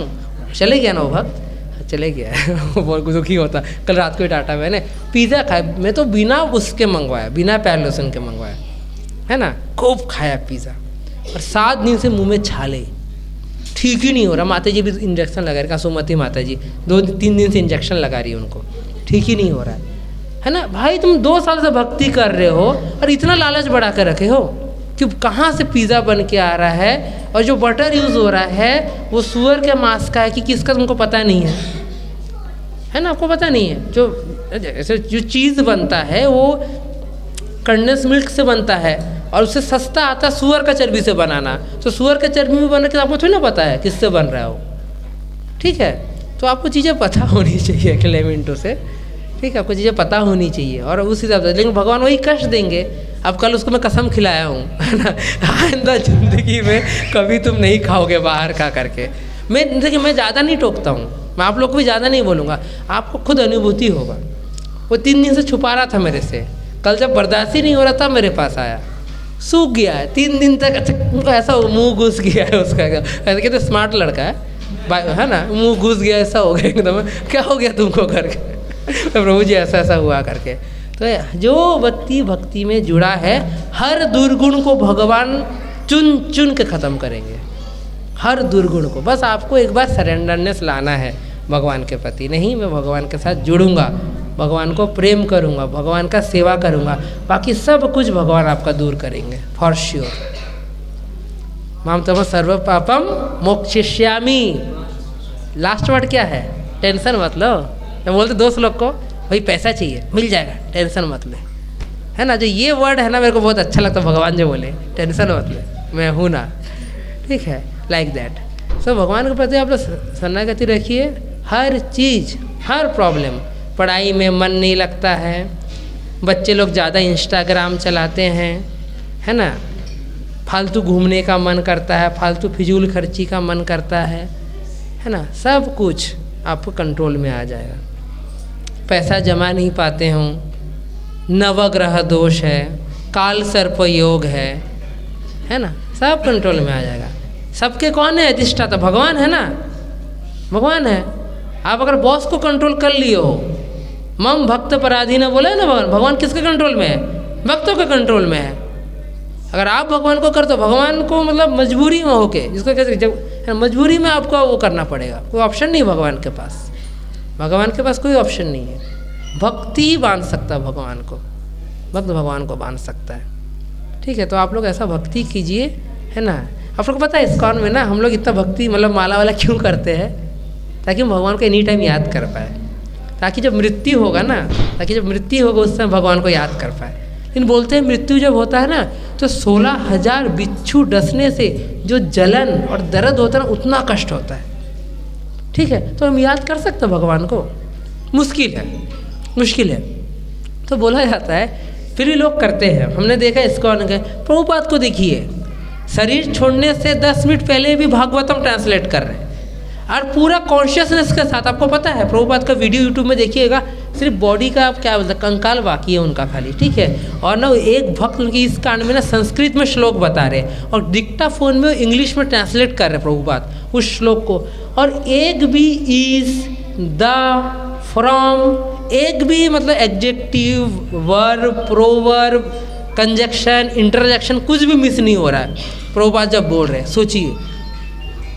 S1: चले गया ना वो भक्त, चले गया वो बहुत दुखी होता। कल रात को ही डांटा मैंने, पिज़्ज़ा खाया, मैं तो बिना उसके मंगवाया, बिना प्याज लहसुन के मंगवाया, है ना, खूब खाया पिज़्ज़ा, और 7 दिन से मुंह में छाले, ठीक ही नहीं हो रहा। माता जी भी इंजेक्शन लगा रही, सुमति माता जी 2-3 दिन से इंजेक्शन लगा रही है उनको, ठीक ही नहीं हो रहा है ना। भाई तुम 2 साल से भक्ति कर रहे हो और इतना लालच बढ़ा कर रखे हो कि कहाँ से पिज़्ज़ा बन के आ रहा है, और जो बटर यूज़ हो रहा है वो सूअर के मांस का है कि किसका तुमको पता नहीं है ना, आपको पता नहीं है। जैसे जो चीज़ बनता है वो कंडेंस मिल्क से बनता है और उससे सस्ता आता है सूअर का चर्बी से बनाना, तो सूअर का चर्बी में बना के आपको थोड़ी ना पता है किससे बन रहा है वो, ठीक है। तो आपको चीज़ें पता होनी चाहिए अगले मिनटों से, ठीक है, आपको चीज़ें पता होनी चाहिए और उस हिसाब से। लेकिन भगवान वही कष्ट देंगे। अब कल उसको मैं कसम खिलाया हूँ, है ना, आइंदा ज़िंदगी में कभी तुम नहीं खाओगे बाहर का करके। देखिए मैं ज़्यादा नहीं टोकता हूँ, मैं आप लोग को भी ज़्यादा नहीं बोलूँगा, आपको खुद अनुभूति होगा। वो 3 दिन से छुपा रहा था मेरे से, कल जब बर्दाश्त ही नहीं हो रहा था मेरे पास आया, सूख गया है 3 दिन तक। अच्छा ऐसा मुंह घुस गया है उसका, ऐसे कहते स्मार्ट लड़का है ना, मुंह घुस गया, ऐसा हो गया एकदम, क्या हो गया तुमको करके प्रभु जी ऐसा ऐसा हुआ करके। तो जो व्यक्ति भक्ति में जुड़ा है, हर दुर्गुण को भगवान चुन चुन के ख़त्म करेंगे, हर दुर्गुण को। बस आपको एक बार सरेंडरनेस लाना है भगवान के प्रति, नहीं मैं भगवान के साथ जुड़ूंगा, भगवान को प्रेम करूंगा, भगवान का सेवा करूंगा, बाकी सब कुछ भगवान आपका दूर करेंगे फॉर श्योर। माम तम सर्व पापम मोक्षयिष्यामि। लास्ट वर्ड क्या है? टेंशन मत लो। मैं बोलते 2 श्लोक को, भाई पैसा चाहिए मिल जाएगा, टेंशन मत ले, है ना। जो ये वर्ड है ना मेरे को बहुत अच्छा लगता है, भगवान जो बोले टेंशन मत ले, मैं हूँ ना, ठीक है, लाइक दैट। सो भगवान के प्रति आप लोग शरणागति रखिए। हर चीज़, हर प्रॉब्लम, पढ़ाई में मन नहीं लगता है, बच्चे लोग ज़्यादा इंस्टाग्राम चलाते हैं, है ना, फालतू घूमने का मन करता है, फालतू फिजूल खर्ची का मन करता है ना, सब कुछ आपको कंट्रोल में आ जाएगा। पैसा जमा नहीं पाते हों, नवग्रह दोष है, काल सर्प योग है ना, सब कंट्रोल में आ जाएगा। सबके कौन है अधिष्ठाता? भगवान है ना, भगवान है। आप अगर बॉस को कंट्रोल कर लिए हो, मम भक्त पराधीन बोला है ना भगवान, भगवान किसके कंट्रोल में है? भक्तों के कंट्रोल में है। अगर आप भगवान को कर, तो भगवान को मतलब मजबूरी में होके, जिसको कहते जब मजबूरी में आपको वो करना पड़ेगा, कोई ऑप्शन नहीं भगवान के पास, भगवान के पास कोई ऑप्शन नहीं है। भक्ति ही बांध सकता है भगवान को, भक्त भगवान को बांध सकता है, ठीक है। तो आप लोग ऐसा भक्ति कीजिए, है ना। आप लोग को पता है इस्कॉन में ना हम लोग इतना भक्ति मतलब माला वाला क्यों करते हैं? ताकि हम भगवान को एनी टाइम याद कर पाए, ताकि जब मृत्यु होगा ना, ताकि जब मृत्यु होगा उस समय भगवान को याद कर पाए। लेकिन बोलते हैं मृत्यु जब होता है ना, तो 16,000 बिच्छू डसने से जो जलन और दर्द होता है ना, उतना कष्ट होता है, ठीक है। तो हम याद कर सकते हैं भगवान को? मुश्किल है, मुश्किल है। तो बोला जाता है, फिर भी लोग करते हैं। हमने देखा इस्कॉन के प्रभुपाद को देखिए, शरीर छोड़ने से 10 मिनट पहले भी भागवतम ट्रांसलेट कर रहे हैं और पूरा कॉन्शियसनेस के साथ। आपको पता है प्रभुपाद का वीडियो यूट्यूब में देखिएगा, सिर्फ बॉडी का आप क्या बोलते हैं, कंकाल बाकी है उनका खाली, ठीक है। और ना एक भक्त उनकी इस कांड में ना संस्कृत में श्लोक बता रहे और डिक्टाफोन में इंग्लिश में ट्रांसलेट कर रहे प्रभुपाद उस श्लोक को। और एक भी इज, द, फ्रॉम, एक भी मतलब adjective, verb, proverb, conjunction, interjection कुछ भी मिस नहीं हो रहा है प्रभुपाद जब बोल रहे हैं। सोचिए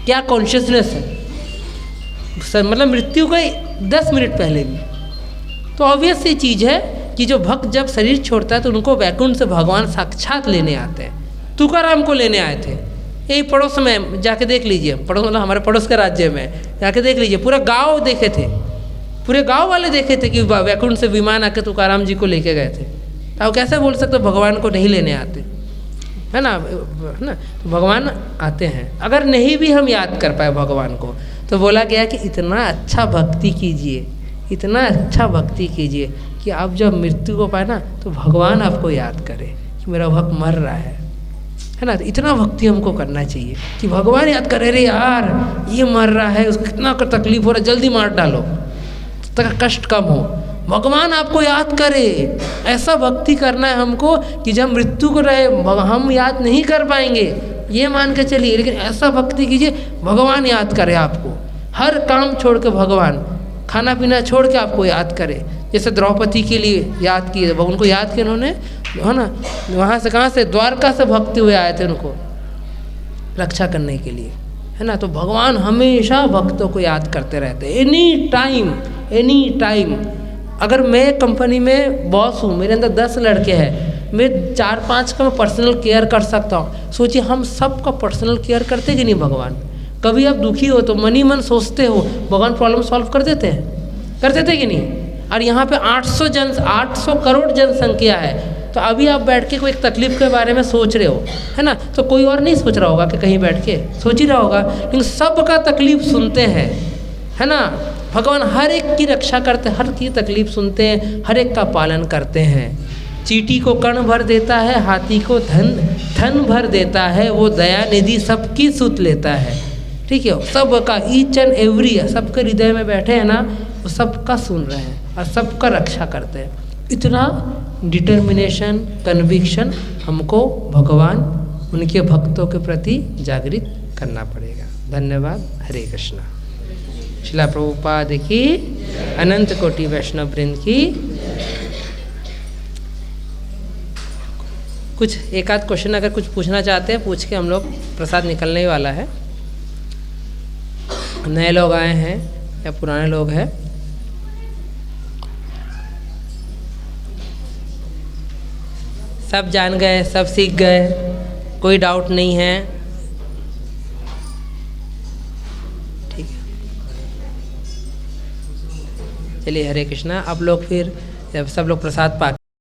S1: क्या कॉन्शियसनेस है, मतलब मृत्यु के 10 मिनट पहले भी। तो ऑब्वियस सी चीज़ है कि जो भक्त जब शरीर छोड़ता है तो उनको वैकुंठ से भगवान साक्षात लेने आते हैं। तुकाराम को लेने आए थे, यही पड़ोस में जाके देख लीजिए, पड़ोस मतलब हमारे पड़ोस के राज्य में जाके देख लीजिए, पूरा गांव देखे थे, पूरे गांव वाले देखे थे कि वैकुंठ से विमान आके तुकाराम जी को लेके गए थे। तो कैसे बोल सकते भगवान को नहीं लेने आते, है ना, है ना। तो भगवान आते हैं, अगर नहीं भी हम याद कर पाए भगवान को, तो बोला गया कि इतना अच्छा भक्ति कीजिए, इतना अच्छा भक्ति कीजिए कि आप जब मृत्यु को पाए ना, तो भगवान आपको याद करे कि मेरा भक्त मर रहा है ना। तो इतना भक्ति हमको करना चाहिए कि भगवान याद करे, अरे यार ये मर रहा है, उसको कितना तकलीफ हो रहा है, जल्दी मार डालो ताकि कष्ट कम हो। भगवान आपको याद करे, ऐसा भक्ति करना है हमको कि जब मृत्यु को रहे हम याद नहीं कर पाएंगे, ये मान के चलिए, लेकिन ऐसा भक्ति कीजिए भगवान याद करे आपको, हर काम छोड़ के भगवान, खाना पीना छोड़ के आपको याद करे। जैसे द्रौपदी के लिए याद किए, उनको याद किए उन्होंने, है ना, वहाँ से कहाँ से, द्वारका से भक्ति हुए आए थे उनको, रक्षा करने के लिए, है ना। तो भगवान हमेशा भक्तों को याद करते रहते हैं, एनी टाइम। अगर मैं कंपनी में बॉस हूँ, मेरे अंदर 10 लड़के हैं, मैं 4-5 का मैं पर्सनल केयर कर सकता हूँ। सोचिए हम सब का पर्सनल केयर करते कि नहीं भगवान। कभी आप दुखी हो तो मन ही मन सोचते हो, भगवान प्रॉब्लम सॉल्व कर देते कि नहीं। और यहाँ पे 800 करोड़ जनसंख्या है, तो अभी आप बैठ के कोई एक तकलीफ के बारे में सोच रहे हो, है ना, तो कोई और नहीं सोच रहा होगा कि कहीं बैठ के सोच ही रहा होगा, लेकिन सबका तकलीफ सुनते हैं, है ना। भगवान हर एक की रक्षा करते हैं, हर की तकलीफ सुनते हैं, हर एक का पालन करते हैं। चींटी को कण भर देता है, हाथी को धन भर देता है, वो दया निधि सबकी सुध लेता है। ठीक है, सबका ईच एंड एवरी, सबके हृदय में बैठे हैं ना, वो सबका सुन रहे हैं और सबका रक्षा करते हैं। इतना डिटर्मिनेशन, कन्विक्शन हमको भगवान उनके भक्तों के प्रति जागृत करना पड़ेगा। धन्यवाद। हरे कृष्णा। श्रील प्रभुपाद की, अनंत कोटि वैष्णव वृंद की। कुछ एक आध क्वेश्चन अगर कुछ पूछना चाहते हैं पूछ के, हम लोग प्रसाद निकलने ही वाला है। नए लोग आए हैं या पुराने लोग हैं, सब जान गए, सब सीख गए, कोई डाउट नहीं है। ठीक है, चलिए हरे कृष्णा। अब लोग फिर जब सब लोग प्रसाद पा